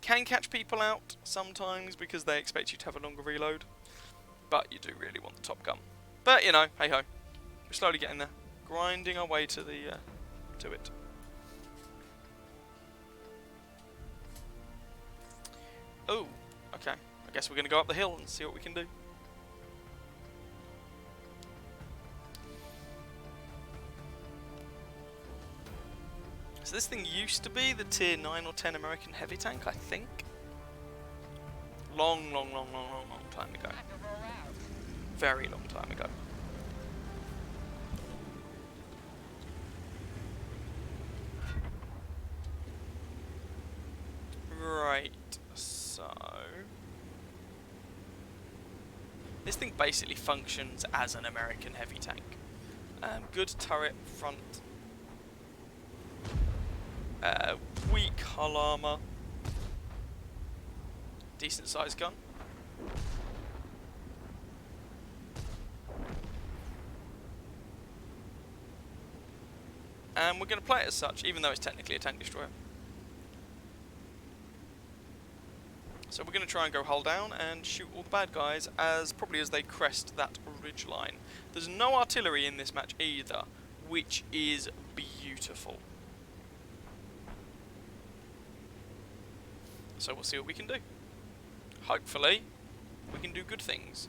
Can catch people out sometimes because they expect you to have a longer reload, but you do really want the top gun. But you know, hey ho, we're slowly getting there, grinding our way to the to it. Oh, okay. I guess we're gonna go up the hill and see what we can do. So this thing used to be the Tier 9 or 10 American heavy tank, I think. Long time ago. Very long time ago. Right, so... this thing basically functions as an American heavy tank. Good turret front. Weak hull armor. Decent sized gun. And we're going to play it as such, even though it's technically a tank destroyer. So we're going to try and go hull down and shoot all the bad guys probably as they crest that ridge line. There's no artillery in this match either, which is beautiful. So we'll see what we can do. Hopefully, we can do good things.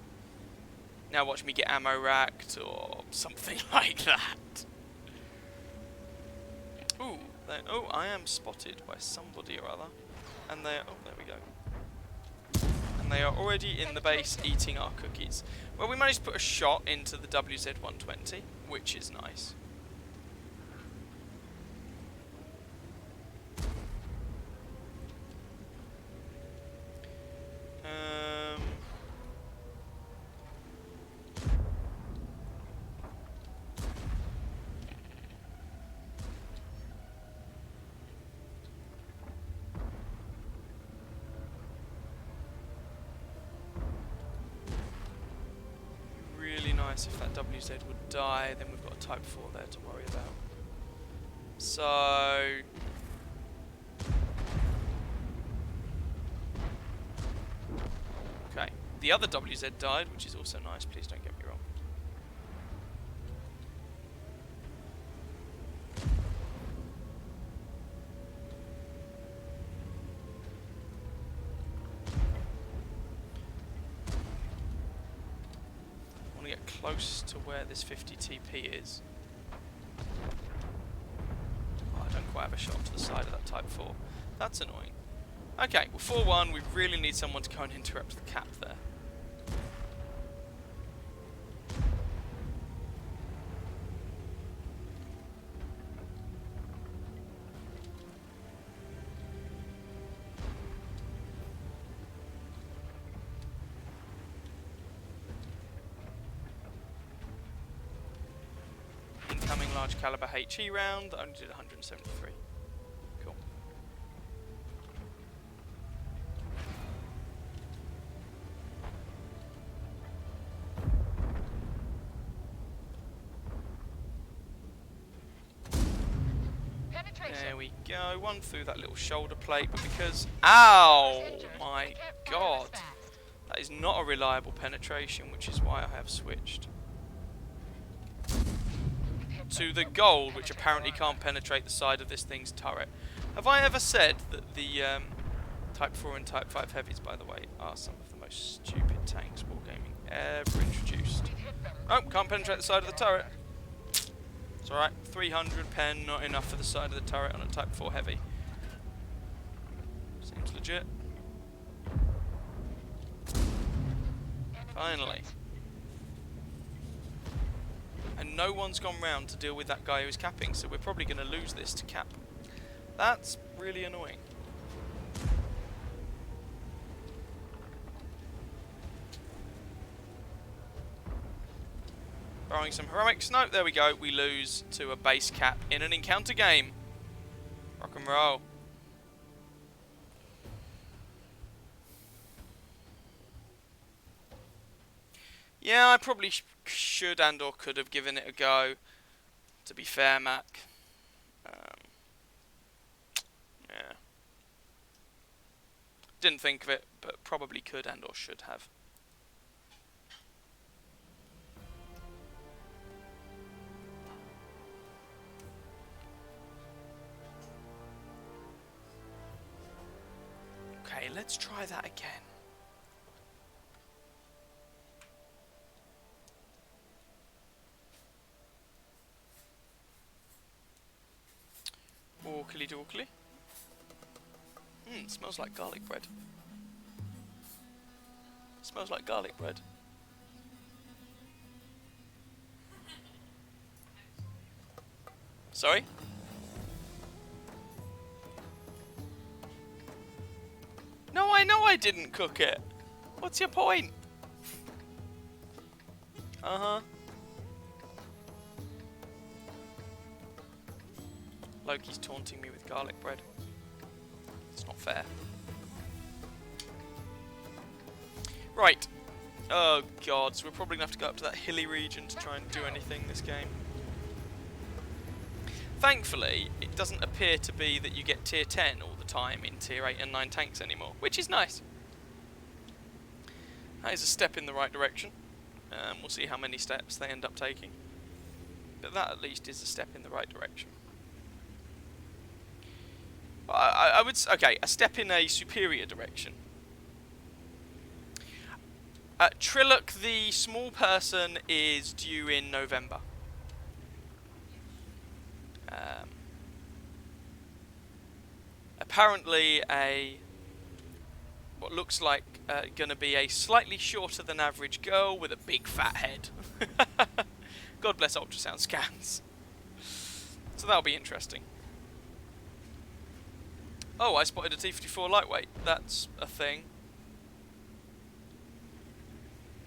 Now watch me get ammo racked or something like that. Ooh, oh, I am spotted by somebody or other. And they're, oh, there we go. And they are already in the base eating our cookies. Well, we managed to put a shot into the WZ-120, which is nice. If that WZ would die, then we've got a Type 4 there to worry about. So... okay, the other WZ died, which is also nice, please don't get me wrong. Close to where this 50 TP is. Oh, I don't quite have a shot to the side of that Type 4. That's annoying. Okay, well 4-1, we really need someone to go and interrupt the cap there. large caliber HE round that only did 173. Cool. There we go. One through that little shoulder plate, but because... Ow! My god. That is not a reliable penetration, which is why I have switched to the gold, which apparently can't penetrate the side of this thing's turret. Have I ever said that the Type 4 and Type 5 heavies, by the way, are some of the most stupid tanks wargaming ever introduced? Oh, can't penetrate the side of the turret. It's alright. 300 pen, not enough for the side of the turret on a Type 4 heavy. Seems legit. Finally. And no one's gone round to deal with that guy who's capping, so we're probably going to lose this to cap. That's really annoying. Throwing some heroics. No, there we go. We lose to a base cap in an encounter game. Rock and roll. Yeah, I probably should and or could have given it a go. To be fair, Mac. Yeah. Didn't think of it, but probably could and or should have. Okay, let's try that again. Orkly dorkly. Smells like garlic bread. Smells like garlic bread. Sorry? No, I know I didn't cook it. What's your point? Uh-huh. Loki's taunting me with garlic bread. It's not fair. Right. Oh god, so we're probably going to have to go up to that hilly region to try and do anything this game. Thankfully, it doesn't appear to be that you get tier 10 all the time in tier 8 and 9 tanks anymore, which is nice. That is a step in the right direction. We'll see how many steps they end up taking. But that at least is a step in the right direction. I would okay, a step in a superior direction. Trilloc the small person is due in November. Apparently what looks like going to be a slightly shorter than average girl with a big fat head. God bless ultrasound scans. So that'll be interesting. Oh, I spotted a T-54 lightweight. That's a thing.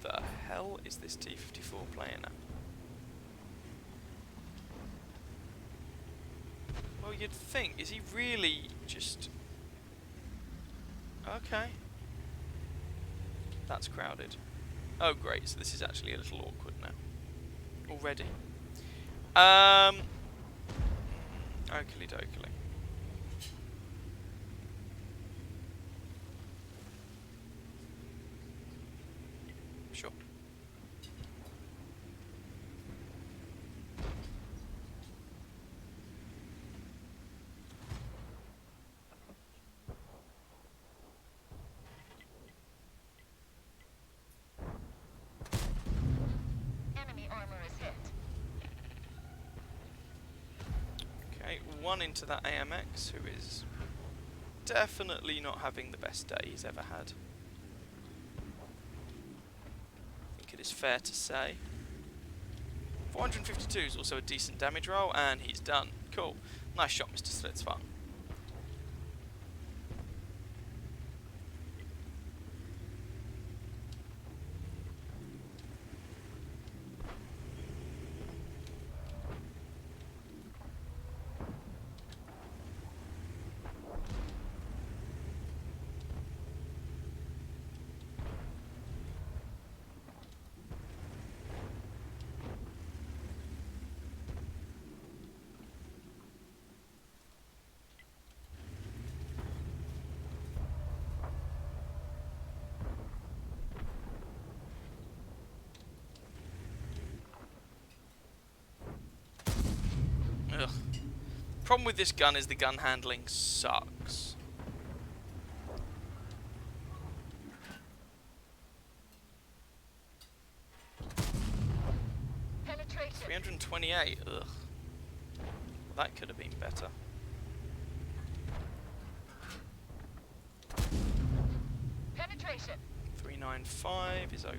The hell is this T-54 playing at? Well, you'd think, is he really just... Okay. That's crowded. Oh great, so this is actually a little awkward now. Already. Oakley dokily. Sure. Enemy armor is hit. Okay, one into that AMX, who is definitely not having the best day he's ever had. I think it is fair to say. 452 is also a decent damage roll, and he's done. Cool. Nice shot, Mr. Slitzfang. Problem with this gun is the gun handling sucks. Penetration. 328. Ugh. Well, that could have been better. Penetration. 395 is okay.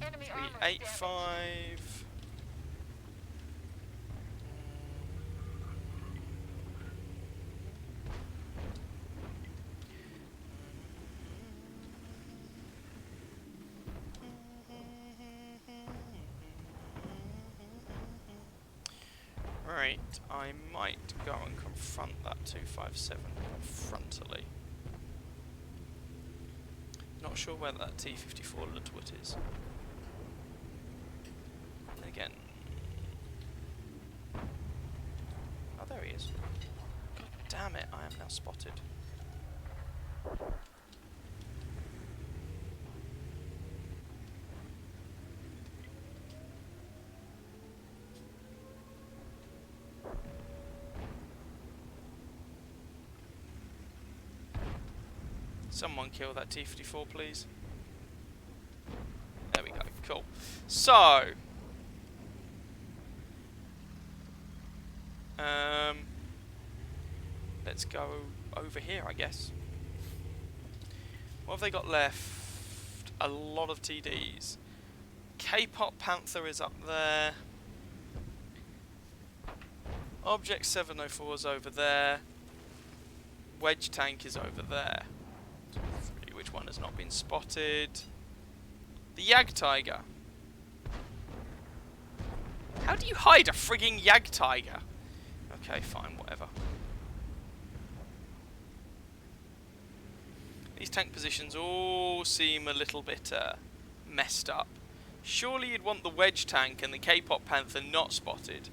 Enemy armor is damaged. 385. Right, I might go and confront that 257 frontally. Not sure where that T-54 Ludwig is. And again... Oh, there he is. God damn it, I am now spotted. Someone kill that T-54, please. There we go. Cool. So, let's go over here, I guess. What have they got left? A lot of TDs. K-pop Panzer is up there. Object 704 is over there. Wedge tank is over there. Which one has not been spotted? The Jagdtiger. How do you hide a frigging Jagdtiger? Okay, fine, whatever. These tank positions all seem a little bit messed up. Surely you'd want the Wedge tank and the K-pop Panther not spotted,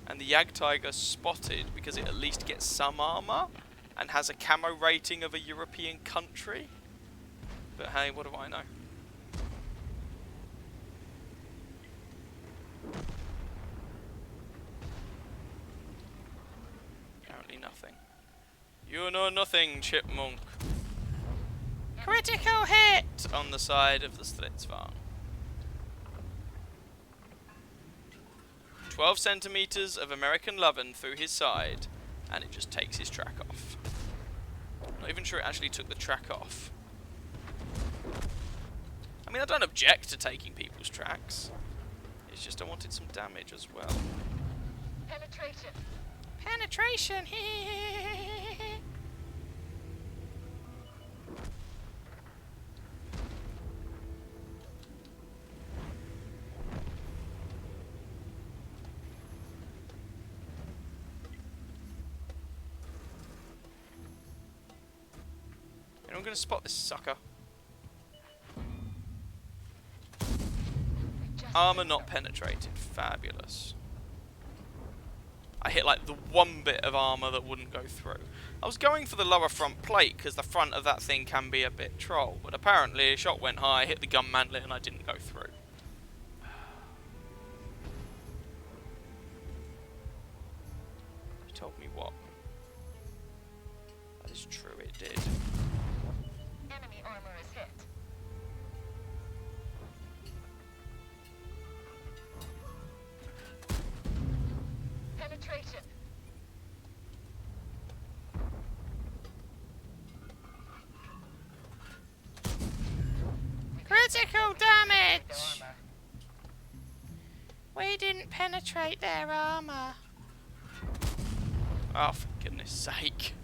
and the Jagdtiger spotted because it at least gets some armour and has a camo rating of a European country. But hey, what do I know? Apparently nothing. You know nothing, chipmunk. Critical hit on the side of the Stridsvagn. 12 centimeters of American lovin' through his side, and it just takes his track off. Not even sure it actually took the track off. I mean, I don't object to taking people's tracks. It's just I wanted some damage as well. Penetration. Penetration! And I'm going to spot this sucker. Armour not penetrated. Fabulous. I hit like the one bit of armour that wouldn't go through. I was going for the lower front plate because the front of that thing can be a bit troll, but apparently a shot went high, hit the gun mantlet, and I didn't go through. You told me what? That is true, it did. Enemy armor is hit. Penetration. Critical damage! We didn't penetrate their armour. Oh, for goodness sake.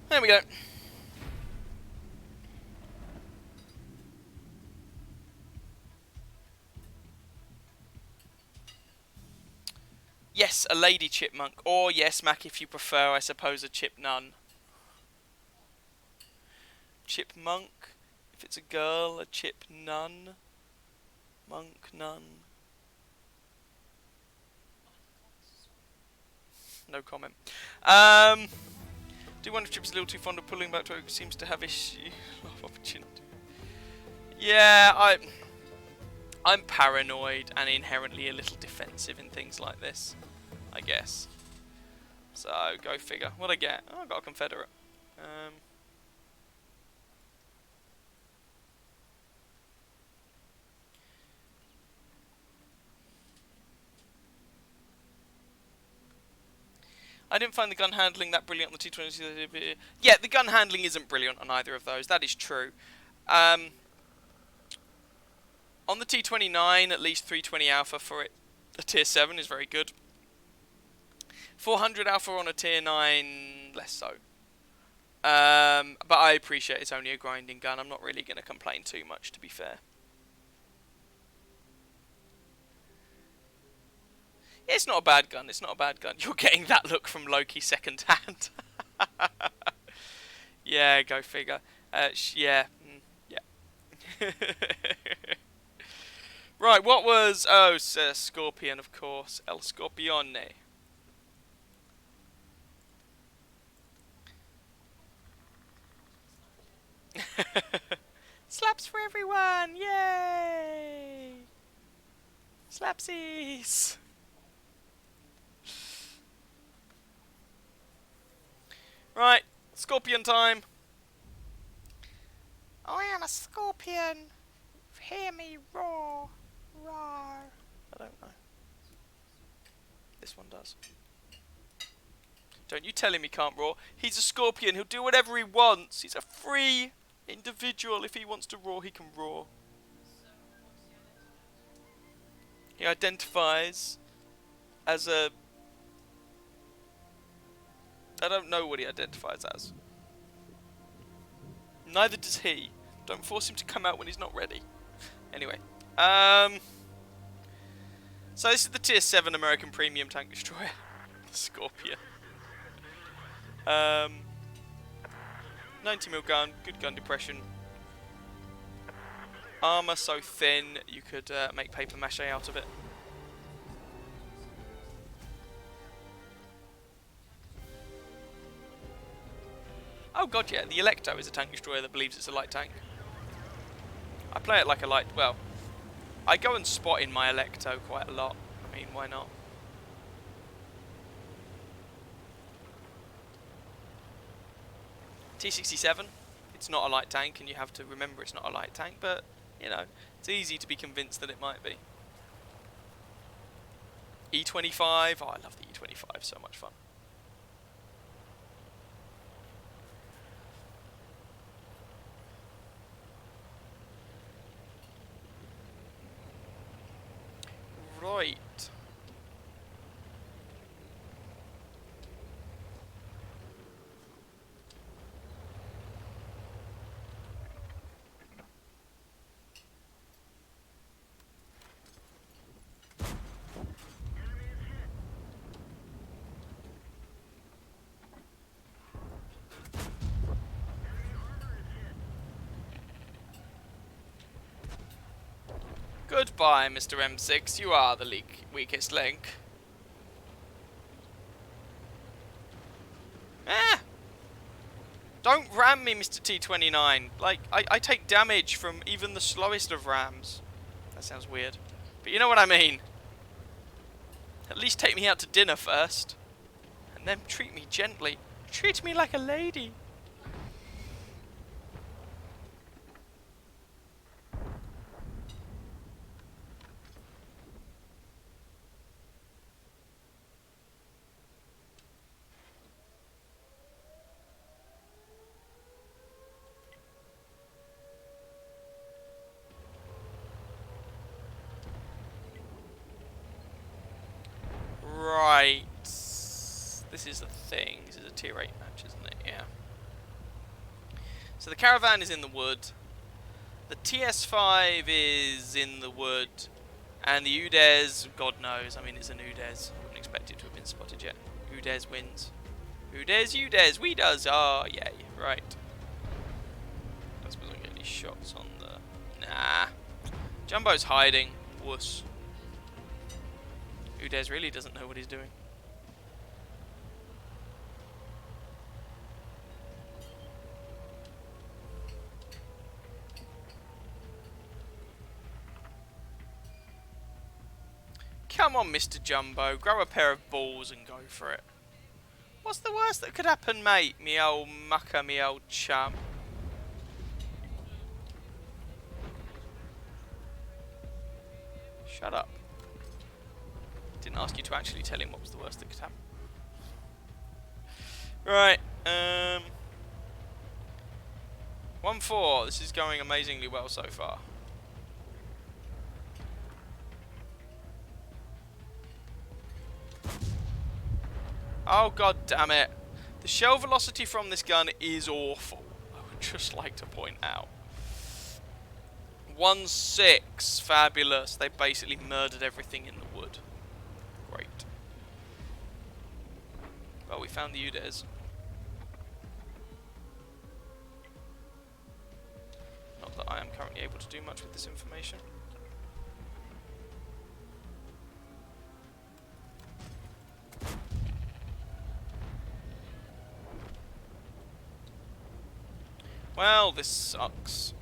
There we go. Yes, a lady chipmunk. Or yes, Mac, if you prefer, I suppose a chip nun. chipmunk. If it's a girl, a chip nun. Monk, nun. No comment. Do wonder if Chip's a little too fond of pulling back to it. Seems to have issue of opportunity. Yeah, I'm paranoid and inherently a little defensive in things like this, I guess. So, go figure. What'd I get? Oh, I got a Confederate. I didn't find the gun handling that brilliant on the T-20. Yeah, the gun handling isn't brilliant on either of those. That is true. On the T-29, at least 320 Alpha for it, a Tier 7 is very good. 400 Alpha on a Tier 9, less so. But I appreciate it's only a grinding gun. I'm not really going to complain too much, to be fair. It's not a bad gun. It's not a bad gun. You're getting that look from Loki second hand. Yeah, go figure. Yeah. Yeah. Right, what was... Oh, Scorpion, of course. El Scorpione. Slaps for everyone! Yay! Slapsies! Right, Scorpion time. I am a scorpion. Hear me roar. Roar. I don't know. This one does. Don't you tell him he can't roar. He's a scorpion. He'll do whatever he wants. He's a free individual. If he wants to roar, he can roar. He identifies as a... I don't know what he identifies as. Neither does he. Don't force him to come out when he's not ready. Anyway. So this is the Tier 7 American Premium Tank Destroyer. The Scorpion. 90mm gun. Good gun depression. Armour so thin you could make paper mache out of it. Oh god, yeah, the Electo is a tank destroyer that believes it's a light tank. I play it like a light... Well, I go and spot in my Electo quite a lot. I mean, why not? T-67, it's not a light tank, and you have to remember it's not a light tank, but, you know, it's easy to be convinced that it might be. E25, oh, I love the E25, so much fun. Right. Goodbye, Mr. M6. You are the weakest link. Don't ram me, Mr. T-29. Like, I take damage from even the slowest of rams. That sounds weird. But you know what I mean. At least take me out to dinner first. And then treat me gently. Treat me like a lady. Right. This is a thing. This is a tier 8 match, isn't it? Yeah. So the caravan is in the wood. The TS5 is in the wood. And the Udez, God knows. I mean, it's an Udez. I wouldn't expect it to have been spotted yet. Udez wins. Udez, we does. Oh, yay. Right. any shots on the... Nah. Jumbo's hiding. Wuss. Udez really doesn't know what he's doing. Come on, Mr. Jumbo. Grab a pair of balls and go for it. What's the worst that could happen, mate? Me old mucker, me old chum. Shut up. Didn't ask you to actually tell him what was the worst that could happen. Right, 1-4. This is going amazingly well so far. Oh, god damn it. The shell velocity from this gun is awful. I would just like to point out. 1-6. Fabulous. They basically murdered everything in the wood. Great. Well, we found the Udez. Not that I am currently able to do much with this information. Well, this sucks.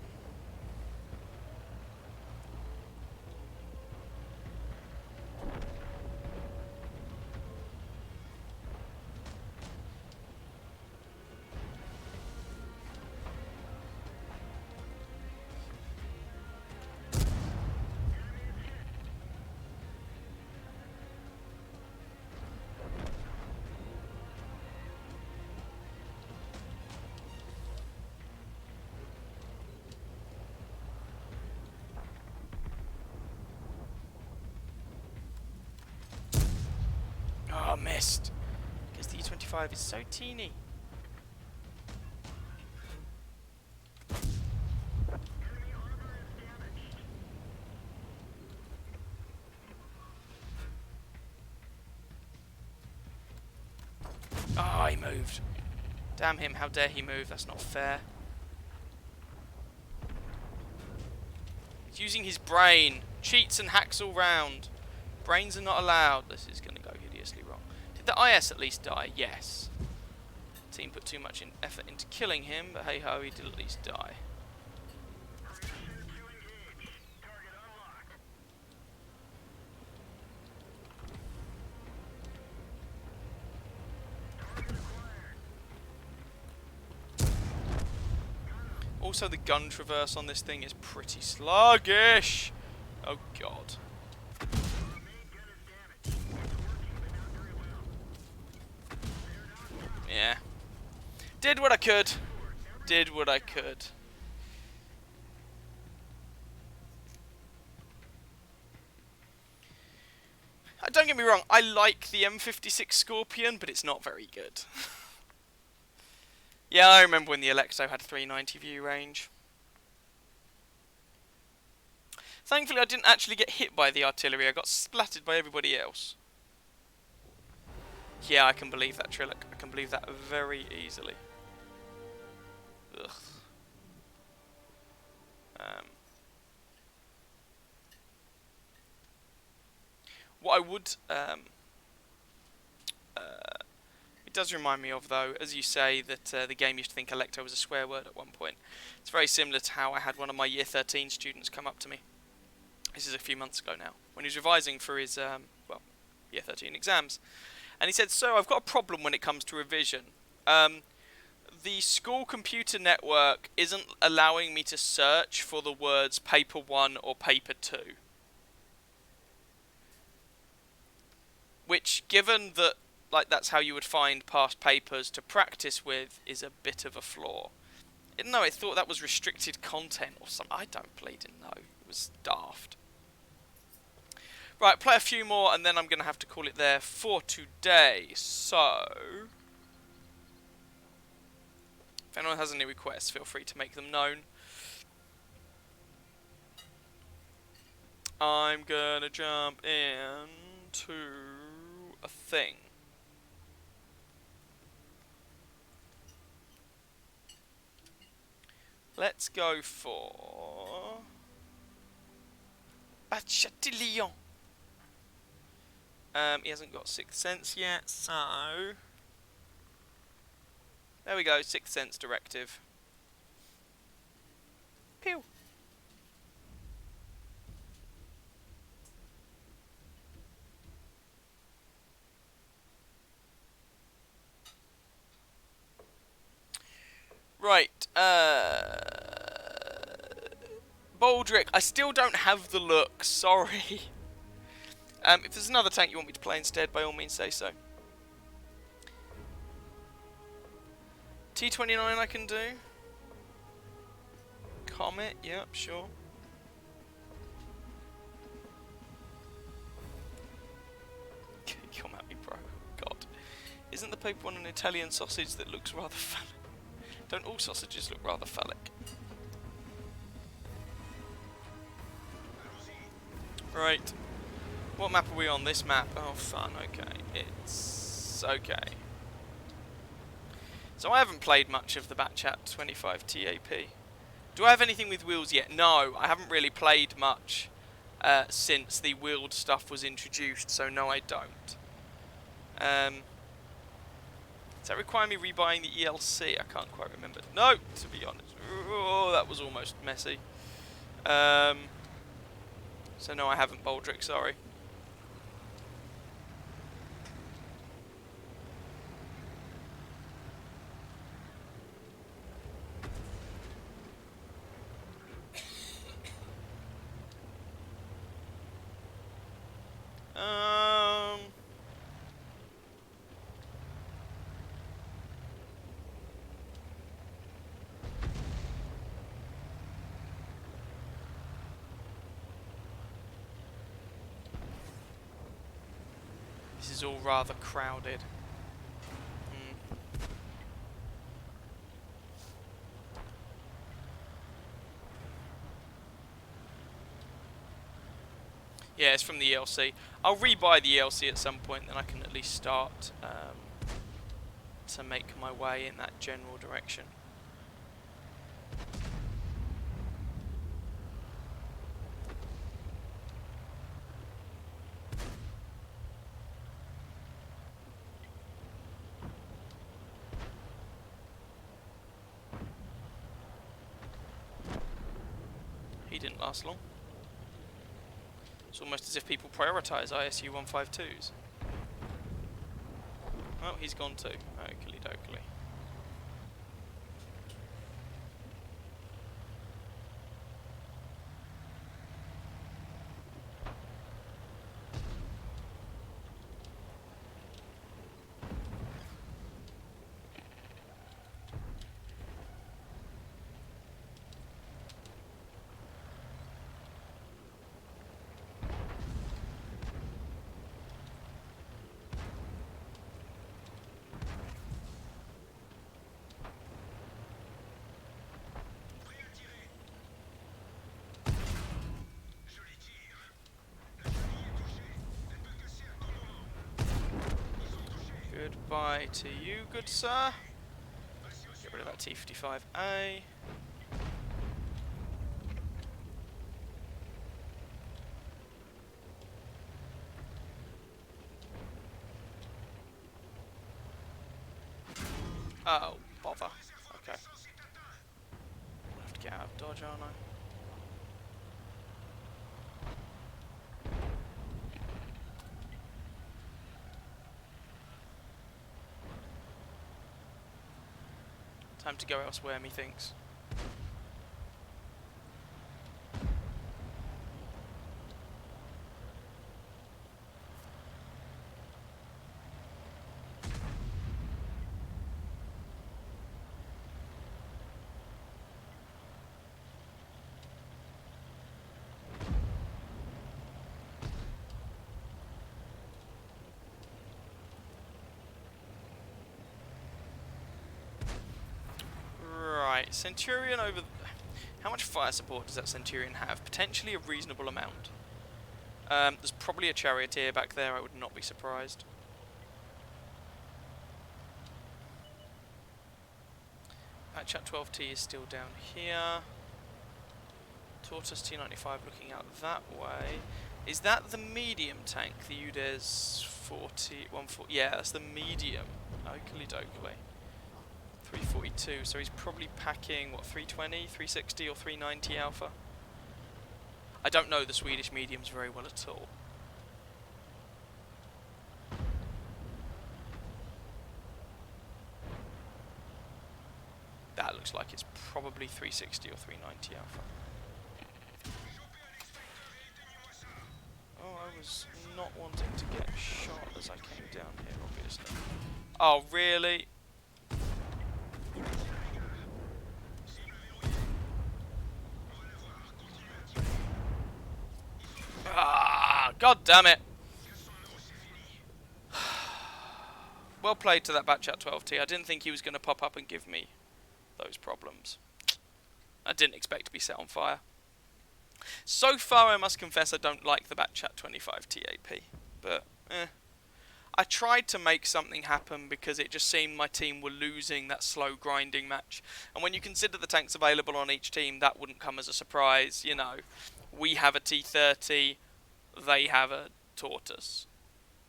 Oh, missed. Because the E25 is so teeny. Oh, he moved. Damn him, how dare he move? That's not fair. He's using his brain. Cheats and hacks all round. Brains are not allowed. This is going to go hideously wrong. Did the IS at least die? Yes. The team put too much effort into killing him, but hey ho, he did at least die. Also, the gun traverse on this thing is pretty sluggish. Oh god. Yeah. Did what I could. Did what I could. Don't get me wrong, I like the M56 Scorpion, but it's not very good. Yeah, I remember when the Electo had 390 view range. Thankfully, I didn't actually get hit by the artillery. I got splattered by everybody else. Yeah, I can believe that, Trillic. I can believe that very easily. Ugh. What I would... it does remind me of, though, as you say, that the game used to think Electo was a swear word at one point. It's very similar to how I had one of my Year 13 students come up to me. This is a few months ago now, when he was revising for his, well, Year 13 exams. And he said, so I've got a problem when it comes to revision. The school computer network isn't allowing me to search for the words paper 1 or paper 2. Which, given that like that's how you would find past papers to practice with, is a bit of a flaw. No, I thought that was restricted content or something. I don't bleeding know. It was daft. Right, play a few more and then I'm going to have to call it there for today. So, if anyone has any requests, feel free to make them known. I'm going to jump into a thing. Let's go for Bachatillon. He hasn't got Sixth Sense yet, so there we go. Sixth Sense directive. Pew. Right, Baldric, I still don't have the look, sorry. If there's another tank you want me to play instead, by all means say so. T29 I can do. Comet, yep, sure. Come at me, bro. God. Isn't the paper one an Italian sausage that looks rather phallic? Don't all sausages look rather phallic? Right. What map are we on? This map? Oh, fun. Okay. It's okay. So I haven't played much of the Batchat 25 TAP. Do I have anything with wheels yet? No, I haven't really played much since the wheeled stuff was introduced, so no I don't. Does that require me rebuying the ELC? I can't quite remember. No, to be honest. Oh, that was almost messy. So no, I haven't, Baldric, sorry. This is all rather crowded. Yeah, it's from the ELC. I'll rebuy the ELC at some point, then I can at least start to make my way in that general direction. He didn't last long. It's almost as if people prioritise ISU 152s. Well, he's gone too. Oakley dokley. Goodbye to you, good sir. Get rid of that T-55A. Oh, bother. Okay. I'll have to get out of dodge, aren't I? Time to go elsewhere, methinks. Right, Centurion over... How much fire support does that Centurion have? Potentially a reasonable amount. There's probably a Charioteer back there, I would not be Batchat 12T is still down here. Tortoise T95 looking out that way. Is that the medium tank, the UDES 140? Yeah, that's the medium. Oakley dokley. 342, so he's probably packing, what, 320, 360 or 390 alpha? I don't know the Swedish mediums very well at all. That looks like it's probably 360 or 390 alpha. Oh, I was not wanting to get shot as I came down here, obviously. Oh, really? Ah, God damn it! Well played to that Batchat 12T. I didn't think he was going to pop up and give me those problems. I didn't expect to be set on fire. So far, I must confess, I don't like the Batchat 25 TAP, but I tried to make something happen because it just seemed my team were losing that slow grinding match. And when you consider the tanks available on each team, that wouldn't come as a surprise. You know, we have a T30, they have a Tortoise.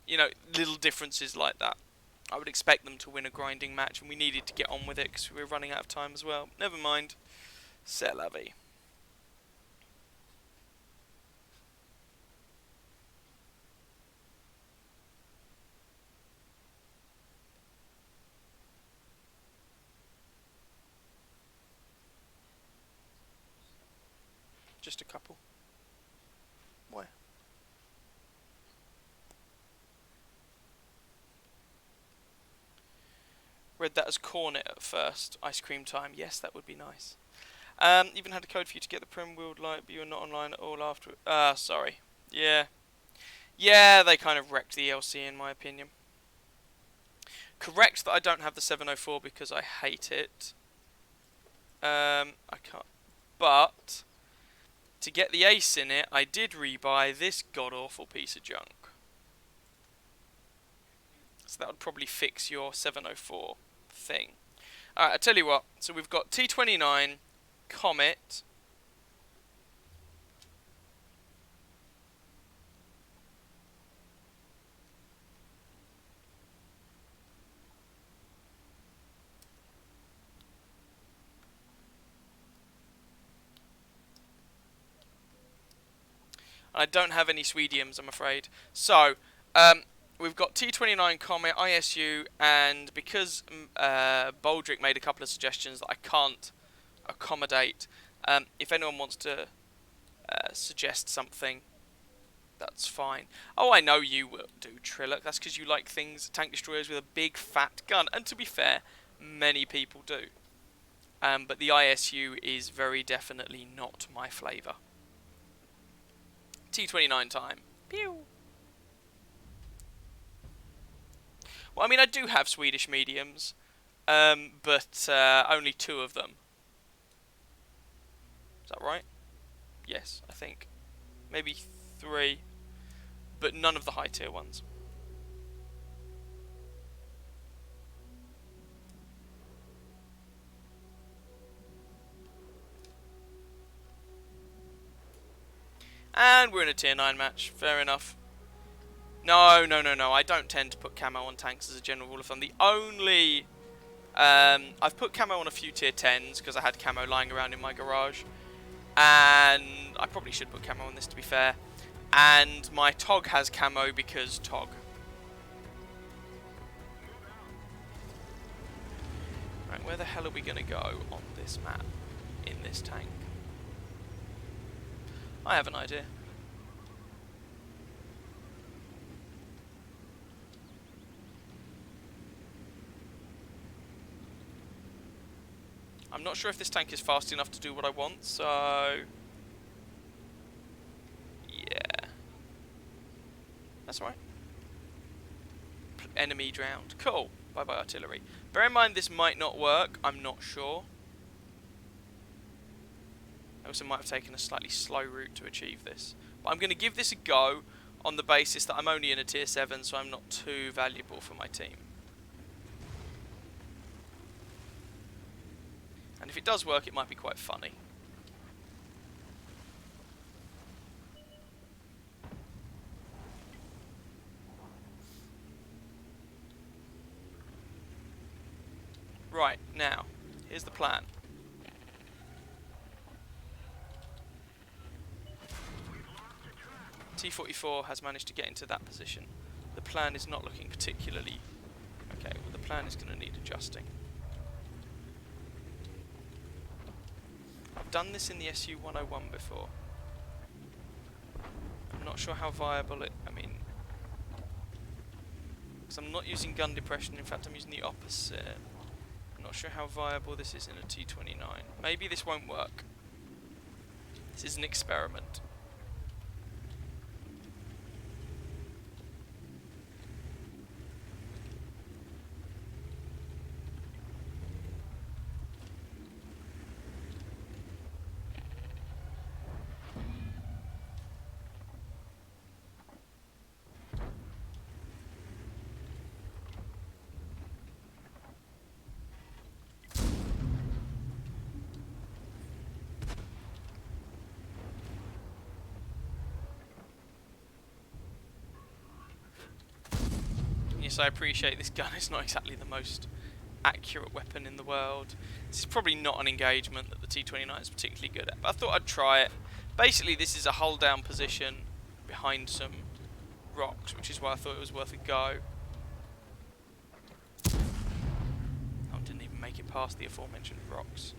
You know, little differences like that. I would expect them to win a grinding match, and we needed to get on with it because we were running out of time as well. Never mind. C'est la vie. Just a couple. Why? Read that as cornet at first. Ice cream time. Yes, that would be nice. Even had a code for you to get the prim wheeled light, but you were not online at all after. Sorry. Yeah. Yeah, they kind of wrecked the LC in my opinion. Correct that I don't have the 704 because I hate it. I can't. But to get the ace in it, I did rebuy this god-awful piece of junk. So that would probably fix your 704 thing. Alright, I tell you what. So we've got T29, Comet. I don't have any Swediums, I'm afraid. So, we've got T29 Comet, ISU, and because Boldrick made a couple of suggestions that I can't accommodate, if anyone wants to suggest something, that's fine. Oh, I know you will do, Trillock. That's because you like things, tank destroyers with a big fat gun. And to be fair, many people do. But the ISU is very definitely not my flavour. T29 time. Pew! Well, I mean, I do have Swedish mediums, but only 2 of them. Is that right? Yes, I think. Maybe 3, but none of the high tier ones. And we're in a tier 9 match. Fair enough. No. I don't tend to put camo on tanks as a general rule of thumb. The only... I've put camo on a few tier 10s because I had camo lying around in my garage. And I probably should put camo on this, to be fair. And my TOG has camo because TOG. Right, where the hell are we going to go on this map in this tank? I have an idea. I'm not sure if this tank is fast enough to do what I want, so... yeah. That's alright. Enemy drowned. Cool. Bye-bye artillery. Bear in mind this might not work. I'm not sure. I also might have taken a slightly slow route to achieve this. But I'm going to give this a go on the basis that I'm only in a tier 7, so I'm not too valuable for my team. If it does work, it might be quite funny. Right, now, here's the plan. T-44 has managed to get into that position. The plan is not looking particularly... Okay, well the plan is going to need adjusting. I've done this in the SU-101 before. I'm not sure how viable it... I mean... Because I'm not using gun depression, in fact I'm using the opposite. I'm not sure how viable this is in a T-29. Maybe this won't work. This is an experiment. Yes, I appreciate this gun is not exactly the most accurate weapon in the world. This is probably not an engagement that the T-29 is particularly good at, but I thought I'd try it. Basically, this is a hold down position behind some rocks, which is why I thought it was worth a go. Oh, didn't even make it past the aforementioned rocks.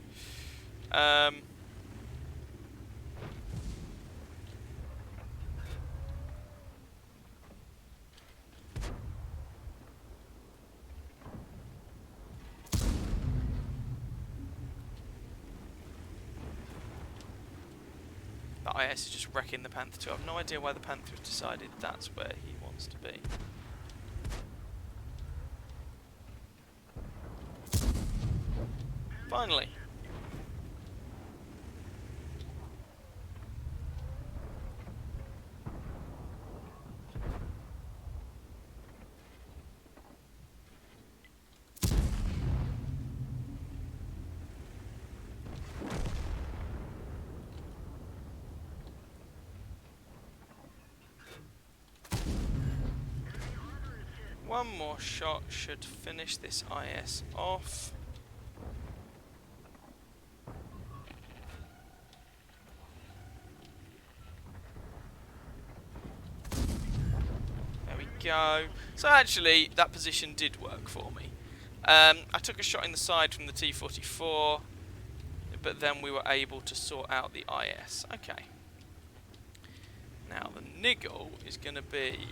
The IS is just wrecking the Panther 2. I have no idea why the Panther has decided that's where he wants to be. Finally. One more shot should finish this IS off. There we go. So actually, that position did work for me. I took a shot in the side from the T-44, but then we were able to sort out the IS. Okay. Now the niggle is going to be...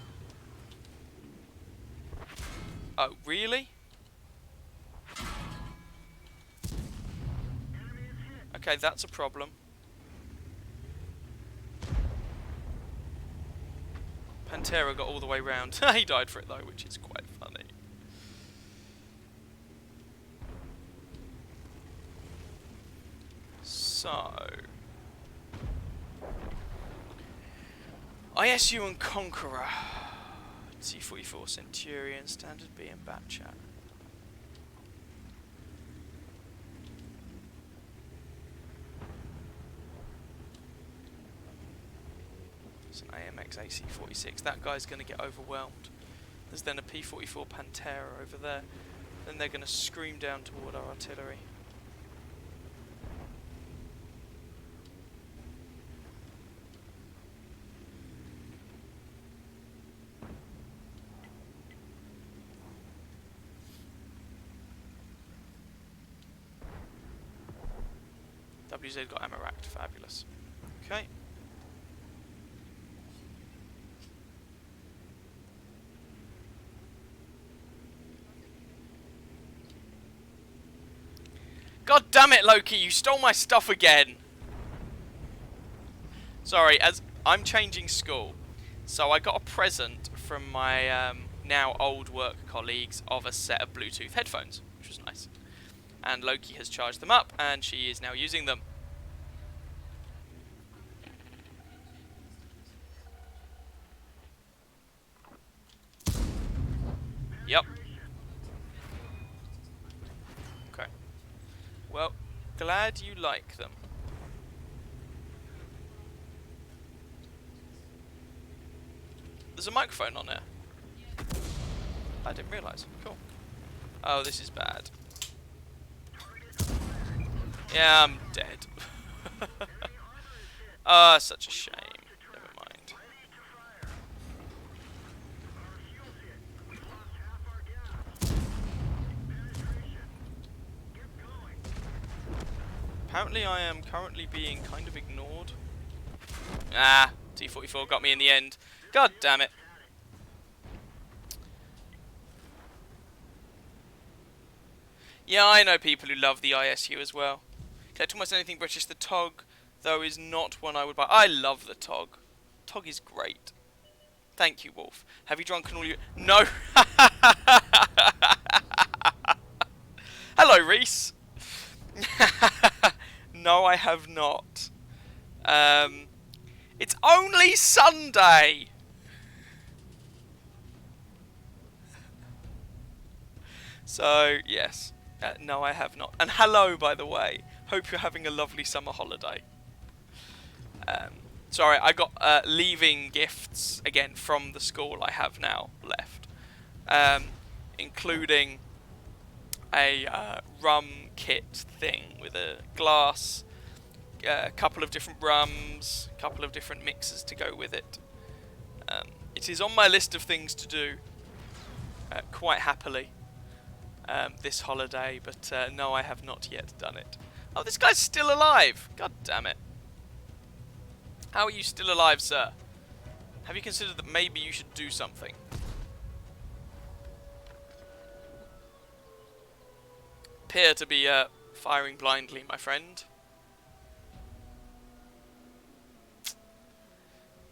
Oh, really? Okay, that's a problem. Pantera got all the way round. He died for it though, which is quite funny. So... ISU and Conqueror. T-44 Centurion, Standard B and Batchat. It's an AMX AC-46. That guy's going to get overwhelmed. There's then a P-44 Pantera over there. Then they're going to scream down toward our artillery. WZ got ammo racked, fabulous. Okay. God damn it, Loki, you stole my stuff again! Sorry, as I'm changing school, so I got a present from my now old work colleagues of a set of Bluetooth headphones, which was nice. And Loki has charged them up, and she is now using them. Yep. Okay. Well, Glad you like them. There's a microphone on there. I didn't realise. Cool. Oh, this is bad. Yeah, I'm dead. Ah, such a shame. Never mind. Apparently I am currently being kind of ignored. Ah, T-44 got me in the end. God damn it. Yeah, I know people who love the ISU as well. Collect almost anything British. The TOG, though, is not one I would buy. I love the TOG. TOG is great. Thank you, Wolf. Have you drunken all you... No! Hello, Reese! No, I have not. It's only Sunday! So, yes. No, I have not. And hello, by the way. Hope you're having a lovely summer holiday. Sorry, I got leaving gifts, again, from the school I have now left. Including a rum kit thing with a glass, a couple of different rums, a couple of different mixes to go with it. It is on my list of things to do, quite happily, this holiday, but no, I have not yet done it. Oh, this guy's still alive! God damn it. How are you still alive, sir? Have you considered that maybe you should do something? Appear to be firing blindly, my friend.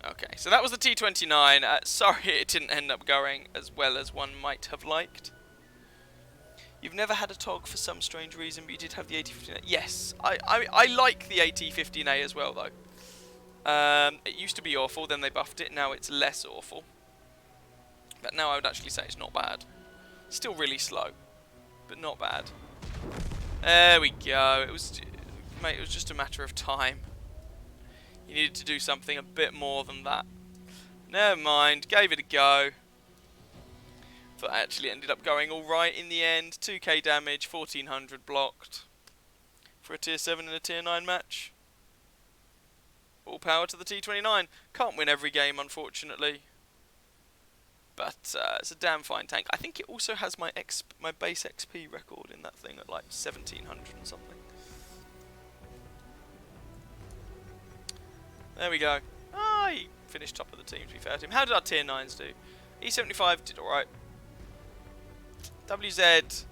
Okay, so that was the T-29. Sorry it didn't end up going as well as one might have liked. You've never had a TOG for some strange reason, but you did have the AT-15A. Yes, I like the AT-15A as well, though. It used to be awful, then they buffed it, now it's less awful. But now I would actually say it's not bad. Still really slow, but not bad. There we go. It was, mate, it was just a matter of time. You needed to do something a bit more than that. Never mind, gave it a go. But actually ended up going alright in the end. 2k damage, 1400 blocked. For a tier 7 and a tier 9 match. All power to the T-29. Can't win every game, unfortunately. But it's a damn fine tank. I think it also has my base XP record in that thing at like 1700 and something. There we go. Ah, he finished top of the team, to be fair to him. How did our tier 9s do? E75 did alright. WZ,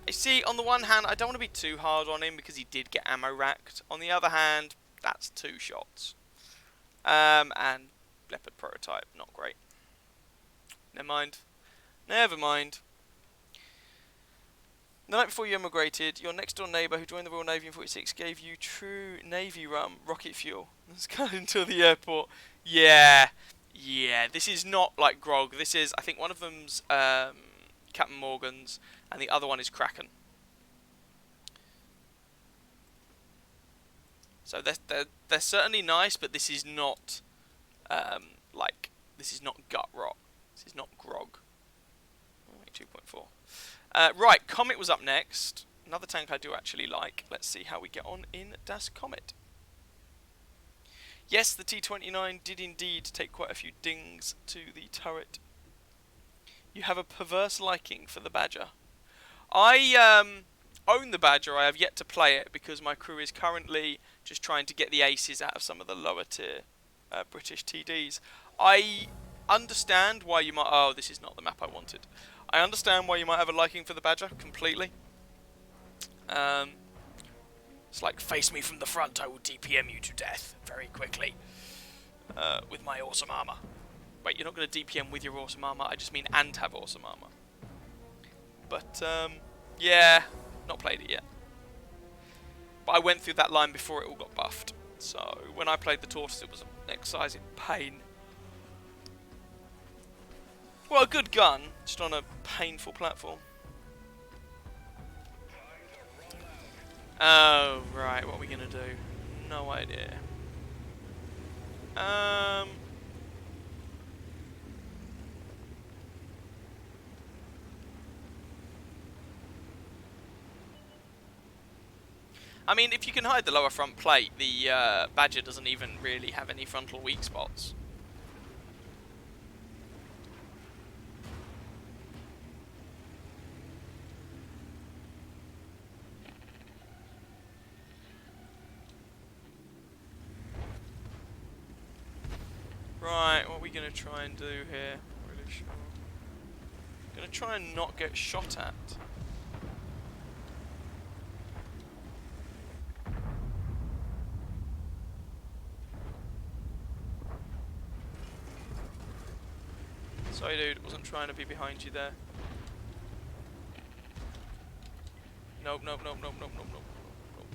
I see, on the one hand, I don't want to be too hard on him because he did get ammo racked. On the other hand, that's 2 shots. And Leopard prototype, not great. Never mind. Never mind. The night before you emigrated, your next door neighbour who joined the Royal Navy in 46 gave you true Navy rum, rocket fuel. Let's go into the airport. Yeah. Yeah, this is not like grog. This is, I think one of them's Captain Morgan's and the other one is Kraken. So they're certainly nice, but this is not this is not gut rot. This is not grog. 2.4. Right, Comet was up next. Another tank I do actually like. Let's see how we get on in Das Comet. Yes, the T-29 did indeed take quite a few dings to the turret. You have a perverse liking for the Badger. I own the Badger. I have yet to play it because my crew is currently just trying to get the aces out of some of the lower tier British TDs. I understand why you might... Oh, this is not the map I wanted. I understand why you might have a liking for the Badger completely. It's like, face me from the front, I will DPM you to death very quickly with my awesome armour. Wait, you're not going to DPM with your awesome armour, I just mean and have awesome armour. But, yeah, not played it yet. But I went through that line before it all got buffed. So, when I played the Tortoise, it was an exercise in pain. Well, a good gun, just on a painful platform. Oh, right, what are we going to do? No idea. I mean, if you can hide the lower front plate, the Badger doesn't even really have any frontal weak spots. Right, what are we going to try and do here? Not really sure. Going to try and not get shot at. Sorry dude, wasn't trying to be behind you there. Nope, nope, nope, nope, nope, nope, nope, nope.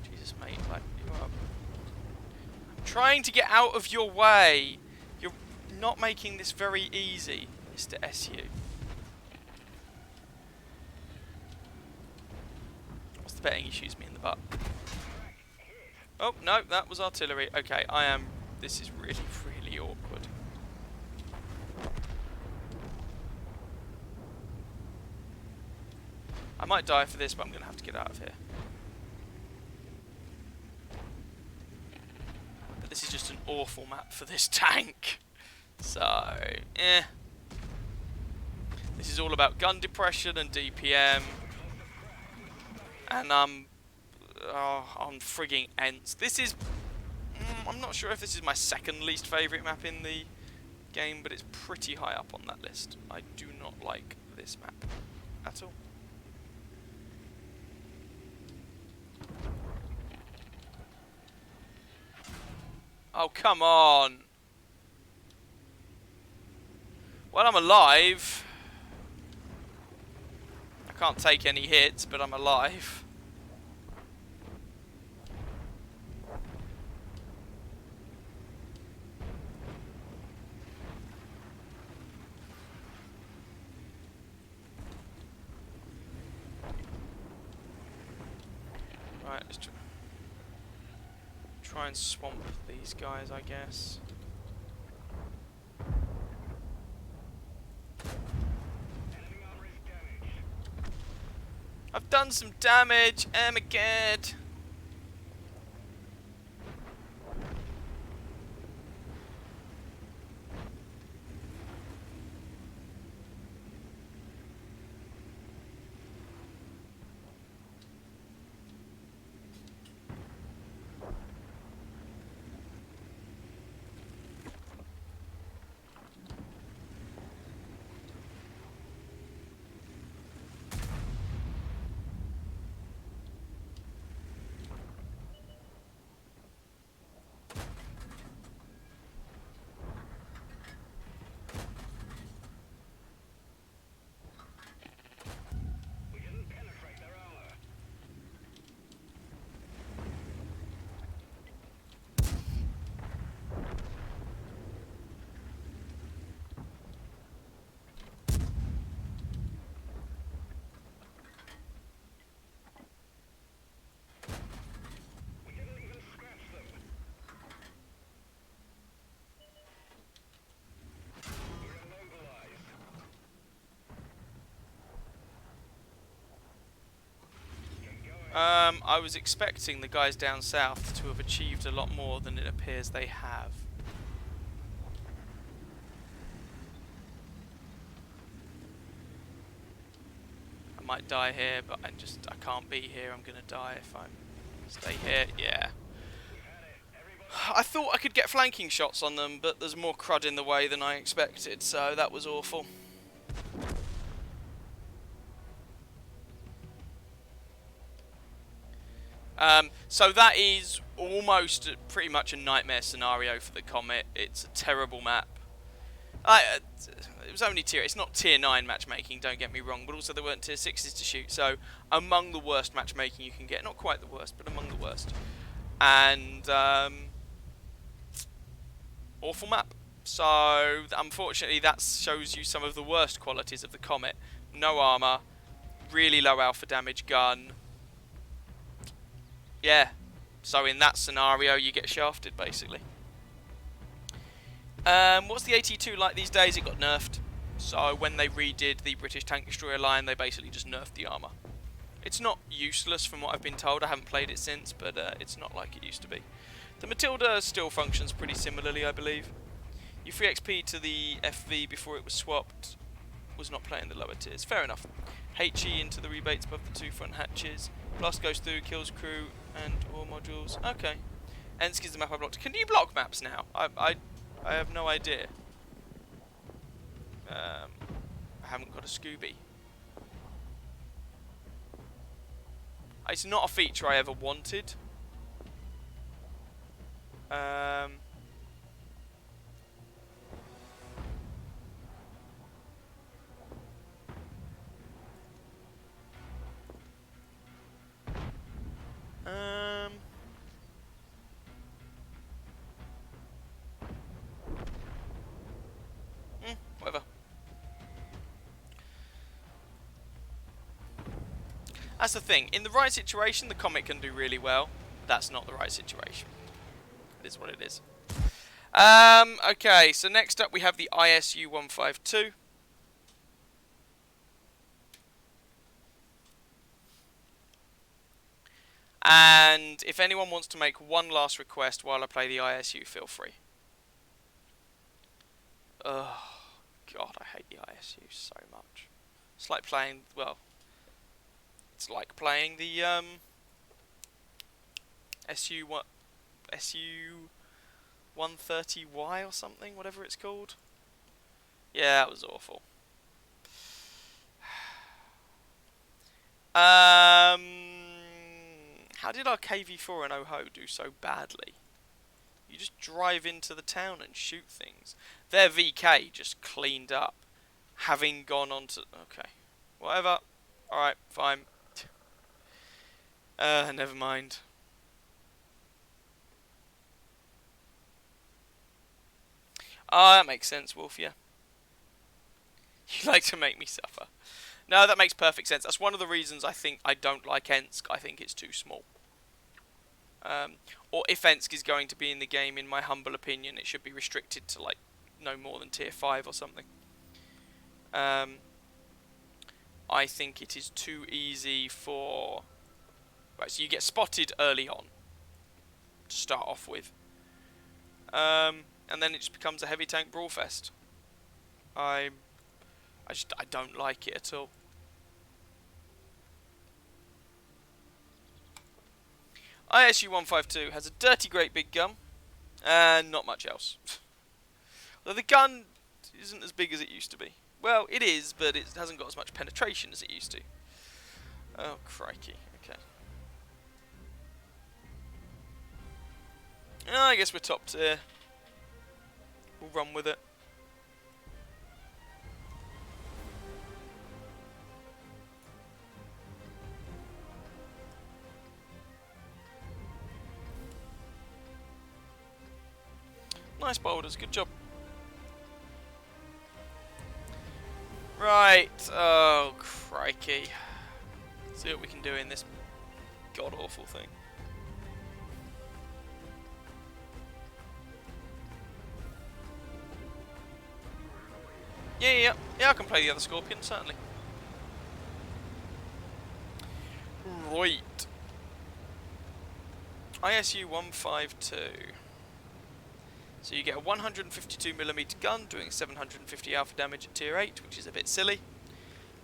Jesus mate, like, you up. I'm trying to get out of your way! You're not making this very easy, Mr. SU. What's the betting he shoots me in the butt? Oh, no, that was artillery. Okay, this is really, really awkward. I might die for this, but I'm going to have to get out of here. But this is just an awful map for this tank. So, This is all about gun depression and DPM. And I'm on frigging ends. This is... I'm not sure if this is my second least favourite map in the game, but it's pretty high up on that list. I do not like this map at all. Oh, come on. Well, I'm alive. I can't take any hits, but I'm alive. Right, let's try and swamp these guys, I guess. I've done some damage, Armageddon. I was expecting the guys down south to have achieved a lot more than it appears they have. I might die here, but I can't be here. I'm gonna die if I stay here. Yeah. I thought I could get flanking shots on them, but there's more crud in the way than I expected, so that was awful. So that is almost pretty much a nightmare scenario for the Comet. It's a terrible map. It was only it's not tier 9 matchmaking, don't get me wrong, but also there weren't tier 6s to shoot, so among the worst matchmaking you can get. Not quite the worst, but among the worst. And awful map. So, unfortunately, that shows you some of the worst qualities of the Comet. No armour, really low alpha damage gun. Yeah, so in that scenario, you get shafted, basically. What's the AT2 like these days? It got nerfed. So when they redid the British Tank Destroyer line, they basically just nerfed the armour. It's not useless from what I've been told. I haven't played it since, but it's not like it used to be. The Matilda still functions pretty similarly, I believe. You free XP to the FV before it was swapped. Was not playing the lower tiers. Fair enough. HE into the rebates above the two front hatches. Blast goes through, kills crew and all modules. Okay. Ensk is the map I blocked. Can you block maps now? I have no idea. I haven't got a Scooby. It's not a feature I ever wanted. Whatever. That's the thing. In the right situation, the Comet can do really well. That's not the right situation. It is what it is. Okay, so next up we have the ISU 152. And if anyone wants to make one last request while I play the ISU, feel free. Oh, God, I hate the ISU so much. It's like playing, well, it's like playing the SU 130Y or something, whatever it's called. Yeah, that was awful. How did our KV4 and OHO do so badly? You just drive into the town and shoot things. Their VK just cleaned up, having gone on to... Okay, whatever. Alright, fine. Never mind. Ah, that makes sense, Wolf, yeah. You like to make me suffer. No, that makes perfect sense. That's one of the reasons I think I don't like Ensk. I think it's too small. Or if Ensk is going to be in the game, in my humble opinion, it should be restricted to, like, no more than tier 5 or something. I think it is too easy for... Right, so you get spotted early on, to start off with. And then it just becomes a heavy tank brawl fest. I don't like it at all. ISU 152 has a dirty great big gun, and not much else. Although the gun isn't as big as it used to be. Well, it is, but it hasn't got as much penetration as it used to. Oh, crikey. Okay. I guess we're top tier. We'll run with it. Nice boulders, good job. Right, oh crikey. Let's see what we can do in this god-awful thing. Yeah, I can play the other Scorpion, certainly. Right. ISU 152. So you get a 152mm gun doing 750 alpha damage at tier 8, which is a bit silly.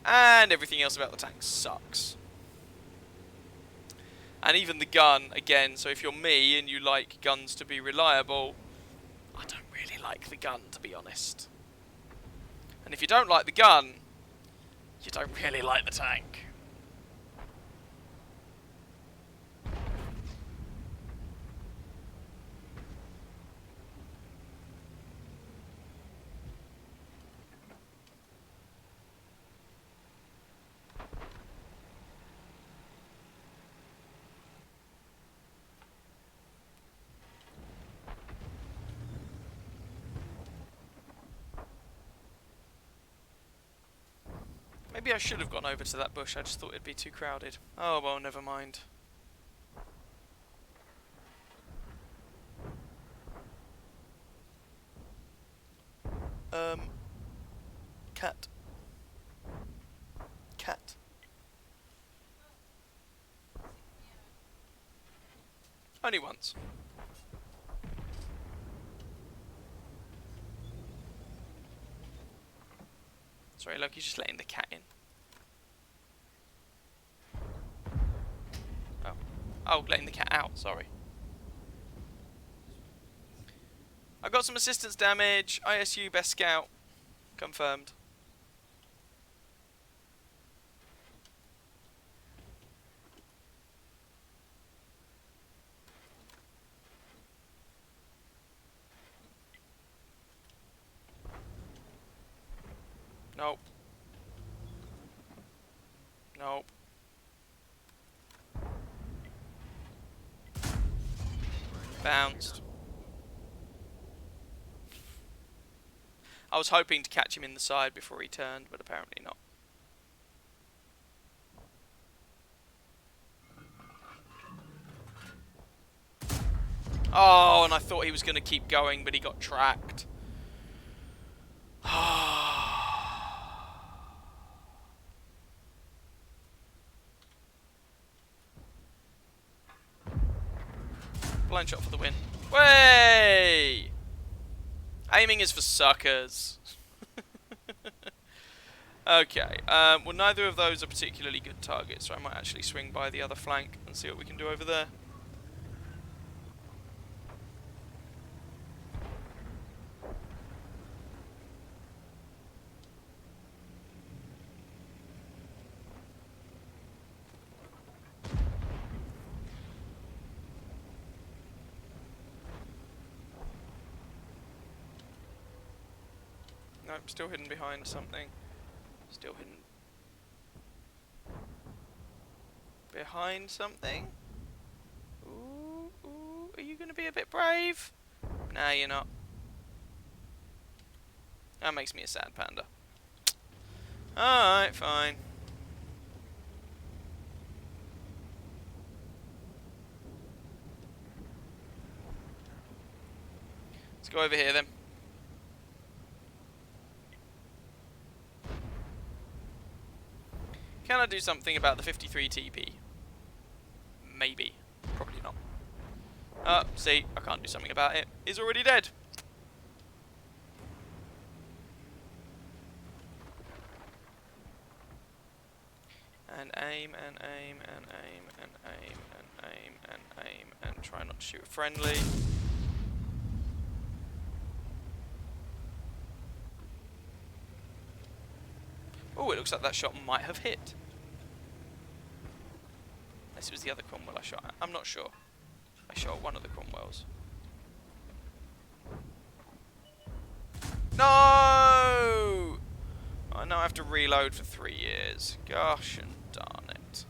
And everything else about the tank sucks. And even the gun, again, so if you're me and you like guns to be reliable, I don't really like the gun, to be honest. And if you don't like the gun, you don't really like the tank. Maybe I should have gone over to that bush, I just thought it'd be too crowded. Oh well, never mind. Cat. Cat. Only once. Sorry, Loki's just letting the cat in. Oh. Oh, letting the cat out, sorry. I got some assistance damage. ISU best scout. Confirmed. Nope. Nope. Bounced. I was hoping to catch him in the side before he turned, but apparently not. Oh, and I thought he was going to keep going, but he got tracked. Blind shot for the win. Way! Aiming is for suckers. Okay, well neither of those are particularly good targets, so I might actually swing by the other flank and see what we can do over there. Nope, still hidden behind something. Still hidden behind something. Ooh, ooh, are you going to be a bit brave? Nah, you're not. That makes me a sad panda. Alright, fine. Let's go over here then. Can I do something about the 53 TP? Maybe. Probably not. See, I can't do something about it. He's already dead. And aim, and aim, and aim, and aim, and aim, and aim, and try not to shoot friendly. Oh, it looks like that shot might have hit. Unless it was the other Cromwell I shot at. I'm not sure. I shot one of the Cromwells. No! I now have to reload for 3 years. Gosh and darn it.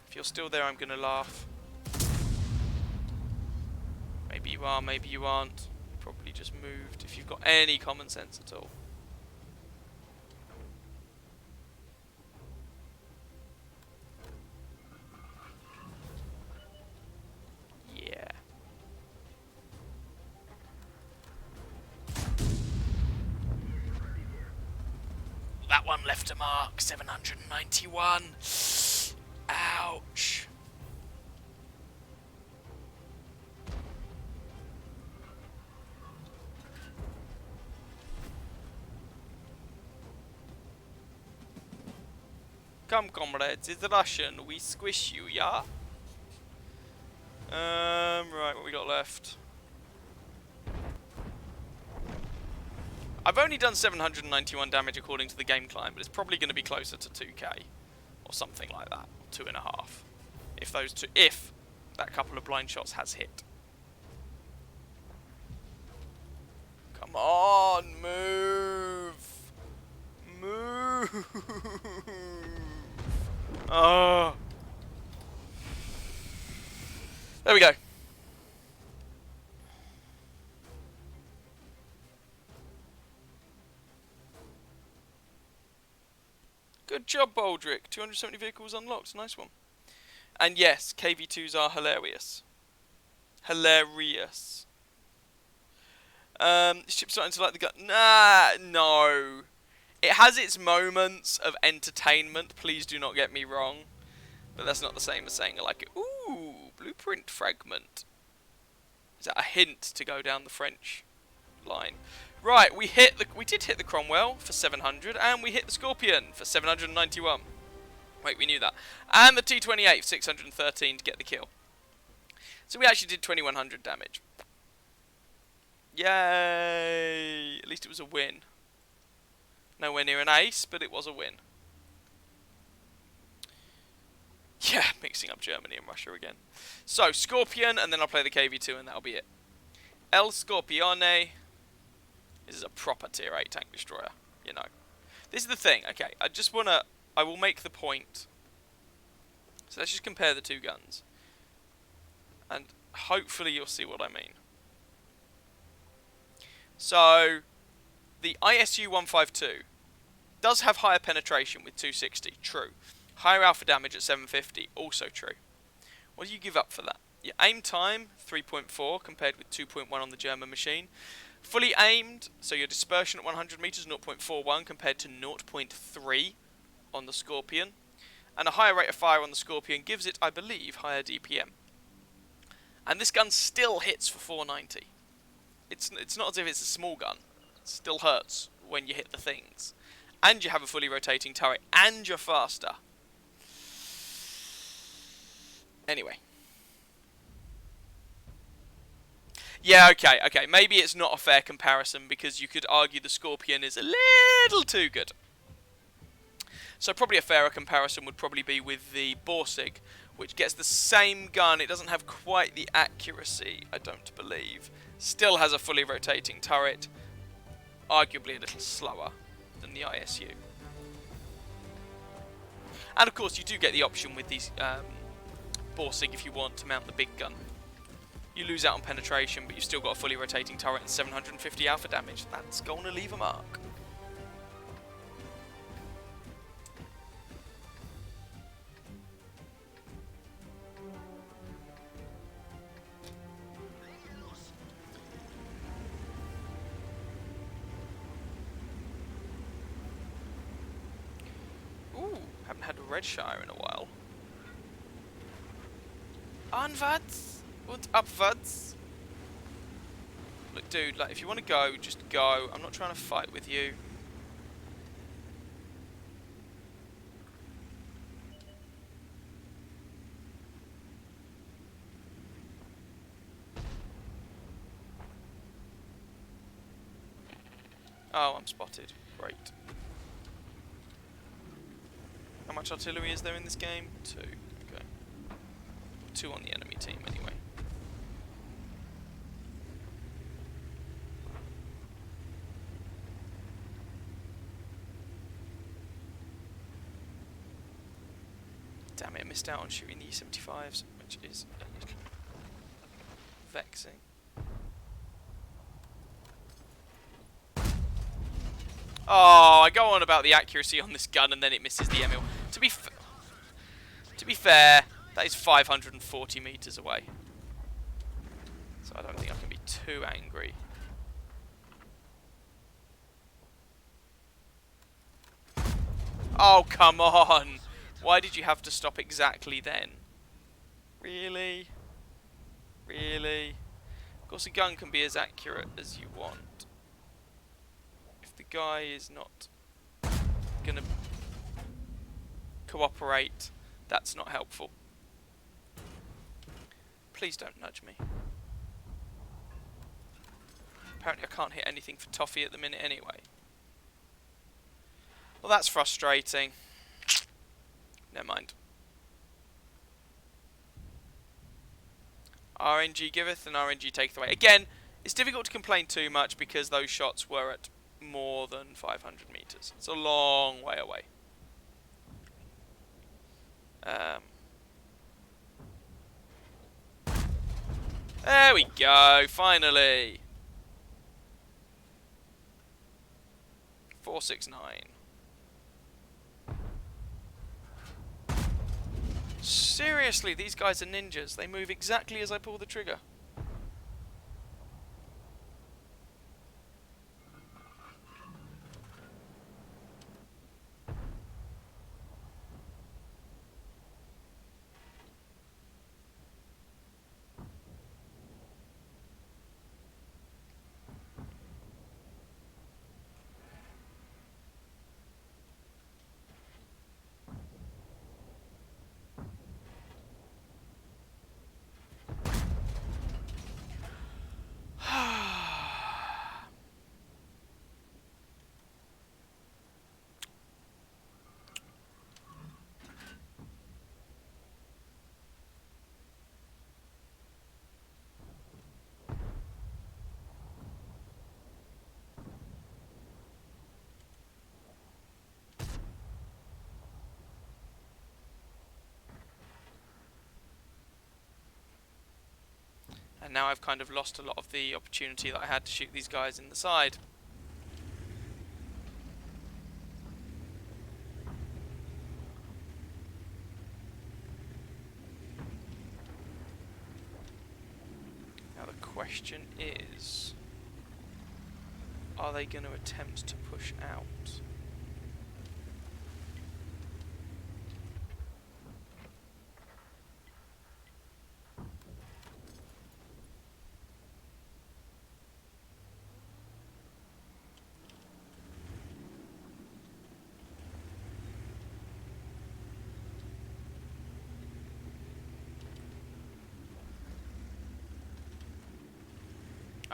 If you're still there, I'm gonna laugh. Maybe you are, maybe you aren't. You probably just moved, if you've got any common sense at all. Yeah. That one left a mark, 791. Ouch. Come, comrades, it's Russian. We squish you, yeah? Right, what we got left? I've only done 791 damage according to the game climb, but it's probably going to be closer to 2k. Or something like that. Or 2.5. If that couple of blind shots has hit. Come on, move! Move! Oh. There we go. Good job, Baldric. 270 vehicles unlocked. Nice one. And yes, KV2s are hilarious. Hilarious. Ship's starting to like the gun. Nah, no. It has its moments of entertainment. Please do not get me wrong. But that's not the same as saying I like it. Ooh, blueprint fragment. Is that a hint to go down the French line? Right, we did hit the Cromwell for 700, and we hit the Scorpion for 791. Wait, we knew that. And the T-28 for 613 to get the kill. So we actually did 2100 damage. Yay! At least it was a win. Nowhere near an ace, but it was a win. Yeah, mixing up Germany and Russia again. So, Scorpion, and then I'll play the KV2, and that'll be it. El Scorpione. This is a proper tier 8 tank destroyer, you know. This is the thing, okay, I will make the point. So let's just compare the two guns. And hopefully you'll see what I mean. So, the ISU 152 does have higher penetration with 260, true. Higher alpha damage at 750, also true. What do you give up for that? Your aim time, 3.4 compared with 2.1 on the German machine. Fully aimed, so your dispersion at 100 meters, 0.41 compared to 0.3 on the Scorpion. And a higher rate of fire on the Scorpion gives it, I believe, higher DPM. And this gun still hits for 490. It's not as if it's a small gun. It still hurts when you hit the things. And you have a fully rotating turret, and you're faster. Anyway. Yeah, okay. Maybe it's not a fair comparison because you could argue the Scorpion is a little too good. So probably a fairer comparison would probably be with the Borsig, which gets the same gun. It doesn't have quite the accuracy, I don't believe. Still has a fully rotating turret. Arguably a little slower than the ISU. And of course you do get the option with these Borsig if you want to mount the big gun. You lose out on penetration, but you've still got a fully rotating turret and 750 alpha damage. That's going to leave a mark. Ooh, haven't had a Redshire in a while. Onwards! Und upwards. Look, dude, like, if you want to go, just go. I'm not trying to fight with you. Oh, I'm spotted. Great. How much artillery is there in this game? 2. Okay. 2 on the enemy team, anyway. Damn it, I missed out on shooting the E-75s, which is a little vexing. Oh, I go on about the accuracy on this gun and then it misses the ML. To be fair, that is 540 meters away. So I don't think I can be too angry. Oh, come on! Why did you have to stop exactly then? Really? Really? Of course, a gun can be as accurate as you want. If the guy is not gonna cooperate, that's not helpful. Please don't nudge me. Apparently I can't hit anything for toffee at the minute anyway. Well, that's frustrating. Never mind. RNG giveth and RNG taketh away. Again, it's difficult to complain too much because those shots were at more than 500 meters. It's a long way away. There we go, finally. 469. Seriously, these guys are ninjas. They move exactly as I pull the trigger. And now I've kind of lost a lot of the opportunity that I had to shoot these guys in the side. Now the question is, are they going to attempt to push out?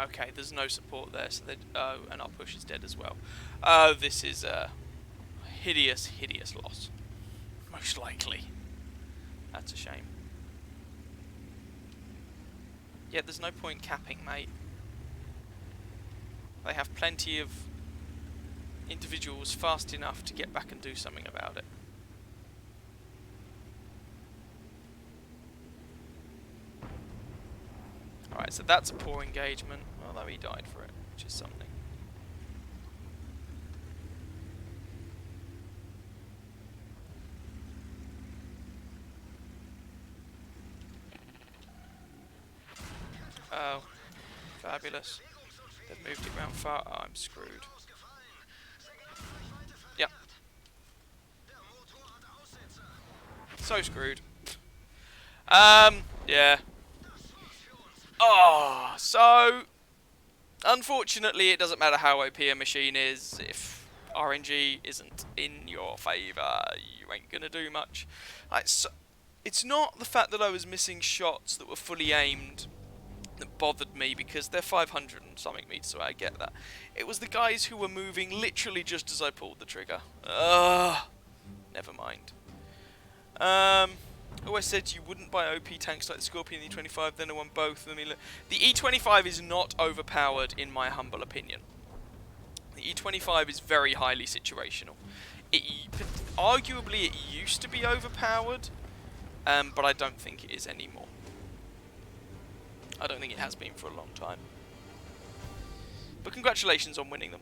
Okay, there's no support there, so oh, and our push is dead as well. Oh, this is a hideous, hideous loss. Most likely. That's a shame. Yeah, there's no point capping, mate. They have plenty of individuals fast enough to get back and do something about it. Alright, so that's a poor engagement, although he died for it, which is something. Oh, fabulous. They've moved it round far. Oh, I'm screwed. Yep. So screwed. Yeah. Oh, so unfortunately it doesn't matter how OP a machine is, if RNG isn't in your favour, you ain't gonna do much. Like, so, it's not the fact that I was missing shots that were fully aimed that bothered me, because they're 500 and something meters away, I get that. It was the guys who were moving literally just as I pulled the trigger. Ugh. Never mind. Always said you wouldn't buy OP tanks like the Scorpion and the E25, then I won both. I mean, look, the E25 is not overpowered in my humble opinion. The E25 is very highly situational. Arguably it used to be overpowered, but I don't think it is anymore. I don't think it has been for a long time. But congratulations on winning them.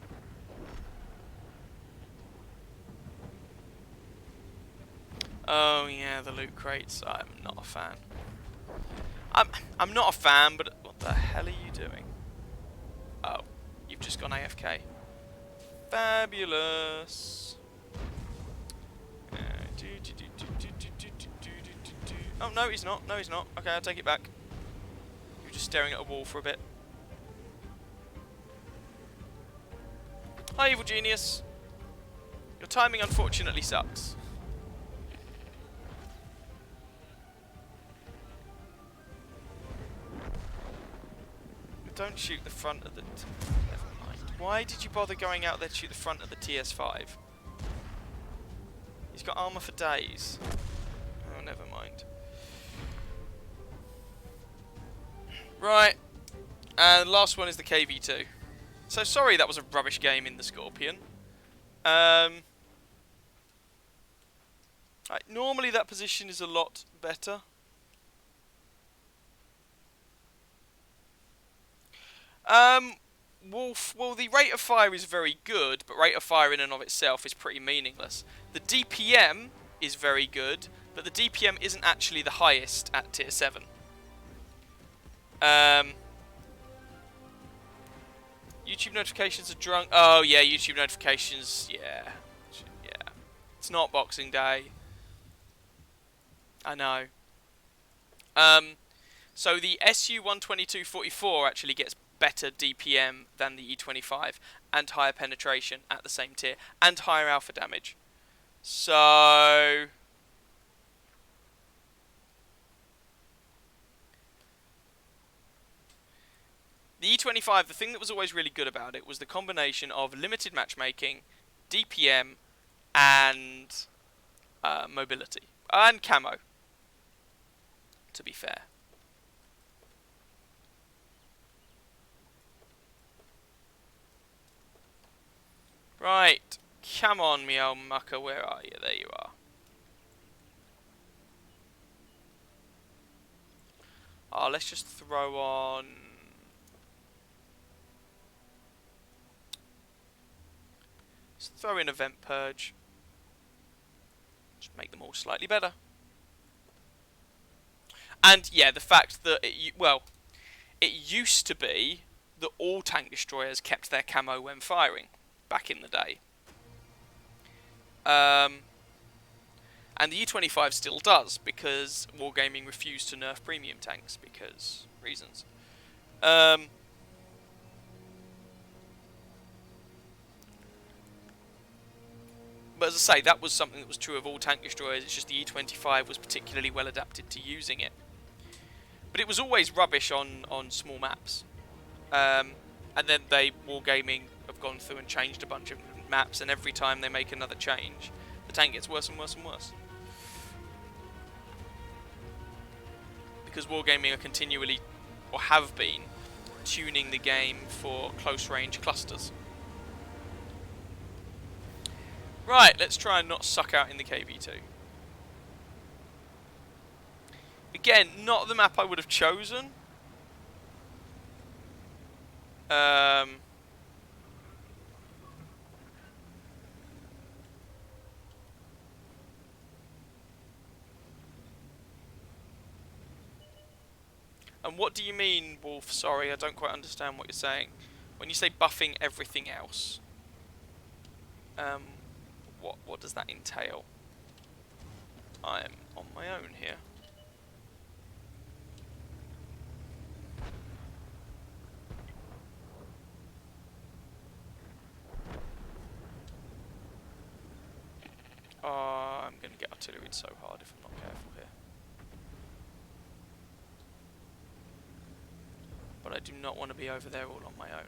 Oh yeah, the loot crates. I'm not a fan. I'm not a fan, but what the hell are you doing? Oh, you've just gone AFK. Fabulous. Oh no, he's not. No, he's not. Okay, I'll take it back. You're just staring at a wall for a bit. Hi, evil genius. Your timing unfortunately sucks. Don't shoot the front of the... Never mind. Why did you bother going out there to shoot the front of the TS5? He's got armour for days. Oh, never mind. Right. And the last one is the KV2. So sorry that was a rubbish game in the Scorpion. Right, normally that position is a lot better. Well, the rate of fire is very good, but rate of fire in and of itself is pretty meaningless. The DPM is very good, but the DPM isn't actually the highest at tier 7. YouTube notifications are drunk. Oh yeah, YouTube notifications. Yeah, yeah. It's not Boxing Day. I know. So the SU-122-44 actually gets better DPM than the E25 and higher penetration at the same tier and higher alpha damage. So the E25, the thing that was always really good about it was the combination of limited matchmaking, DPM, and mobility. And camo, to be fair. Right, come on, me old mucker, where are you? There you are. Oh, let's just throw on... Let's throw in Event Purge. Just make them all slightly better. And yeah, the fact that, it used to be that all tank destroyers kept their camo when firing, back in the day. And the E25 still does, because Wargaming refused to nerf premium tanks, because reasons. But as I say, that was something that was true of all tank destroyers, it's just the E25 was particularly well adapted to using it. But it was always rubbish on small maps. And then Wargaming have gone through and changed a bunch of maps, and every time they make another change, the tank gets worse and worse and worse. Because Wargaming are continually, or have been, tuning the game for close range clusters. Right, let's try and not suck out in the KV2. Again, not the map I would have chosen. And what do you mean, Wolf? Sorry, I don't quite understand what you're saying. When you say buffing everything else, what does that entail? I'm on my own here. I'm going to get artilleried so hard if I'm not careful here. But I do not want to be over there all on my own.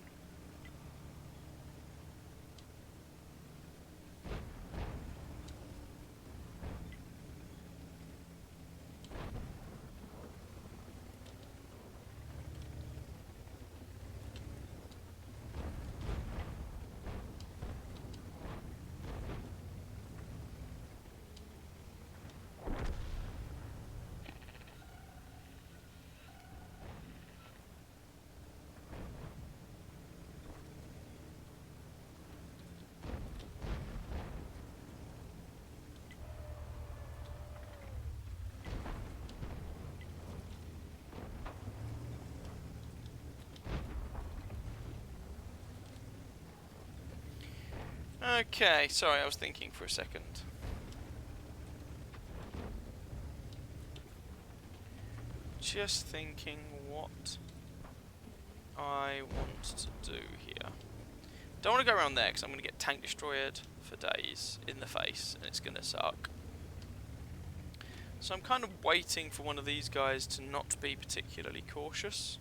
Okay, sorry, I was thinking for a second. Just thinking what I want to do here. Don't want to go around there because I'm going to get tank destroyed for days in the face and it's going to suck. So I'm kind of waiting for one of these guys to not be particularly cautious.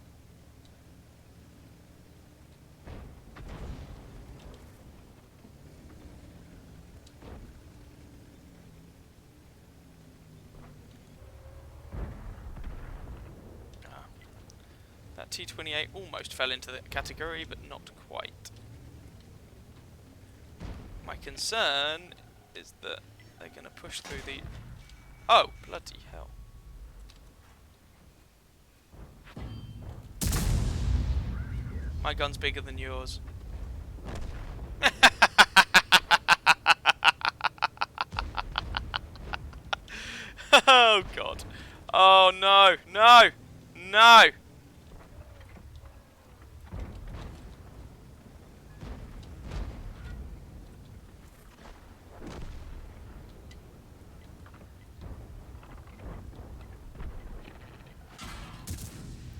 That T-28 almost fell into the category, but not quite. My concern is that they're going to push through the... Oh, bloody hell. My gun's bigger than yours. Oh god. Oh no, no, no.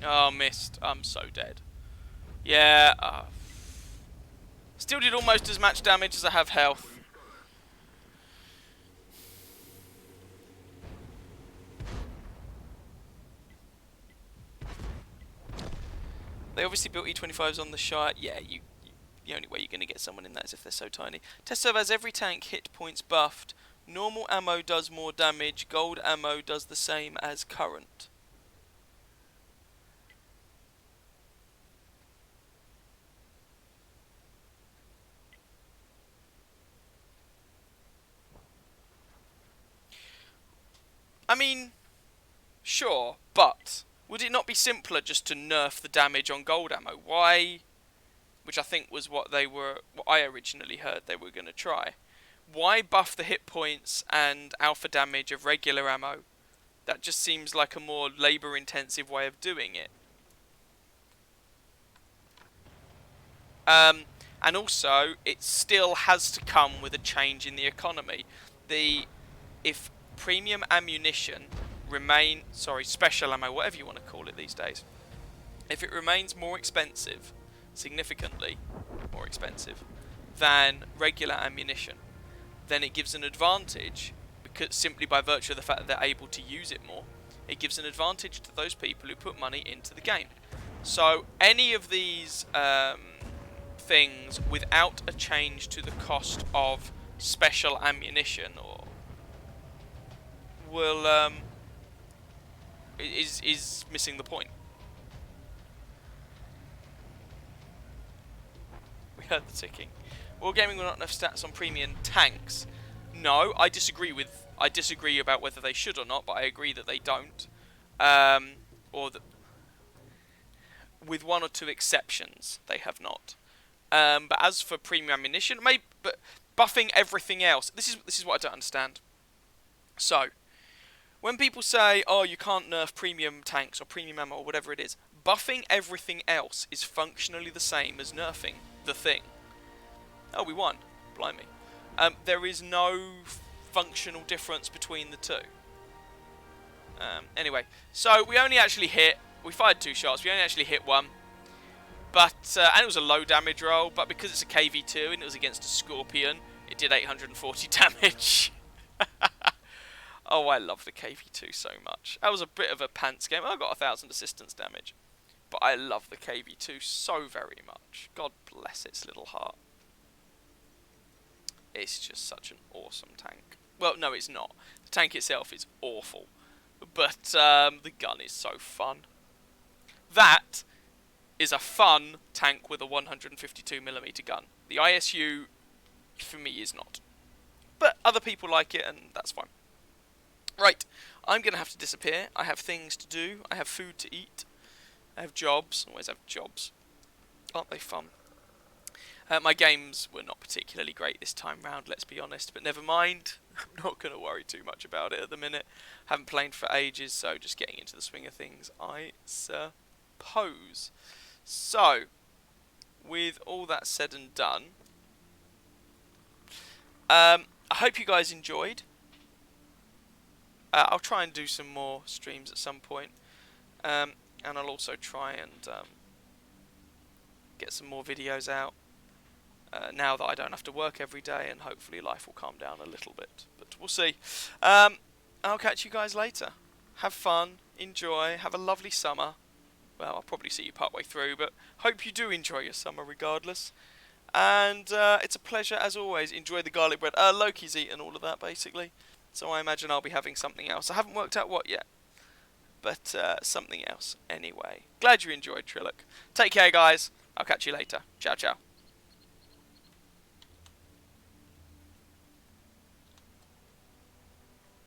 Oh, missed. I'm so dead. Yeah. Still did almost as much damage as I have health. They obviously built E25s on the shot. Yeah, the only way you're going to get someone in that is if they're so tiny. Test server has every tank hit points buffed. Normal ammo does more damage. Gold ammo does the same as current. I mean, sure, but would it not be simpler just to nerf the damage on gold ammo? Why? Which I think was what I originally heard they were going to try. Why buff the hit points and alpha damage of regular ammo? That just seems like a more labour-intensive way of doing it. And also, it still has to come with a change in the economy. If premium ammunition special ammo, whatever you want to call it these days, if it remains more expensive, significantly more expensive than regular ammunition, then it gives an advantage, because simply by virtue of the fact that they're able to use it more, it gives an advantage to those people who put money into the game. So any of these things without a change to the cost of special ammunition is missing the point. We heard the ticking. Wargaming will not enough stats on premium tanks. No, I disagree about whether they should or not, but I agree that they don't. With one or two exceptions, they have not. But as for premium ammunition, but buffing everything else. This is what I don't understand. So, when people say, "Oh, you can't nerf premium tanks or premium ammo or whatever it is," buffing everything else is functionally the same as nerfing the thing. Oh, we won. Blimey. There is no functional difference between the two. Anyway, so we fired 2 shots, we only actually hit 1. But, and it was a low damage roll, but because it's a KV2 and it was against a Scorpion, it did 840 damage. Oh, I love the KV2 so much. That was a bit of a pants game. I got 1,000 assistance damage. But I love the KV2 so very much. God bless its little heart. It's just such an awesome tank. Well, no, it's not. The tank itself is awful. But the gun is so fun. That is a fun tank with a 152mm gun. The ISU, for me, is not. But other people like it, and that's fine. Right, I'm going to have to disappear. I have things to do. I have food to eat. I have jobs. I always have jobs. Aren't they fun? My games were not particularly great this time round, let's be honest, but never mind. I'm not going to worry too much about it at the minute. Haven't played for ages, so just getting into the swing of things, I suppose. So, with all that said and done, I hope you guys enjoyed. I'll try and do some more streams at some point, and I'll also try and get some more videos out now that I don't have to work every day, and hopefully life will calm down a little bit, but we'll see. I'll catch you guys later. Have fun, enjoy, have a lovely summer. Well, I'll probably see you partway through, but hope you do enjoy your summer regardless. And it's a pleasure as always. Enjoy the garlic bread. Loki's eaten all of that basically, so I imagine I'll be having something else. I haven't worked out what yet, but something else anyway. Glad you enjoyed, Trilloc. Take care, guys. I'll catch you later. Ciao, ciao.